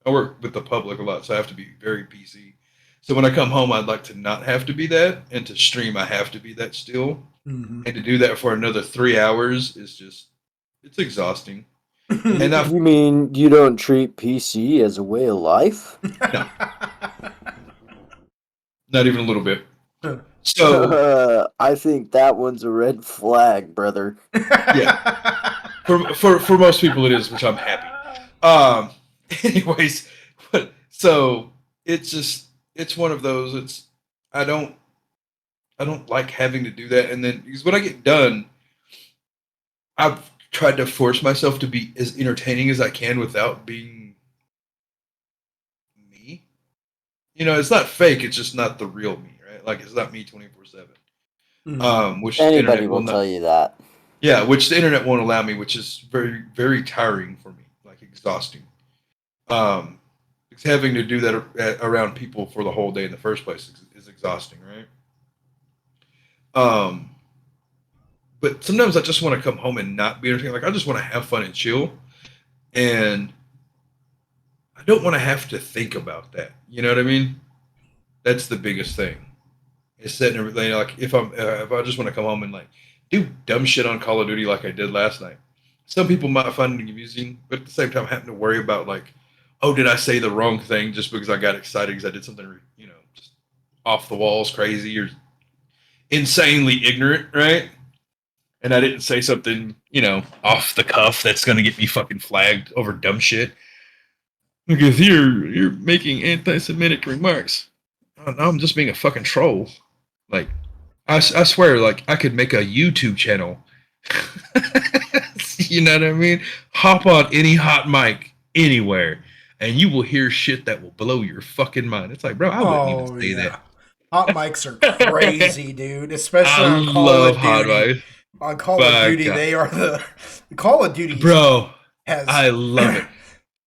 work with the public a lot, so I have to be very PC. So when I come home, I'd like to not have to be that, and to stream, I have to be that still. Mm-hmm. And to do that for another 3 hours is it's exhausting. And you mean you don't treat PC as a way of life? No. Not even a little bit. So I think that one's a red flag, brother. Yeah. For most people it is, which I'm happy. Anyways, so it's one of those. I don't like having to do that, and then because when I get done, I've tried to force myself to be as entertaining as I can without being me. It's not fake. It's just not the real me, right? Like it's not me 24/7. Which anybody will tell you that. Yeah, which the internet won't allow me, which is very, very tiring for me, like exhausting. Because having to do that around people for the whole day in the first place is exhausting, right? But sometimes I just want to come home and not be entertained. Like I just want to have fun and chill. And I don't want to have to think about that. You know what I mean? That's the biggest thing. Is setting everything like if I just want to come home and like do dumb shit on Call of Duty like I did last night. Some people might find it amusing, but at the same time, having to worry about like, oh, did I say the wrong thing just because I got excited because I did something, just off the walls, crazy or insanely ignorant, right? And I didn't say something, off the cuff that's gonna get me fucking flagged over dumb shit. Because you're making anti-Semitic remarks. Oh, no, I'm just being a fucking troll. Like, I swear, like, I could make a YouTube channel. You know what I mean? Hop on any hot mic anywhere, and you will hear shit that will blow your fucking mind. It's like, bro, I wouldn't even say that. Hot mics are crazy, dude. Especially I on Call love of hot Duty. mics. On Call of Duty, God. they are the Call of Duty. Bro, has I love it.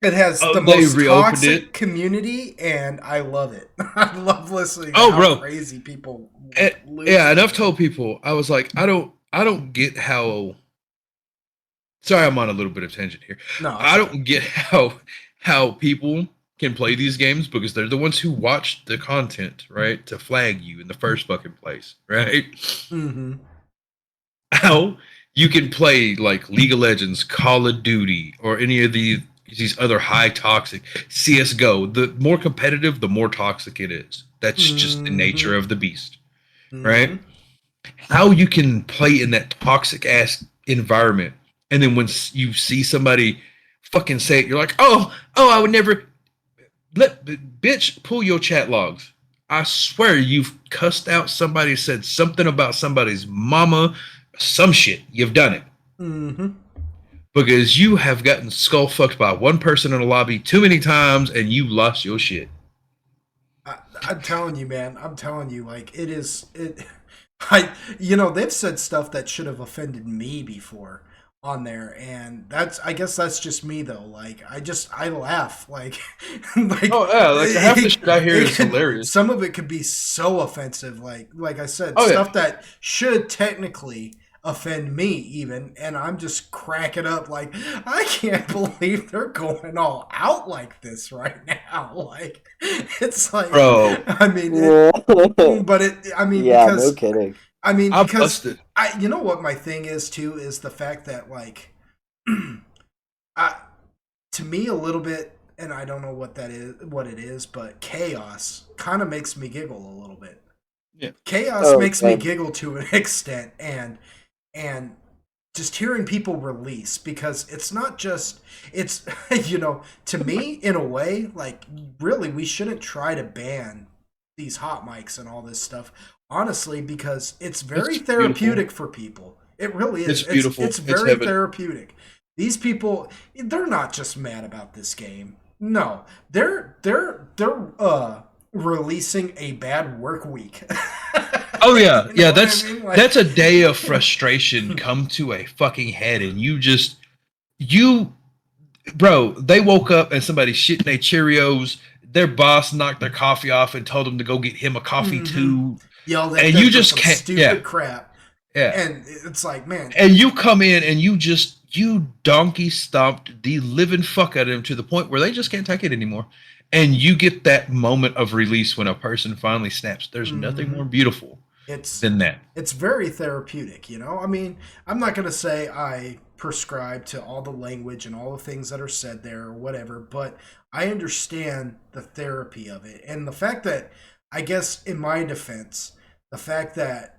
It has the they most reopened toxic it. community, and I love it. I love listening to Oh, how bro. crazy people lose. Yeah, and I've told people, I was like, I don't get how. Sorry, I'm on a little bit of tangent here. No, I don't get how people can play these games because they're the ones who watch the content, right? To flag you in the first fucking place, right? Mm-hmm. How you can play like League of Legends, Call of Duty, or any of these other high toxic CS:GO. The more competitive, the more toxic it is. That's just the nature of the beast, right? How you can play in that toxic ass environment, and then when you see somebody fucking say it, you're like, oh, I would never bitch, pull your chat logs. I swear you've cussed out somebody, said something about somebody's mama, some shit. You've done it. Mm-hmm. Because you have gotten skull fucked by one person in a lobby too many times and you lost your shit. I'm telling you, man. I'm telling you, like, they've said stuff that should have offended me before on there, and I guess that's just me though. Like, I laugh, like, like, oh yeah, like half the shit I hear is hilarious. Some of it could be so offensive, like I said, stuff that should technically offend me even, and I'm just cracking up like, I can't believe they're going all out like this right now. Like, it's like, bro, I mean, yeah, because no kidding. I mean, I because busted. you know what my thing is too, is the fact that, like, to me a little bit, and I don't know what it is, but chaos kind of makes me giggle a little bit. Yeah. Chaos makes me giggle to an extent, and just hearing people release, because it's not just, it's, to me, in a way, like, really, we shouldn't try to ban these hot mics and all this stuff, honestly, because it's very therapeutic for people. It really is. It's beautiful. It's very therapeutic. These people, they're not just mad about this game. No, they're releasing a bad work week. Oh yeah, yeah. That's I mean? Like, that's a day of frustration come to a fucking head, and bro. They woke up and somebody shit in their Cheerios. Their boss knocked their coffee off and told them to go get him a coffee too. Yelled at and them you for just some can't. Stupid crap. Yeah, and it's like, man. And you come in and you donkey stomped the living fuck out of them to the point where they just can't take it anymore. And you get that moment of release when a person finally snaps. There's nothing more beautiful than that. It's very therapeutic, I mean, I'm not going to say I prescribe to all the language and all the things that are said there or whatever, but I understand the therapy of it. And the fact that, I guess, in my defense, the fact that,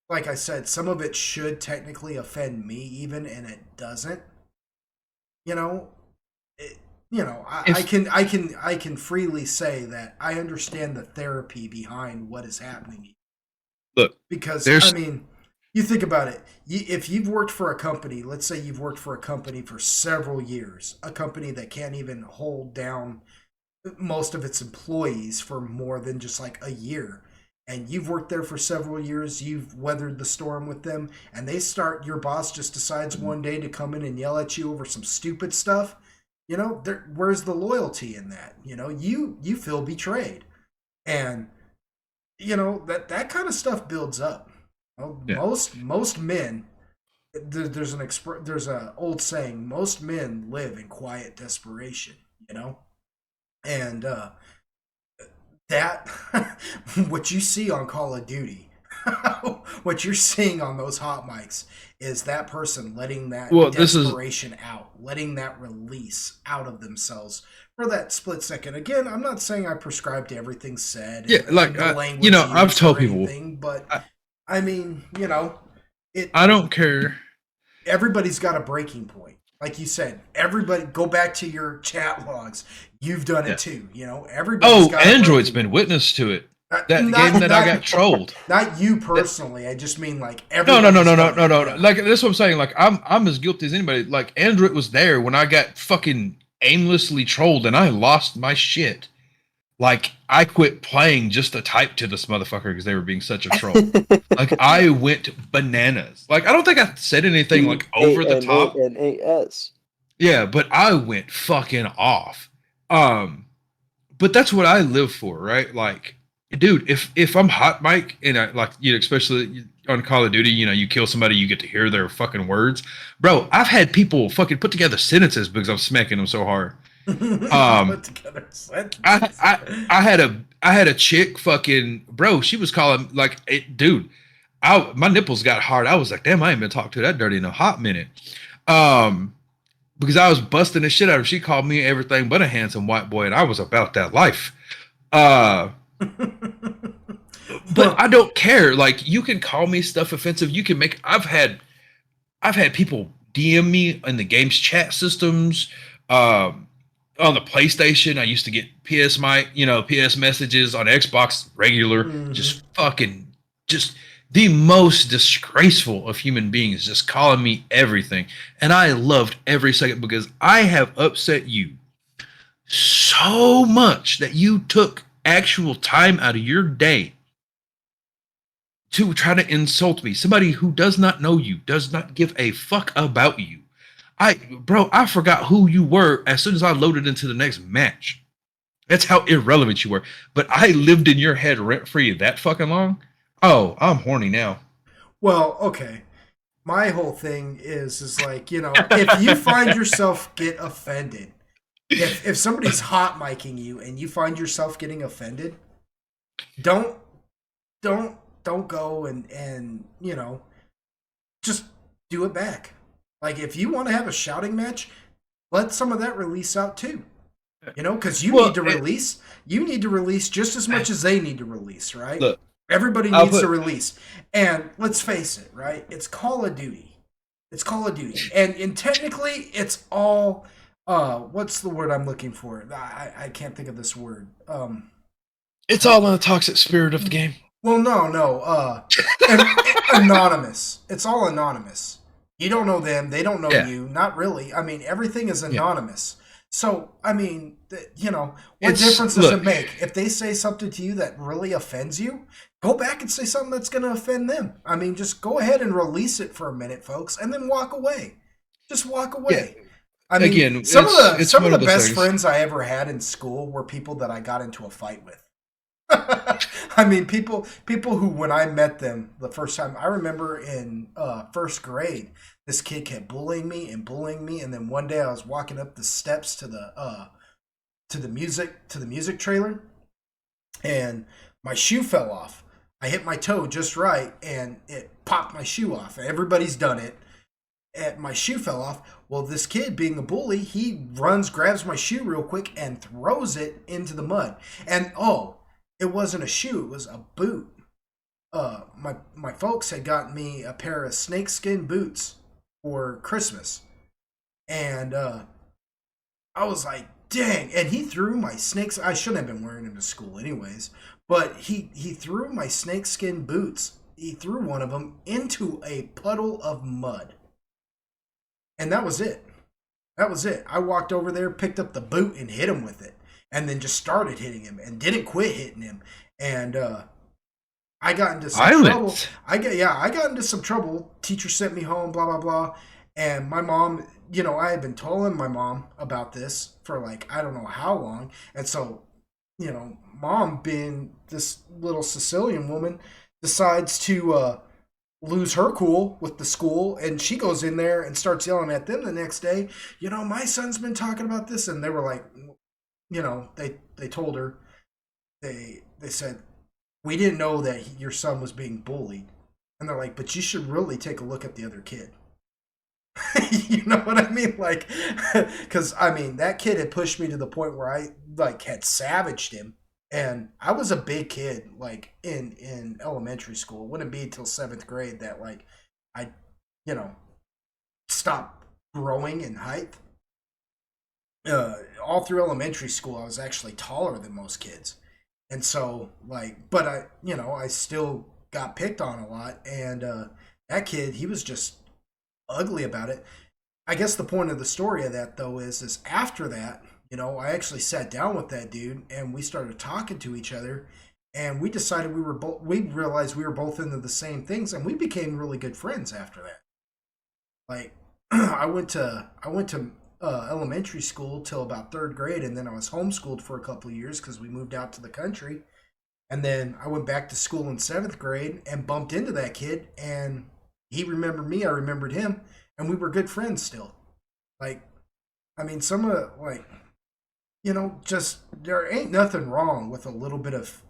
like I said, some of it should technically offend me even, and it doesn't. I can freely say that I understand the therapy behind what is happening. Look, because I mean, you think about it. If you've worked for a company, let's say you've worked for a company for several years, a company that can't even hold down most of its employees for more than just like a year, and you've worked there for several years, you've weathered the storm with them, and your boss just decides one day to come in and yell at you over some stupid stuff, where's the loyalty in that? You feel betrayed. And that kind of stuff builds up. Most men, there's an old saying, most men live in quiet desperation, And that, what you see on Call of Duty, what you're seeing on those hot mics is that person letting that desperation out, letting that release out of themselves for that split second. Again, I'm not saying I prescribe to everything said. Yeah, like I've told people, but I mean, I don't care. Everybody's got a breaking point. Like you said, everybody go back to your chat logs. You've done it too. Everybody's got Android's been witness to it. That game that I got trolled. Not you personally. I just mean like everybody. No. Like that's what I'm saying. Like I'm as guilty as anybody. Like Android was there when I got fucking aimlessly trolled and I lost my shit. Like I quit playing just to type to this motherfucker because they were being such a troll. Like I went bananas. Like I don't think I said anything like over the top. Yeah, but I went fucking off. But that's what I live for, right? Like, dude, if I'm hot mic and I like especially on Call of Duty, you kill somebody, you get to hear their fucking words, bro. I've had people fucking put together sentences because I'm smacking them so hard. Put together sentences. I had a chick fucking bro. She was calling like, dude. My nipples got hard. I was like, damn, I ain't been talking to that dirty in a hot minute. Because I was busting the shit out of her. She called me everything but a handsome white boy, and I was about that life. But I don't care. Like, you can call me stuff offensive. You can make. I've had people DM me in the game's chat systems. On the PlayStation, I used to get PS messages on Xbox regular. Mm-hmm. Just the most disgraceful of human beings, just calling me everything. And I loved every second because I have upset you so much that you took actual time out of your day to try to insult me. Somebody who does not know you, does not give a fuck about you. I forgot who you were as soon as I loaded into the next match. That's how irrelevant you were. But I lived in your head rent-free that fucking long. Oh, I'm horny now. Well, okay. My whole thing is like, if you find yourself get offended, if somebody's hot micing you and you find yourself getting offended, don't go and just do it back. Like, if you want to have a shouting match, let some of that release out too. Because you need to release. You need to release just as much as they need to release, right? Look, everybody needs to release. And let's face it, right? It's Call of Duty. And technically, it's all... what's the word I'm looking for? I can't think of this word. It's all in the toxic spirit of the game. Well, no. Anonymous. It's all anonymous. You don't know them. They don't know you. Not really. I mean, everything is anonymous. Yeah. So, I mean, what difference does it make? If they say something to you that really offends you, go back and say something that's going to offend them. I mean, just go ahead and release it for a minute, folks, and then walk away. Just walk away. Yeah. I mean, again, some of the best friends I ever had in school were people that I got into a fight with. I mean, people who, when I met them the first time, I remember in first grade, this kid kept bullying me, and then one day I was walking up the steps to the music trailer, and my shoe fell off. I hit my toe just right, and it popped my shoe off. Everybody's done it. And my shoe fell off. Well, this kid, being a bully, he runs, grabs my shoe real quick, and throws it into the mud. And it wasn't a shoe, it was a boot. My folks had gotten me a pair of snakeskin boots for Christmas. And I was like, dang. And he threw my snakes. I shouldn't have been wearing them to school anyways. But he threw my snakeskin boots. He threw one of them into a puddle of mud. And that was it. I walked over there, picked up the boot, and hit him with it. And then just started hitting him and didn't quit hitting him. And I got into some trouble. I got into some trouble. Teacher sent me home, blah, blah, blah. And my mom, I had been telling my mom about this for like, I don't know how long. And so, mom, being this little Sicilian woman, decides to lose her cool with the school. And she goes in there and starts yelling at them the next day. My son's been talking about this. And they were like... they told her, they said, we didn't know that your son was being bullied. And they're like, but you should really take a look at the other kid. You know what I mean? Like, because I mean, that kid had pushed me to the point where I like had savaged him, and I was a big kid, like in elementary school. It wouldn't be until 7th grade that like I, you know, stopped growing in height. All through elementary school, I was actually taller than most kids, and so like, but I still got picked on a lot, and that kid, he was just ugly about it. I guess the point of the story of that though is after that, I actually sat down with that dude and we started talking to each other, and we decided we realized we were both into the same things, and we became really good friends after that. Like I went to elementary school till about 3rd grade, and then I was homeschooled for a couple of years because we moved out to the country. And then I went back to school in 7th grade and bumped into that kid, and he remembered me, I remembered him, and we were good friends still. Like, I mean, some of like, just there ain't nothing wrong with a little bit of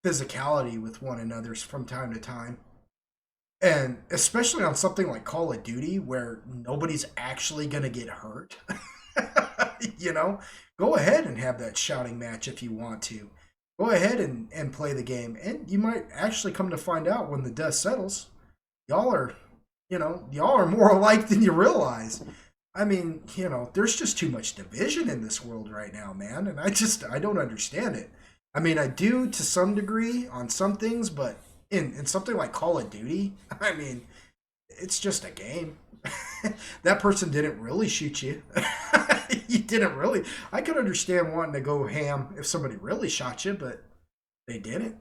physicality with one another from time to time. And especially on something like Call of Duty where nobody's actually going to get hurt. you know, Go ahead and have that shouting match if you want to. Go ahead and play the game. And you might actually come to find out when the dust settles, y'all are, y'all are more alike than you realize. I mean, there's just too much division in this world right now, man. And I don't understand it. I mean, I do to some degree on some things, but in something like Call of Duty, I mean, it's just a game. That person didn't really shoot you. You didn't really. I could understand wanting to go ham if somebody really shot you, but they didn't.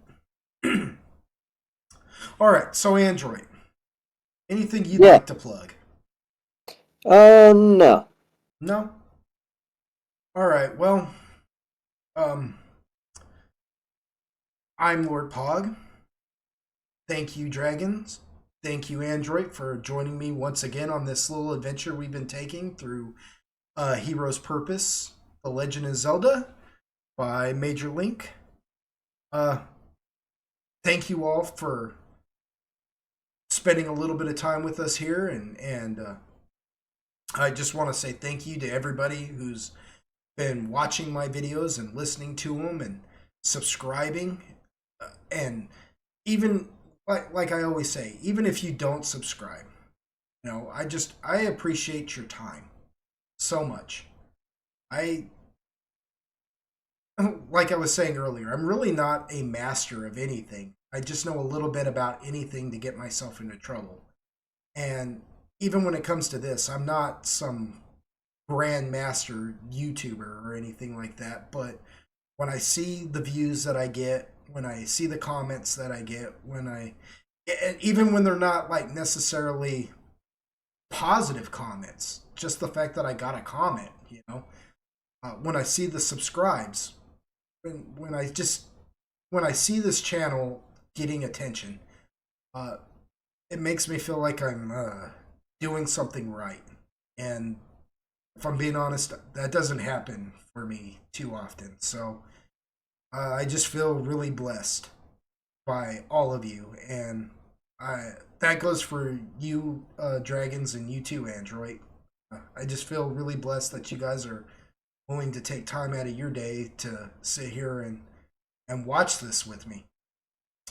All right, so Android. Anything you'd like to plug? No. No? All right, well, I'm Lord Pog. Thank you, Dragonz. Thank you, Android, for joining me once again on this little adventure we've been taking through Hero's Purpose, The Legend of Zelda by Major Link. Thank you all for spending a little bit of time with us here, and I just want to say thank you to everybody who's been watching my videos and listening to them and subscribing, and even like I always say, even if you don't subscribe, I appreciate your time so much. Like I was saying earlier, I'm really not a master of anything. I just know a little bit about anything to get myself into trouble. And even when it comes to this, I'm not some grandmaster YouTuber or anything like that. But when I see the views that I get, when I see the comments that I get, even when they're not like necessarily positive comments, just the fact that I got a comment, when I see the subscribes, when I see this channel getting attention, it makes me feel like I'm doing something right. And if I'm being honest, that doesn't happen for me too often. So I just feel really blessed by all of you, and that goes for you, Dragonz, and you too, Android. I just feel really blessed that you guys are willing to take time out of your day to sit here and watch this with me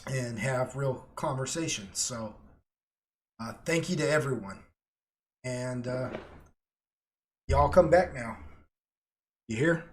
and have real conversations. So thank you to everyone, and y'all come back now. You hear?